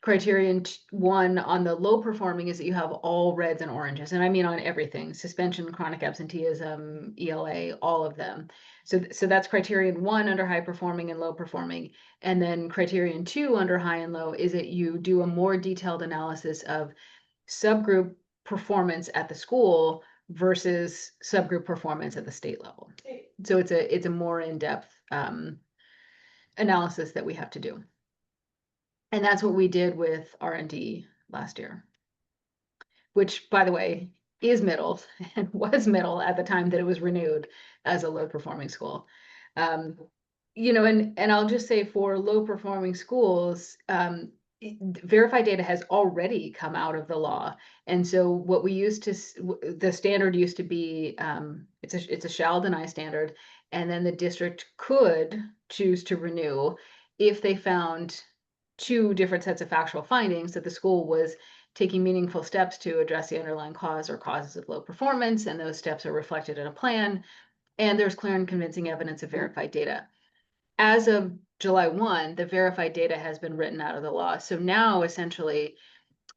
Criterion 1 on the low performing is that you have all reds and oranges, and I mean on everything: suspension, chronic absenteeism, ELA, all of them. So that's criterion 1 under high performing and low performing. And then criterion 2 under high and low is that you do a more detailed analysis of subgroup performance at the school versus subgroup performance at the state level. So it's a more in-depth analysis that we have to do. And that's what we did with R&D last year, which, by the way, is middle and was middle at the time that it was renewed as a low performing school. You know, and I'll just say for low performing schools, verified data has already come out of the law. And so what we used to, the standard used to be, it's a shall deny standard. And then the district could choose to renew if they found 2 different sets of factual findings: that the school was taking meaningful steps to address the underlying cause or causes of low performance, and those steps are reflected in a plan, and there's clear and convincing evidence of verified data. As of July 1, the verified data has been written out of the law. So now essentially,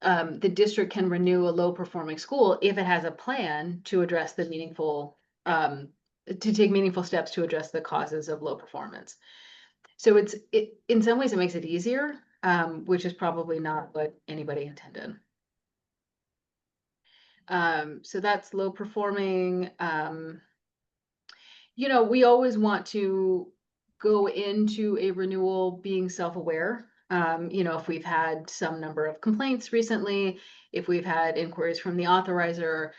the district can renew a low performing school if it has a plan to address the meaningful, to take meaningful steps to address the causes of low performance. So in some ways it makes it easier, which is probably not what anybody intended. So that's low performing. You know, we always want to go into a renewal being self-aware. You know, if we've had some number of complaints recently, if we've had inquiries from the authorizer,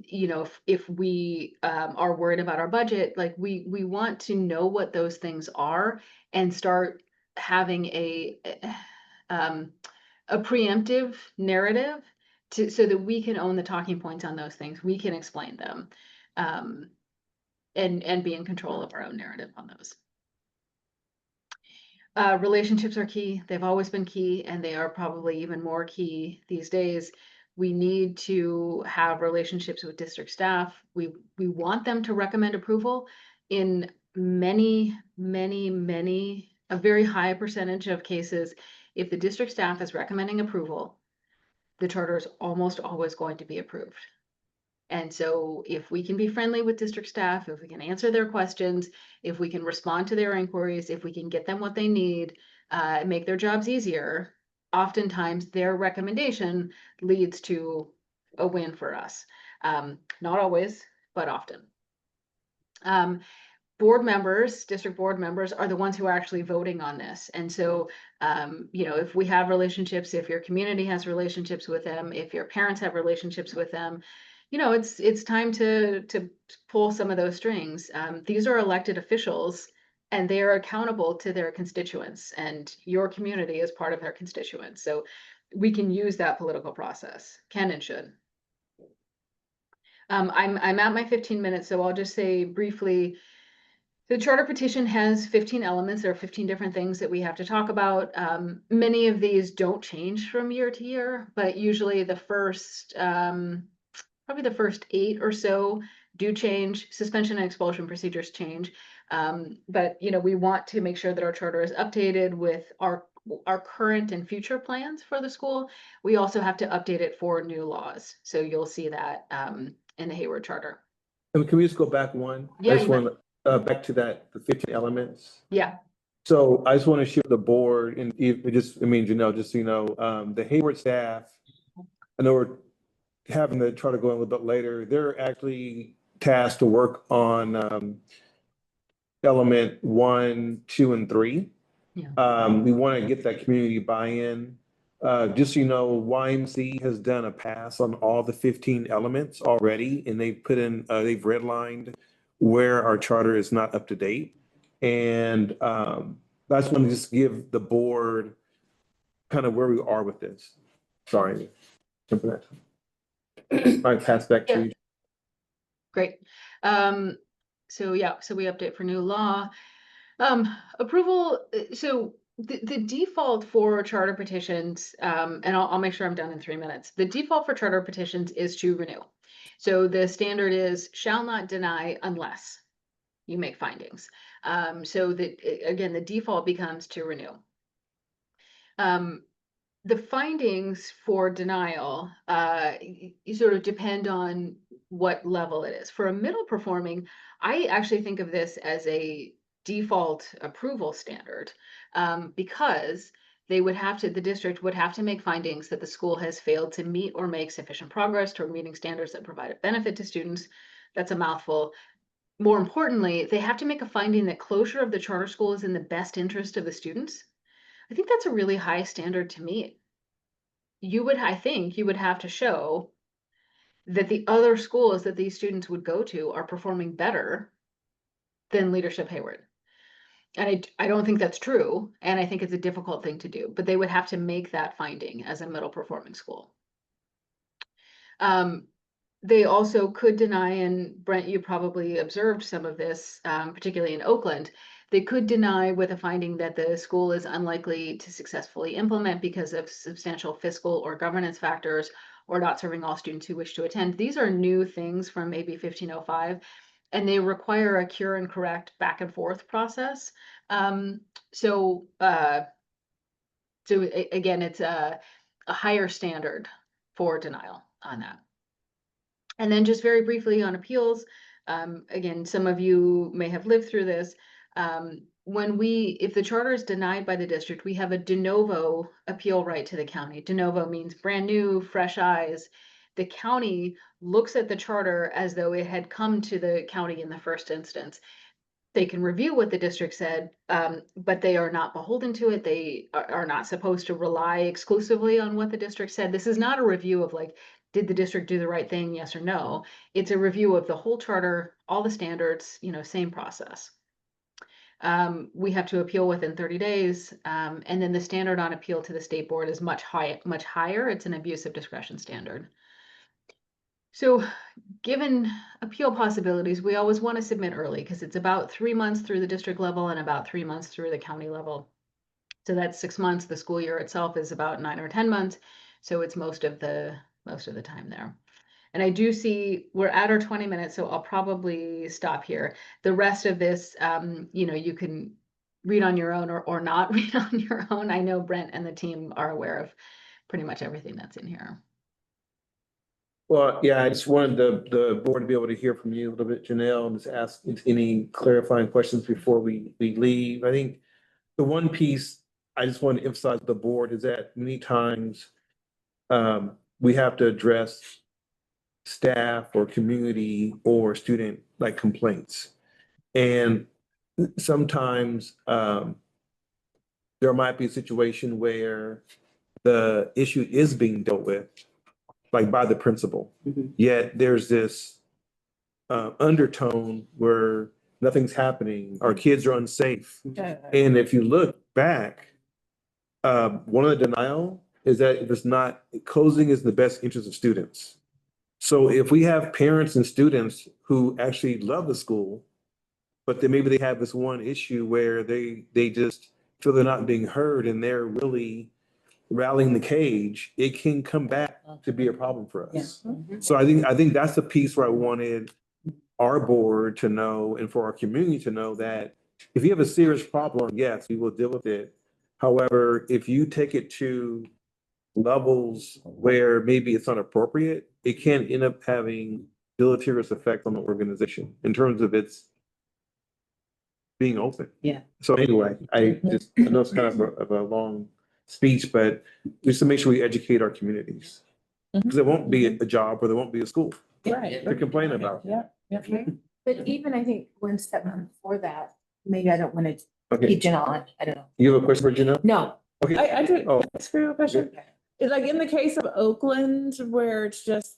you know, if we are worried about our budget, like we want to know what those things are and start having a preemptive narrative so that we can own the talking points on those things. We can explain them. And be in control of our own narrative on those. Relationships are key. They've always been key, and they are probably even more key these days. We need to have relationships with district staff. We want them to recommend approval. In many, a very high percentage of cases, if the district staff is recommending approval, the charter is almost always going to be approved. And so if we can be friendly with district staff, if we can answer their questions, if we can respond to their inquiries, if we can get them what they need, make their jobs easier, oftentimes their recommendation leads to a win for us. Not always, but often. Board members, district board members are the ones who are actually voting on this. And so, you know, if we have relationships, if your community has relationships with them, if your parents have relationships with them, you know, it's time to pull some of those strings. These are elected officials, and they are accountable to their constituents, and your community is part of their constituents. So we can use that political process, can and should. I'm at my 15 minutes, so I'll just say briefly, the charter petition has 15 elements. There are 15 different things that we have to talk about. Many of these don't change from year to year, but usually the first, probably the first 8 or so do change. Suspension and expulsion procedures change. But, you know, we want to make sure that our charter is updated with our current and future plans for the school. We also have to update it for new laws. So you'll see that in the Hayward Charter. And can we just go back one? Yeah, I just you want back to that, the 15 elements. Yeah. So I just want to share the board and Janelle, just so you know, the Hayward staff, I know we're having the charter going a little bit later. They're actually tasked to work on element 1, 2, and 3. Yeah. We want to get that community buy-in. Just so you know, YMC has done a pass on all the 15 elements already, and they've put in, they've redlined where our charter is not up to date. And I just want to just give the board kind of where we are with this. Sorry. All right, pass back to you. Great. So we update for new law. Approval, so the default for charter petitions, and I'll make sure I'm done in 3 minutes. The default for charter petitions is to renew. So the standard is shall not deny unless you make findings. So that, again, the default becomes to renew. The findings for denial sort of depend on what level it is. For a middle performing, I actually think of this as a default approval standard because the district would have to make findings that the school has failed to meet or make sufficient progress toward meeting standards that provide a benefit to students. That's a mouthful. More importantly, they have to make a finding that closure of the charter school is in the best interest of the students. I think that's a really high standard to meet. I think you would have to show that the other schools that these students would go to are performing better than Leadership Hayward. And I don't think that's true. And I think it's a difficult thing to do, but they would have to make that finding as a middle performing school. They also could deny, and Brent, you probably observed some of this, particularly in Oakland. They could deny with a finding that the school is unlikely to successfully implement because of substantial fiscal or governance factors, or not serving all students who wish to attend. These are new things from AB 1505, and they require a cure and correct back and forth process. So again, it's a higher standard for denial on that. And then just very briefly on appeals, again, some of you may have lived through this. If the charter is denied by the district, we have a de novo appeal right to the county. De novo means brand new, fresh eyes. The county looks at the charter as though it had come to the county in the first instance. They can review what the district said, but they are not beholden to it. They are not supposed to rely exclusively on what the district said. This is not a review of like, did the district do the right thing? Yes or no. It's a review of the whole charter, all the standards, same process. We have to appeal within 30 days. And then the standard on appeal to the state board is much higher. It's an abuse of discretion standard. So given appeal possibilities, we always want to submit early because it's about 3 months through the district level and about 3 months through the county level. So that's 6 months. The school year itself is about 9 or 10 months. So it's most of the time there. And I do see we're at our 20 minutes, so I'll probably stop here. The rest of this, you can read on your own or not read on your own. I know Brent and the team are aware of pretty much everything that's in here. Well, yeah, I just wanted the board to be able to hear from you a little bit, Janelle, and just ask any clarifying questions before we leave. I think the one piece I just want to emphasize with the board is that many times we have to address staff or community or student like complaints. And sometimes there might be a situation where the issue is being dealt with like by the principal, yet there's this undertone where nothing's happening, our kids are unsafe. And if you look back, one of the denial is that if it's not, closing is in the best interest of students. So if we have parents and students who actually love the school, but then maybe they have this one issue where they just feel they're not being heard and they're really rallying the cage, it can come back to be a problem for us. So I think that's the piece where I wanted our board to know and for our community to know that if you have a serious problem, yes, we will deal with it. However, if you take it to levels where maybe it's inappropriate, it can end up having deleterious effect on the organization in terms of its being open. Yeah. So anyway, I know it's kind of a long speech, but just to make sure we educate our communities. Because there won't be a job or there won't be a school Right. to complain about. Yeah, yeah. But even I think one step before that, maybe I don't want to Okay, keep Jenna on, I don't know. you have a question for Janelle? No, Okay. I do, Oh. ask you a question. It's like in the case of Oakland, where it's just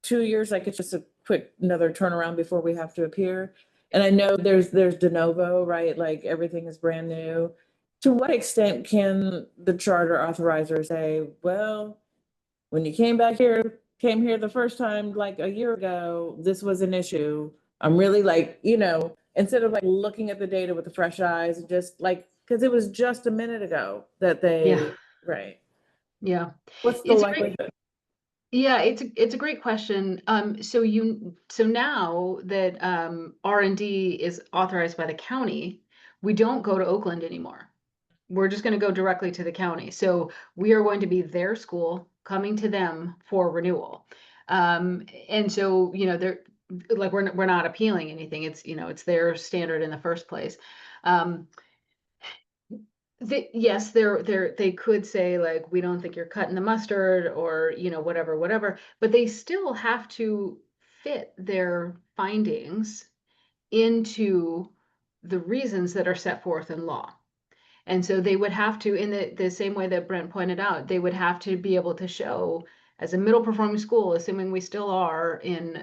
2 years, like it's just a quick another turnaround before we have to appear. And I know there's de novo, right? Like everything is brand new. To what extent can the charter authorizer say, well, when you came here the first time, like a year ago, this was an issue. I'm really like, instead of like looking at the data with the fresh eyes, just like, because it was just a minute ago that Yeah. right. Yeah. What's the It's a great- likelihood? Yeah, it's a great question. So now that R&D is authorized by the county, we don't go to Oakland anymore. We're just going to go directly to the county. So we are going to be their school coming to them for renewal. And so, they're like, we're not appealing anything. It's, it's their standard in the first place. Yes, they could say like, we don't think you're cutting the mustard or, whatever, but they still have to fit their findings into the reasons that are set forth in law. And so they would have to, in the same way that Brent pointed out, they would have to be able to show as a middle performing school, assuming we still are in,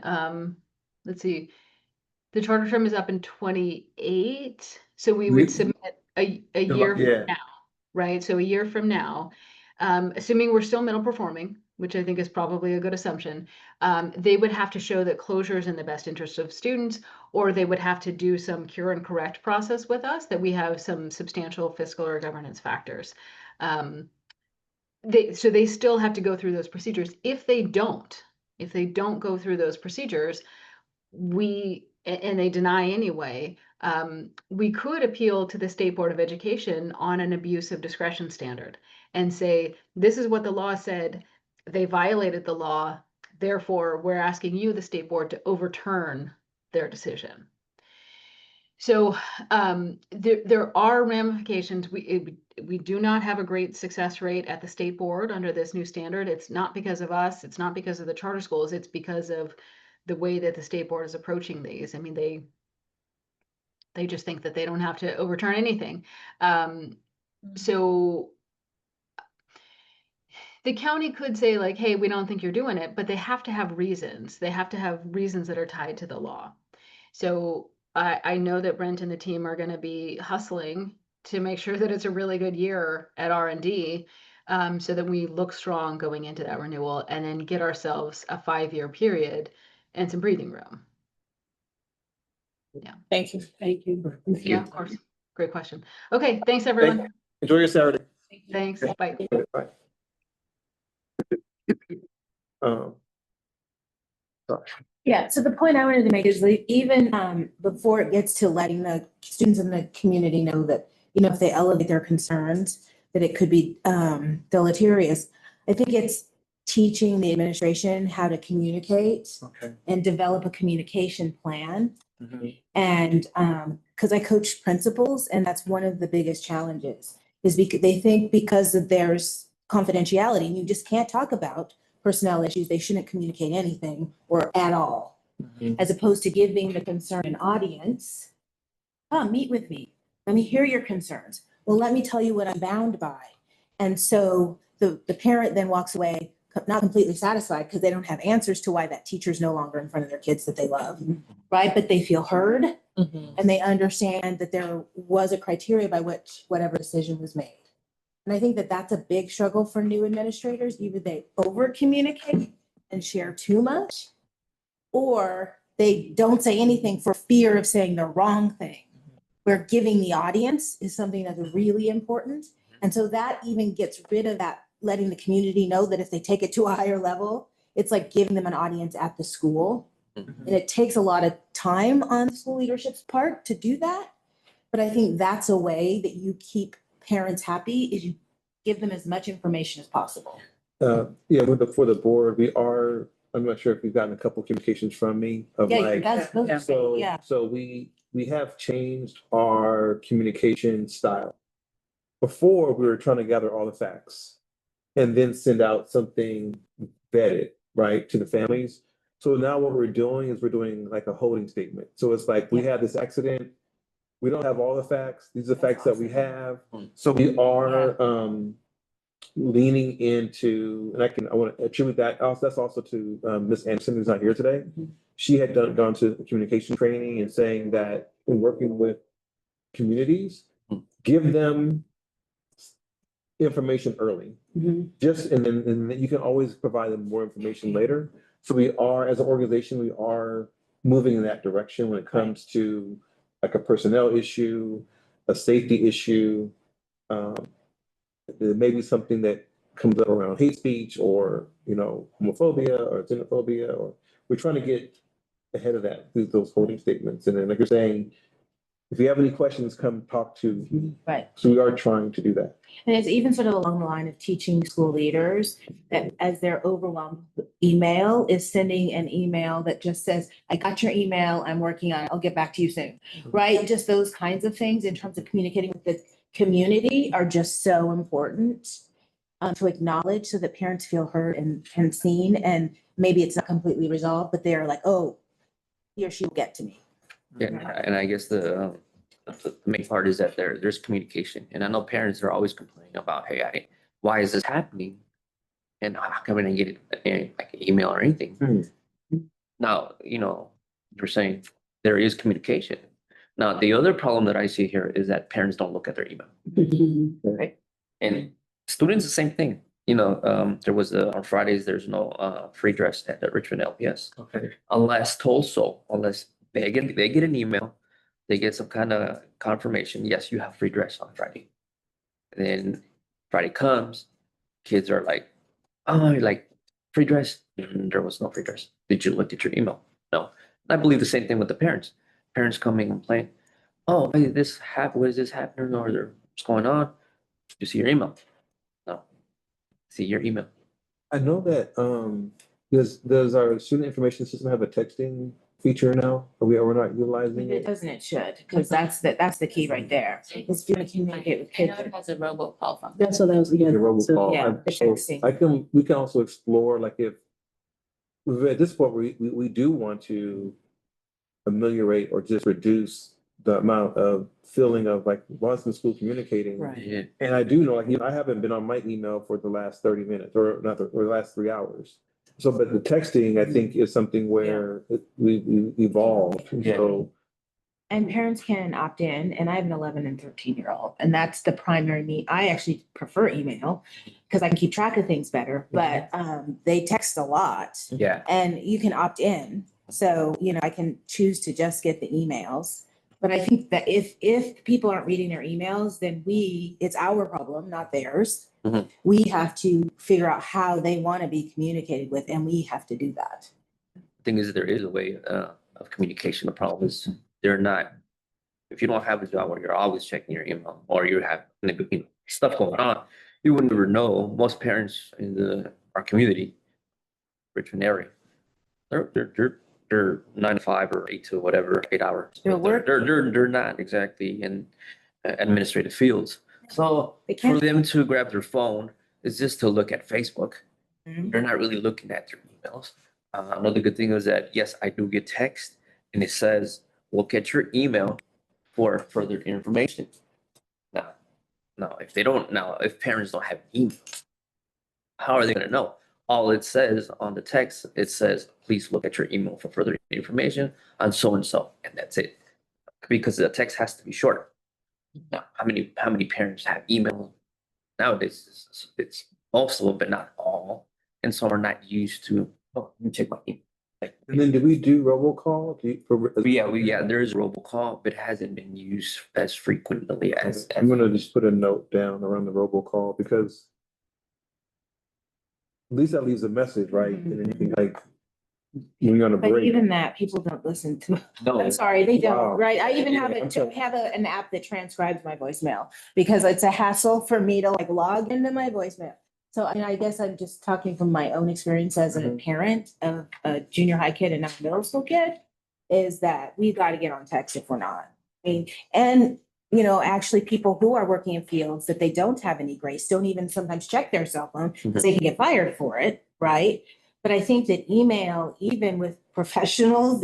let's see, the charter term is up in 28. So we would submit a year Yeah. from now, right? So a year from now, assuming we're still middle performing, which I think is probably a good assumption, they would have to show that closure is in the best interest of students, or they would have to do some cure and correct process with us, that we have some substantial fiscal or governance factors. So they still have to go through those procedures. If they don't go through those procedures, and they deny anyway, we could appeal to the State Board of Education on an abuse of discretion standard and say, this is what the law said, they violated the law, therefore we're asking you, the State Board, to overturn their decision. So there are ramifications. We do not have a great success rate at the State Board under this new standard. It's not because of us, it's not because of the charter schools, it's because of the way that the State Board is approaching these. I mean, they just think that they don't have to overturn anything. So the county could say like, hey, we don't think you're doing it, but they have to have reasons. They have to have reasons that are tied to the law. So I know that Brent and the team are going to be hustling to make sure that it's a really good year at R&D, so that we look strong going into that renewal and then get ourselves a 5-year period and some breathing room. Yeah. Thank you. Thank you. Yeah, of course. Great question. Okay. Thanks, everyone. Enjoy your Saturday. Thanks. Bye. Bye. Sorry. yeah, so the point I wanted to make is that even before it gets to letting the students in the community know that, if they elevate their concerns, that it could be deleterious. I think it's teaching the administration how to communicate Okay. and develop a communication plan. Mhm. And because I coach principals, and that's one of the biggest challenges, is because they think because there's confidentiality, and you just can't talk about personnel issues, they shouldn't communicate anything or at all, as opposed to giving the concerned an audience. Come meet with me. Let me hear your concerns. Well, let me tell you what I'm bound by. And so the parent then walks away not completely satisfied because they don't have answers to why that teacher's no longer in front of their kids that they love, right? But they feel heard and they understand that there was a criteria by which whatever decision was made. And I think that that's a big struggle for new administrators. Either they over communicate and share too much, or they don't say anything for fear of saying the wrong thing. Where giving the audience is something that's really important. And so that even gets rid of that, letting the community know that if they take it to a higher level, it's like giving them an audience at the school. And it takes a lot of time on school leadership's part to do that. But I think that's a way that you keep parents happy is you give them as much information as possible. Yeah, for the board, I'm not sure if you've gotten a couple communications from me of Yeah, like, that's, those are so, great, yeah. so we have changed our communication style. Before, we were trying to gather all the facts and then send out something vetted, right, to the families. So now what we're doing is we're doing like a holding statement. So it's like, we had this accident. We don't have all the facts. These are the facts that we have. So we are leaning into, and I want to attribute that also, that's also to Ms. Anderson, who's not here today. She had gone to communication training and saying that in working with communities, give them information early. Just, and then you can always provide them more information later. So we are, as an organization, we are moving in that direction when it comes to like a personnel issue, a safety issue. There may be something that comes up around hate speech or, homophobia or xenophobia, or we're trying to get ahead of that through those holding statements. And then like you're saying, if you have any questions, come talk to me. Right. So we are trying to do that. And it's even sort of along the line of teaching school leaders that as they're overwhelmed with email, is sending an email that just says, I got your email, I'm working on it, I'll get back to you soon. Right? Just those kinds of things in terms of communicating with the community are just so important to acknowledge so that parents feel heard and seen. And maybe it's not completely resolved, but they're like, oh, he or she will get to me. Yeah, and I guess the main part is that there's communication, and I know parents are always complaining about, hey, why is this happening? And how come I didn't get it, like an email or anything? Now, you're saying there is communication. Now, the other problem that I see here is that parents don't look at their email. Right? And students, the same thing. There was on Fridays, there's no free dress at the Richmond LPS. Okay. Unless told so, unless they get an email, they get some kind of confirmation. Yes, you have free dress on Friday. And then Friday comes, kids are like, oh, like free dress. And there was no free dress. Did you look at your email? No. And I believe the same thing with the parents. Parents coming and complain, oh, hey, this happened. What is this happening? Or what's going on? You see your email? No. See your email. I know that, does our student information system have a texting feature now? We're not utilizing If it it? doesn't, it should, because that's the key right there. It's going to communicate with I know kids. it has a robocall function. That's what I was, yeah. The robocall. yeah, the So texting. we can also explore, like if, at this point, we do want to ameliorate or just reduce the amount of feeling of like once in school communicating. Yeah. And I do know, like, I haven't been on my email for the last 30 minutes or the last 3 hours. So, but the texting, I think, is something where we evolved. Yeah. So, And parents can opt in, and I have an 11 and 13-year-old, and that's the primary I actually prefer email because I can keep track of things better, but they text a lot Yeah. and you can opt in. So, I can choose to just get the emails. But I think that if people aren't reading their emails, then it's our problem, not theirs. Mhm. We have to figure out how they want to be communicated with, and we have to do that. Thing is, there is a way of communication. The problem is they're not. If you don't have a job where you're always checking your email or you have stuff going on, you wouldn't ever know. Most parents in our community, Richmond area, they're 9 to 5 or 8 to whatever 8 hours. They're working. They're not exactly in administrative fields. So They for can't. them to grab their phone is just to look at Facebook. Mhm. They're not really looking at their emails. Another good thing is that, yes, I do get text and it says, look at your email for further information. If parents don't have email, how are they going to know? All it says on the text, it says, please look at your email for further information on so-and-so, and that's it. Because the text has to be short. Now, how many parents have email? Nowadays, it's most of them, but not all. And some are not used to, oh, let me check my email. and then do we do robocall? Yeah, there is robocall, but it hasn't been used as frequently as. I'm gonna just put a note down around the robocall because at least that leaves a message, right? And then you can We're gonna But break. even that, people don't listen to, No. I'm sorry, they Wow. don't, right? I even have Yeah, I'm sorry. an app that transcribes my voicemail because it's a hassle for me to like log into my voicemail. So I guess I'm just talking from my own experience as a Mhm. parent of a junior high kid and a middle school kid, is that we've got to get on text if we're not. I mean, and you know, actually people who are working in fields that they don't have any grace, don't even sometimes check their cell phone because they can get fired for it, right? But I think that email, even with professionals,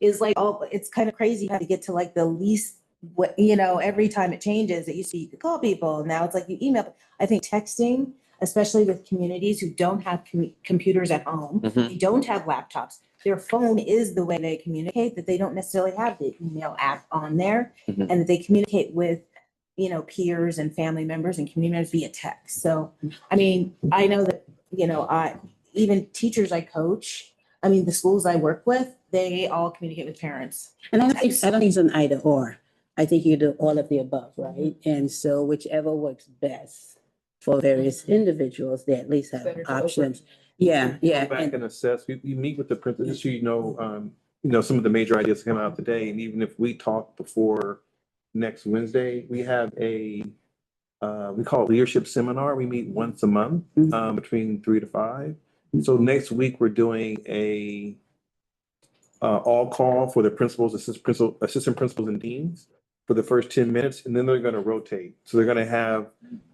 is like, oh, it's kind of crazy how to get to like the least, what, you know, every time it changes, it used to be you could call people. Now it's like you email. I think texting, especially with communities who don't have computers at home, Mhm. they don't have laptops. Their phone is the way they communicate, that they don't necessarily have the email app on there, Mhm. and that they communicate with, you know, peers and family members and community members via text. So, I mean, I know that, you know, even teachers I coach, I mean, the schools I work with, they all communicate with parents. And I don't think it's an either or. I think you do all of the above, right? And so whichever works best for various individuals, they at least have Better to options. open. Yeah, yeah. Go back And and assess. We meet with the principal, just so you know, some of the major ideas come out today. And even if we talk before next Wednesday, we have we call it leadership seminar. We meet once a month, between 3 to 5. So next week, we're doing all call for the principals, assistant principals and deans for the first 10 minutes, and then they're gonna rotate. So they're gonna have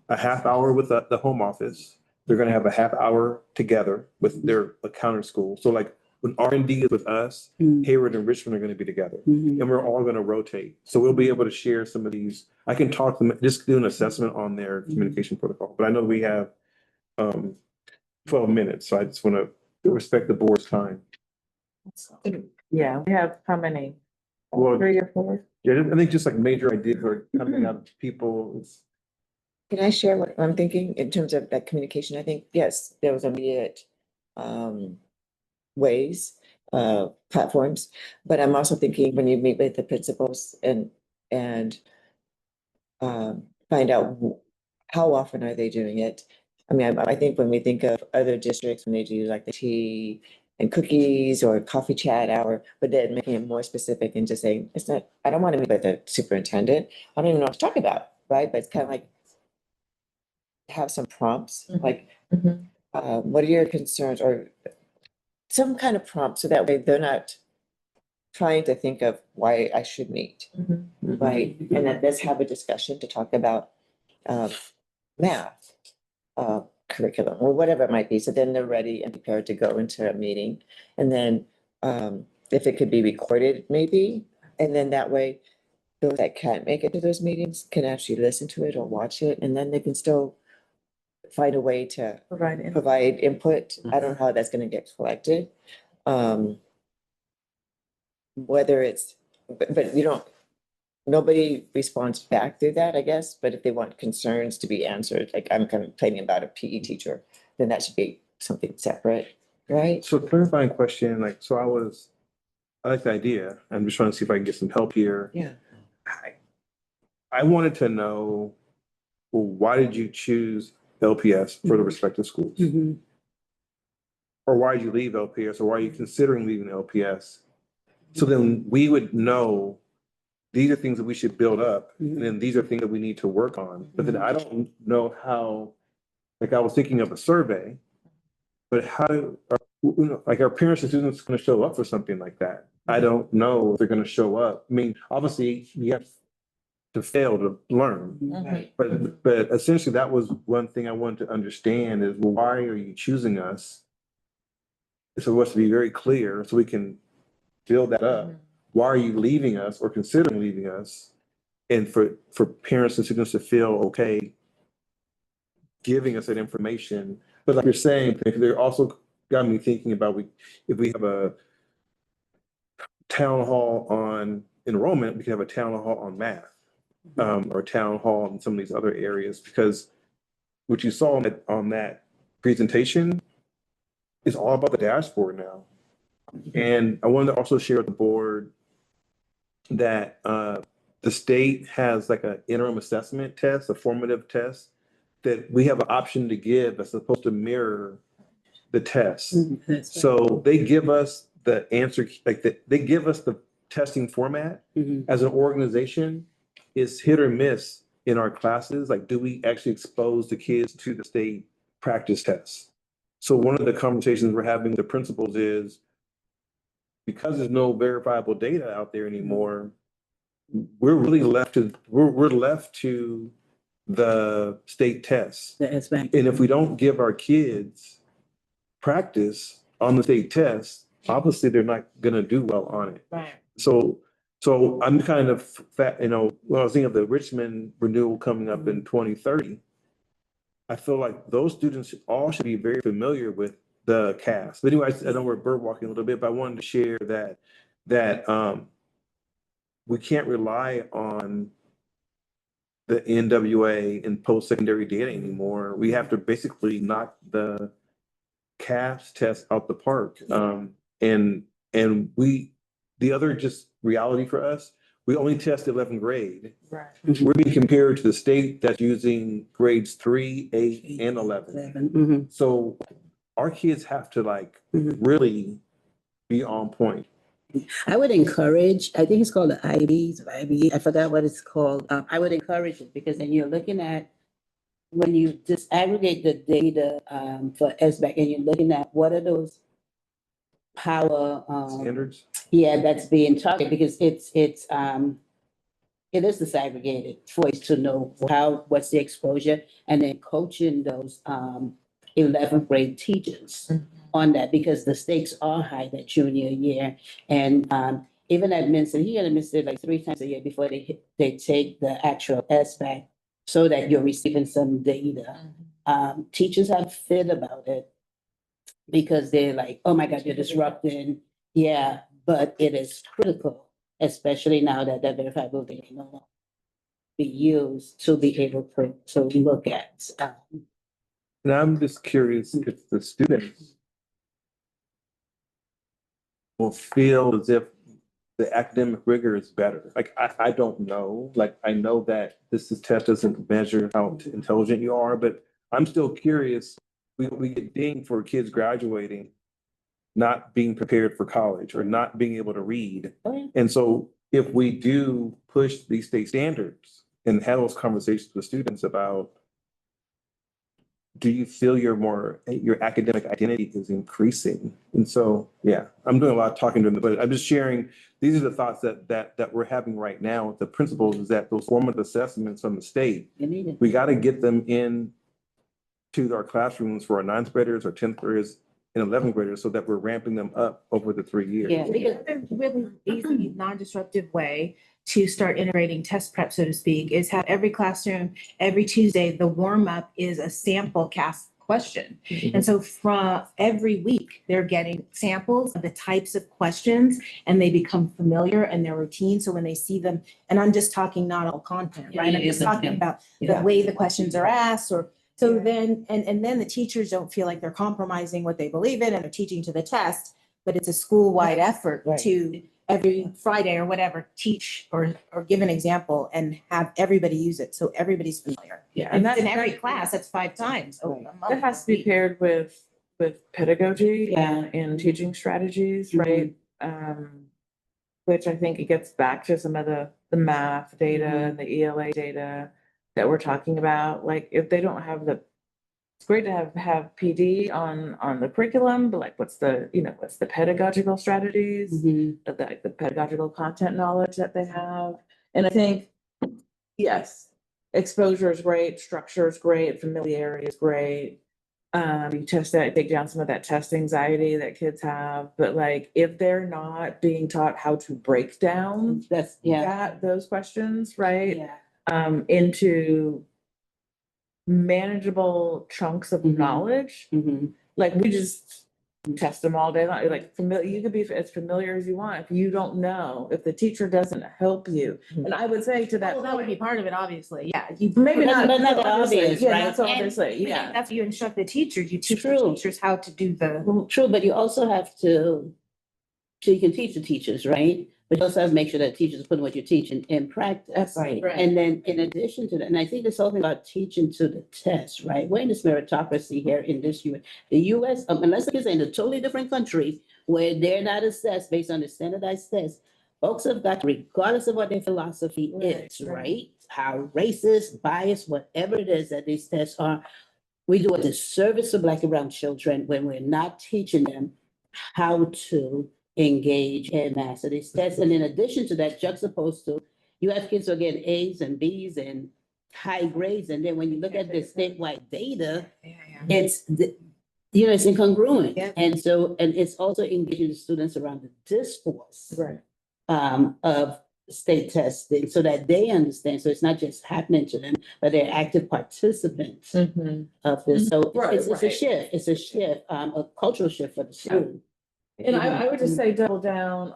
a half hour with the home office. They're gonna have a half hour together with their counter school. So like when R&D is with us, Hayward and Richmond are gonna be together. Mhm. And we're all gonna rotate. So we'll be able to share some of these. I can talk to them, just do an assessment on their communication protocol. But I know we have 12 minutes, so I just wanna respect the board's time. Yeah, we have how many? Well, 3 or 4? yeah, I think just like major ideas are coming out of people. It's Can I share what I'm thinking in terms of that communication? I think, yes, there was immediate ways, platforms, but I'm also thinking when you meet with the principals and find out how often are they doing it. I mean, I think when we think of other districts, when they do like the tea and cookies or coffee chat hour, but then making it more specific and just saying, it's not, I don't want to meet with the superintendent. I don't even know what to talk about, right? But it's kind of like have some prompts, like, what are your concerns, or some kind of prompt, so that way they're not trying to think of why I should meet, right? And then let's have a discussion to talk about math, curriculum, or whatever it might be. So then they're ready and prepared to go into a meeting. And then if it could be recorded, maybe, and then that way those that can't make it to those meetings can actually listen to it or watch it, and then they can still find a way to provide input. I don't know how that's gonna get collected. Whether it's, but you don't, nobody responds back through that, I guess, but if they want concerns to be answered, like I'm complaining about a PE teacher, then that should be something separate, right? so clarifying question, like, I like the idea. I'm just trying to see if I can get some help here. Yeah. I wanted to know, well, why did you choose LPS for the respective schools? Mhm. Or why did you leave LPS, or why are you considering leaving LPS? So then we would know these are things that we should build up, and then these are things that we need to work on. But then I don't know how, like I was thinking of a survey, but like our parents and students gonna show up for something like that? I don't know if they're gonna show up. I mean, obviously, you have to fail to learn. But essentially, that was one thing I wanted to understand is, well, why are you choosing us? So what's to be very clear, so we can build that up. Why are you leaving us or considering leaving us? And for parents and students to feel okay giving us that information. But like you're saying, they're also got me thinking about if we have a town hall on enrollment, we can have a town hall on math, or town hall in some of these other areas, because what you saw on that presentation is all about the dashboard now. And I wanted to also share with the board that the state has like an interim assessment test, a formative test that we have an option to give that's supposed to mirror the test. That's right. So they give us the answer, like they give us the testing format Mhm. as an organization is hit or miss in our classes. Like, do we actually expose the kids to the state practice tests? So one of the conversations we're having with the principals is because there's no verifiable data out there anymore, we're really left to, we're left to the state tests. The SBAC. And if we don't give our kids practice on the state tests, obviously they're not gonna do well on it. Right. So I'm kind of when I was thinking of the Richmond renewal coming up in 2030, I feel like those students all should be very familiar with the CAS. But anyway, I know we're bird walking a little bit, but I wanted to share that we can't rely on the NWA and post-secondary data anymore. We have to basically knock the CAS test out the park. And the other just reality for us, we only test 11th grade. Right. We're being compared to the state that's using grades 3, 8, and 11. Mhm. So our kids have to really be on point. I would encourage, I think it's called the IB, I forgot what it's called. I would encourage it because then you're looking at, when you disaggregate the data for SBAC and you're looking at what are those power Standards? yeah, that's being targeted because it is disaggregated for us to know what's the exposure and then coaching those 11th grade teachers on that because the stakes are high that junior year. And even at Minson, he had to miss it like 3 times a year before they take the actual SBAC so that you're receiving some data. Teachers have fit about it because they're like, oh my God, you're disrupting. Yeah, but it is critical, especially now that the verifiable data can no longer be used to be able to look at. And I'm just curious if the students will feel as if the academic rigor is better. Like, I don't know. Like, I know that this test doesn't measure how intelligent you are, but I'm still curious. We get dinged for kids graduating, not being prepared for college or not being able to read. And so if we do push these state standards and have those conversations with students about, do you feel your academic identity is increasing? And so, yeah, I'm doing a lot of talking to them, but I'm just sharing, these are the thoughts that we're having right now with the principals, is that those formative assessments from the state, we got to get them in to our classrooms for our 9th graders, our 10th graders, and 11th graders, so that we're ramping them up over the 3 years. Yeah, The other really easy, non-disruptive way to start integrating test prep, so to speak, is have every classroom, every Tuesday, the warm-up is a sample cast question. And so from every week, they're getting samples of the types of questions and they become familiar and their routine. So when they see them, and I'm just talking not all content, right? I'm just talking about the way the questions are asked or so then, and then the teachers don't feel like they're compromising what they believe in and they're teaching to the test, but it's a school-wide effort to every Friday or whatever, teach or give an example and have everybody use it. So everybody's familiar. Yeah. And And that's that, in every class, that's 5 times. over a month. that has to be paired with pedagogy Yeah. and teaching strategies, right? Which I think it gets back to some of the math data and the ELA data that we're talking about. Like, if they don't have it's great to have PD on the curriculum, but like, what's the pedagogical strategies, the pedagogical content knowledge that they have? And I think, yes, exposure is great, structure is great, familiarity is great. You test that, take down some of that test anxiety that kids have, but like, if they're not being taught how to break down those questions, right? Into manageable chunks of knowledge, like, we just test them all day long. Like, you could be as familiar as you want. If you don't know, if the teacher doesn't help you, and I would say to that, Well, that would be part of it, obviously. Yeah. maybe not, But not obviously, obvious, yeah, right? not so obviously, yeah. That's you instruct the teachers, you teach the True. teachers how to do the. True, but you also have to, so you can teach the teachers, right? but you also have to make sure that teachers are putting what you're teaching in practice. Right. And then in addition to that, and I think it's all about teaching to the test, right? We're in this meritocracy here in this US. The US, unless the kids are in a totally different country where they're not assessed based on the standardized test, folks have got, regardless of what their philosophy is, right? How racist, biased, whatever it is that these tests are, we do a disservice to Black and brown children when we're not teaching them how to engage and master these tests. And in addition to that, juxtaposed to, you have kids who are getting A's and B's and high grades. And then when you look at the statewide data, it's, it's incongruent. Yeah. And so, and it's also engaging the students around the discourse Right. of state testing so that they understand. So it's not just happening to them, but they're active participants Mhm. of this. So Right, it's a right. shift. It's a shift, a cultural shift for the student. And I would just say double down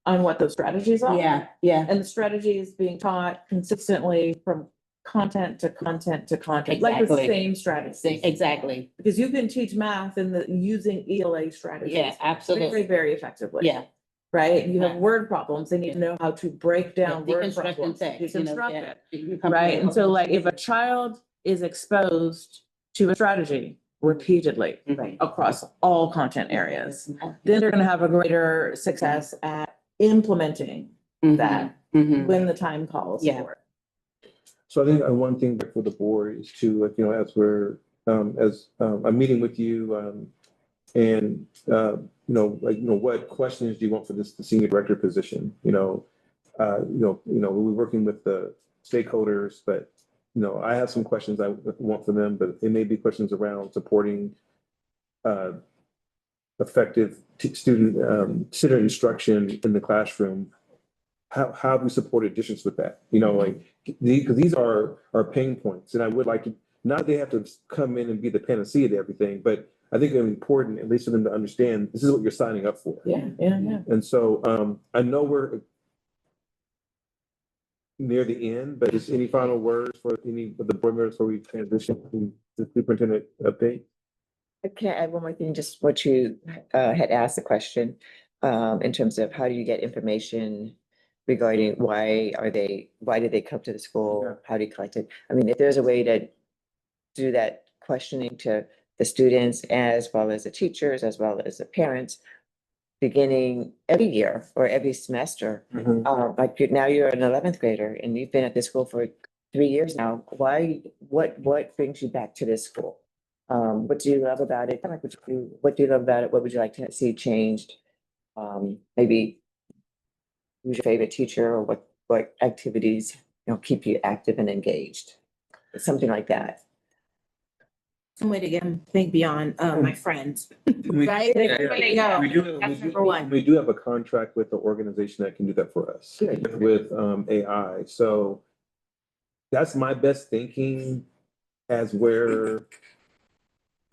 on what those strategies are. Yeah, yeah. And the strategy is being taught consistently from content to content to content, like the Exactly. same strategy. Exactly. Because you can teach math in the using ELA strategies. Yeah, absolutely. Very, very effectively. Yeah. Right? You have Right. word problems. They need to know how to break down word Deconstructing problems. text, Deconstruct it. Right? And so like if a child is exposed to a strategy repeatedly Right. across all content areas, then they're gonna have a greater success at implementing that Mhm. when the time calls Yeah. for it. So I think one thing for the board is to, like, as we're, I'm meeting with you, and, what questions do you want for the senior director position? We're working with the stakeholders, but, I have some questions I want for them, but it may be questions around supporting, effective student instruction in the classroom. How have we supported districts with that? Because these are pain points, and I would like to, not that they have to come in and be the panacea to everything, but I think it's important, at least for them to understand, this is what you're signing up for. Yeah. And so, I know we're near the end, but just any final words for any of the board members before we transition to the superintendent update? Can I add one more thing, just what you had asked the question, in terms of how do you get information regarding why did they come to the school? Yeah. How do you collect it? I mean, if there's a way to do that questioning to the students as well as the teachers, as well as the parents, beginning every year or every semester, like now you're an 11th grader and you've been at this school for 3 years now. What brings you back to this school? What do you love about it? What do you love about it? What would you like to see changed? Maybe who's your favorite teacher, or what activities, keep you active and engaged? Something like that. Some way to get them think beyond, my friends. We- Right? Yeah, Where they yeah. go. We do, That's number one. we do have a contract with the organization that can do that for us with AI. So that's my best thinking as we're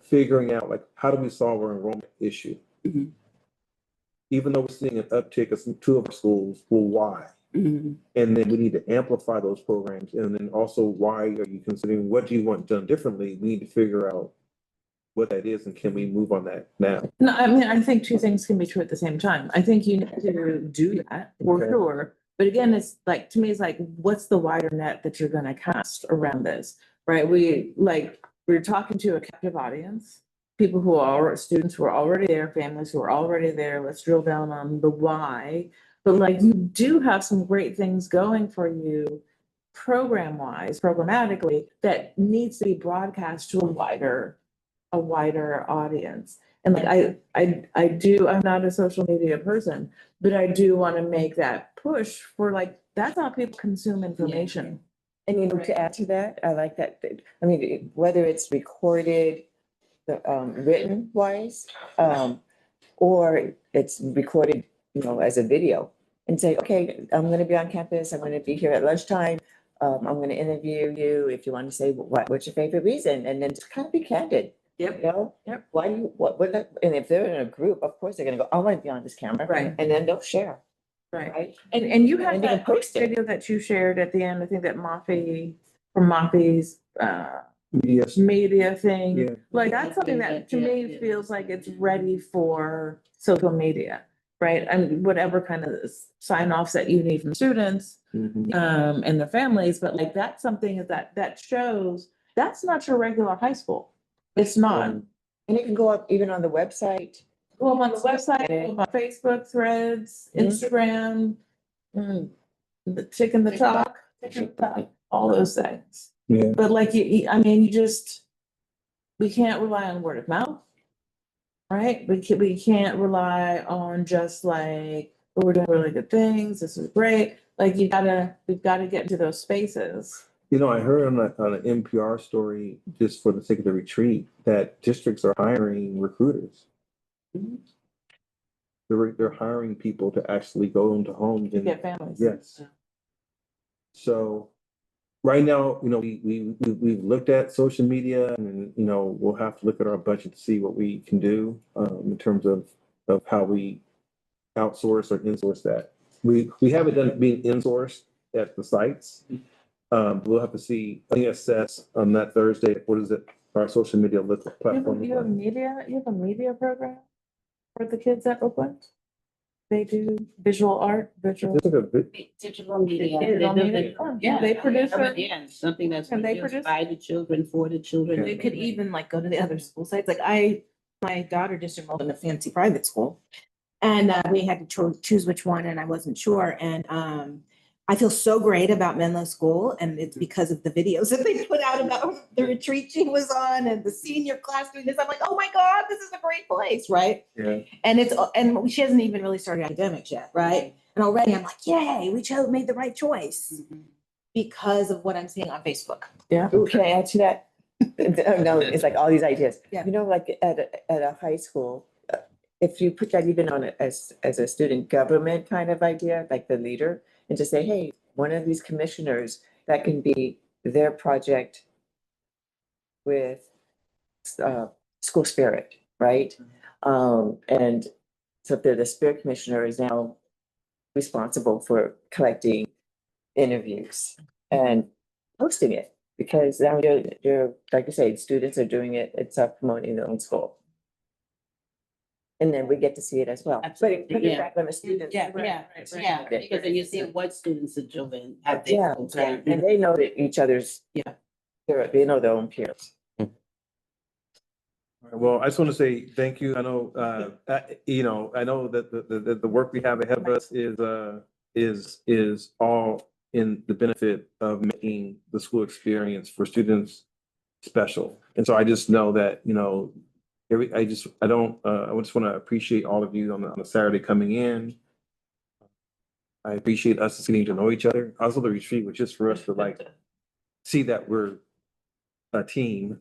figuring out, like, how do we solve our enrollment issue? Mhm. Even though we're seeing an uptick of 2 of our schools, well, why? Mhm. And then we need to amplify those programs. And then also, why are you considering, what do you want done differently? We need to figure out what that is, and can we move on that now? No, I mean, I think two things can be true at the same time. I think you need to do that for Okay. sure. But again, it's like, to me, it's like, what's the wider net that you're gonna cast around this, right? We're talking to a captive audience, people who are, students who are already there, families who are already there. Let's drill down on the why. But like, you do have some great things going for you program-wise, programmatically, that needs to be broadcast to a wider audience. And like, I do, I'm not a social media person, but I do want to make that push for, like, that's how people consume information. And to add to that, I like that, I mean, whether it's recorded, written wise, or it's recorded, as a video, and say, okay, I'm gonna be on campus, I'm gonna be here at lunchtime, I'm gonna interview you, if you want to say, what's your favorite reason? And then just kind of be candid. Yep. Yep. Why do you, and if they're in a group, of course, they're gonna go, I want to be on this camera. Right. And then they'll share, Right. right? And you have And you can that post it. video that you shared at the end, I think that from Mafi's Yes. media thing. Yeah. Like, that's something that to me feels like it's ready for social media. right? And whatever kind of sign offs that you need from students, Mhm. and their families, but like, that's something that shows, that's not your regular high school. It's not. And it can go up even on the website. Go up on the website, go up on Facebook, Threads, Mhm. Instagram, the chicken, the talk, TikTok, all those things. Yeah. But like, I mean, we can't rely on word of mouth. Right? We can't rely on just like, "Oh, we're doing really good things. This is great." Like, we've gotta get into those spaces. You know, I heard on an NPR story, just for the sake of the retreat, that districts are hiring recruiters. They're hiring people to actually go into homes To and, get families. yes. So right now, you know, we've looked at social media and, you know, we'll have to look at our budget to see what we can do, in terms of how we outsource or insource that. We haven't done it being insourced at the sites. We'll have to see, assess on that Thursday, what is it, our social media platform. You have a media program for the kids at Oakland? They do visual art, visual. It's like a bit- Digital media. Digital media. Yeah. They produce it? Yeah, something that's Can they produced produce? by the children, for the children. Okay. It could even like go to the other school sites. Like my daughter just enrolled in a fancy private school. And we had to choose which one and I wasn't sure. And I feel so great about Menlo School and it's because of the videos that they put out about the retreat she was on and the senior class doing this. I'm like, oh my God, this is a great place, right? Yeah. And she hasn't even really started academics yet, right? And already I'm like, yay, made the right choice because of what I'm seeing on Facebook. Yeah. Ooh, can I add to that? No, it's like all these ideas. Yeah. You know, like at a high school, if you put that even on as a student government kind of idea, like the leader, and just say, hey, one of these commissioners, that can be their project with school spirit, right? And so if they're the spirit commissioner is now responsible for collecting interviews and posting it. Because now you're like I say, students are doing it, it's promoting their own school. And then we get to see it as well. But Absolutely, put it yeah. back on the students. Yeah, because then you see what students are doing at their Yeah, schools. and they know that each other's. Yeah. They know their own peers. Well, I just want to say thank you. I know, I know that the work we have ahead of us is all in the benefit of making the school experience for students special. And so I just know that, you know, I just want to appreciate all of you on a Saturday coming in. I appreciate us getting to know each other. Also, the retreat was just for us to like see that we're a team.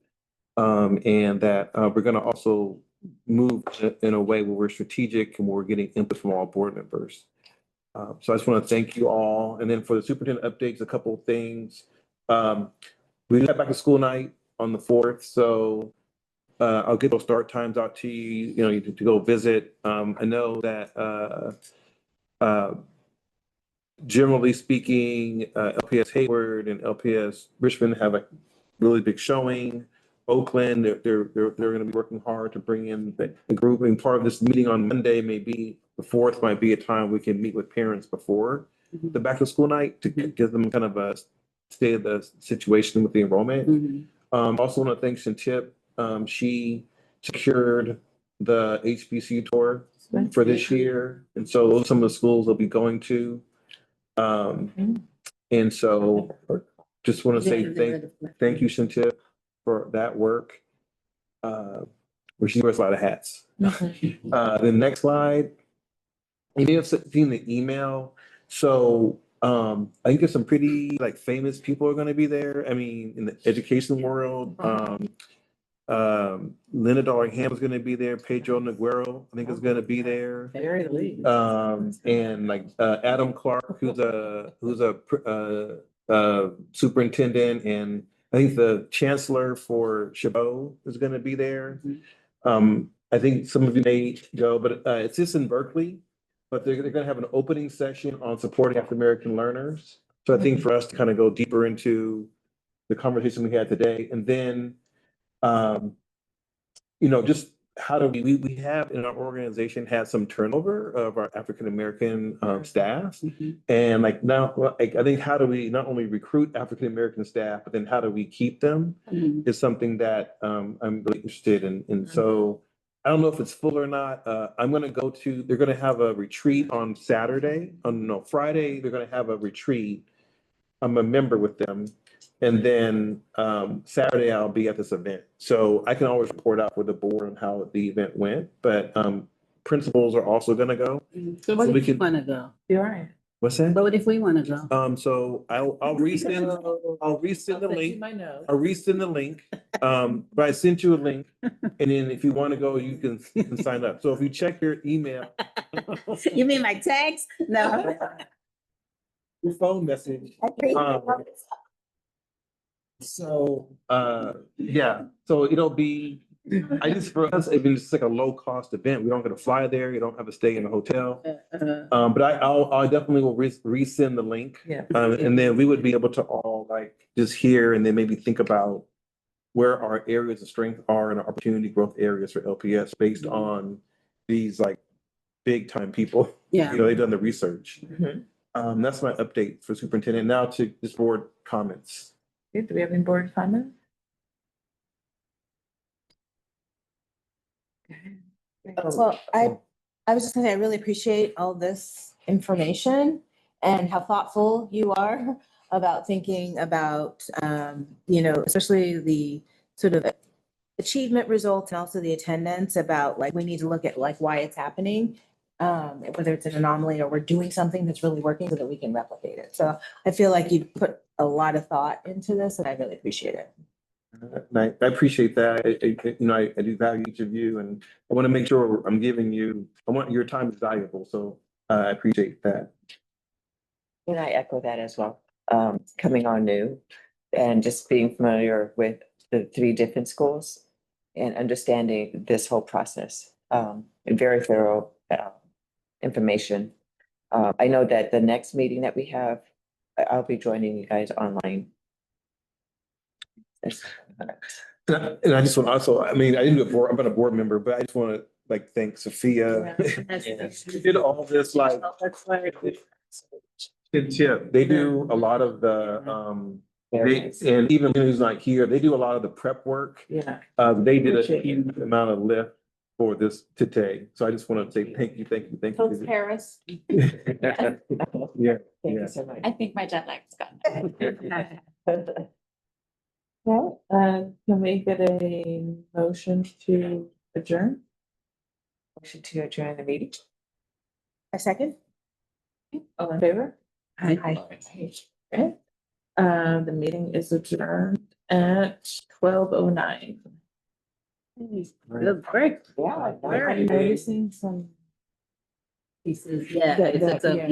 And that we're going to also move in a way where we're strategic and we're getting input from all board members. So I just want to thank you all. And then for the superintendent updates, a couple of things. We have back to school night on the 4th. So I'll get those start times out to you, you know, to go visit. I know that generally speaking, LPS Hayward and LPS Richmond have a really big showing. Oakland, they're going to be working hard to bring in the group. And part of this meeting on Monday the 4th might be a time we can meet with parents before the back to school night to give them kind of a state of the situation with the enrollment. Also want to thank Shantip. She secured the HBCU tour for this year. And so those are some of the schools they'll be going to. And so just want to say thank you, Shantip, for that work. Where she wears a lot of hats. The next slide. You may have seen the email. So I think there's some pretty like famous people are going to be there. I mean, in the education world, Linda Dollar-Ham is going to be there. Pedro Noguero, I think, is going to be there. Very lead. And like Adam Clark, who's a superintendent, and I think the chancellor for Chabot is going to be there. I think some of you may go, but it's just in Berkeley. But they're going to have an opening session on supporting African-American learners. So I think for us to kind of go deeper into the conversation we had today, and then, you know, just how do we have in our organization had some turnover of our African-American staff. And like now, like, I think how do we not only recruit African-American staff, but then how do we keep them is something that I'm really interested in. And so I don't know if it's full or not. I'm gonna go to, they're gonna have a retreat on Saturday. No, Friday, they're gonna have a retreat. I'm a member with them. And then Saturday I'll be at this event. So I can always report out with the board on how the event went, but principals are also gonna go. So what So we if you can- wanna go? You're right. What's that? But what if we wanna go? So I'll resend the link. My note. I'll resend the link. But I sent you a link. And then if you want to go, you can sign up. So if you check your email, You mean my text? No. your phone message. So, yeah, so it'll be, I just, for us, it's just like a low cost event. We don't have to fly there. You don't have to stay in a hotel. But I definitely will resend the link. Yeah. And then we would be able to all like just hear and then maybe think about where our areas of strength are and our opportunity growth areas for LPS based on these like big time people. Yeah. You know, they've done the research. Mhm. That's my update for superintendent. Now to this board comments. Do we have any board comments? Well, I was just gonna say, I really appreciate all this information and how thoughtful you are about thinking about, especially the sort of achievement results and also the attendance about like, we need to look at like why it's happening. Whether it's an anomaly or we're doing something that's really working so that we can replicate it. So I feel like you put a lot of thought into this and I really appreciate it. And I appreciate that. I do value each of you and I want to make sure I'm giving you, your time is valuable. So I appreciate that. And I echo that as well. Coming on new and just being familiar with the 3 different schools and understanding this whole process. And very thorough information. I know that the next meeting that we have, I'll be joining you guys online. And I just want to also, I mean, I didn't do a board, I'm not a board member, but I just want to like thank Sophia. She did all this like. Tip. They do a lot of the, and even when who's not here, they do a lot of the prep work. Yeah. They did a Appreciate it. huge amount of lift for this today. So I just want to say thank you. Post Paris. Yeah, Thank yeah. you so much. I think my jet lag's gone. Well, can we get a motion to adjourn? Motion to adjourn the meeting. A second? All in favor? Hi. Okay. The meeting is adjourned at 12:09. Good break. Yeah. I'm noticing some Pieces, yeah. That- it's that- a- yeah.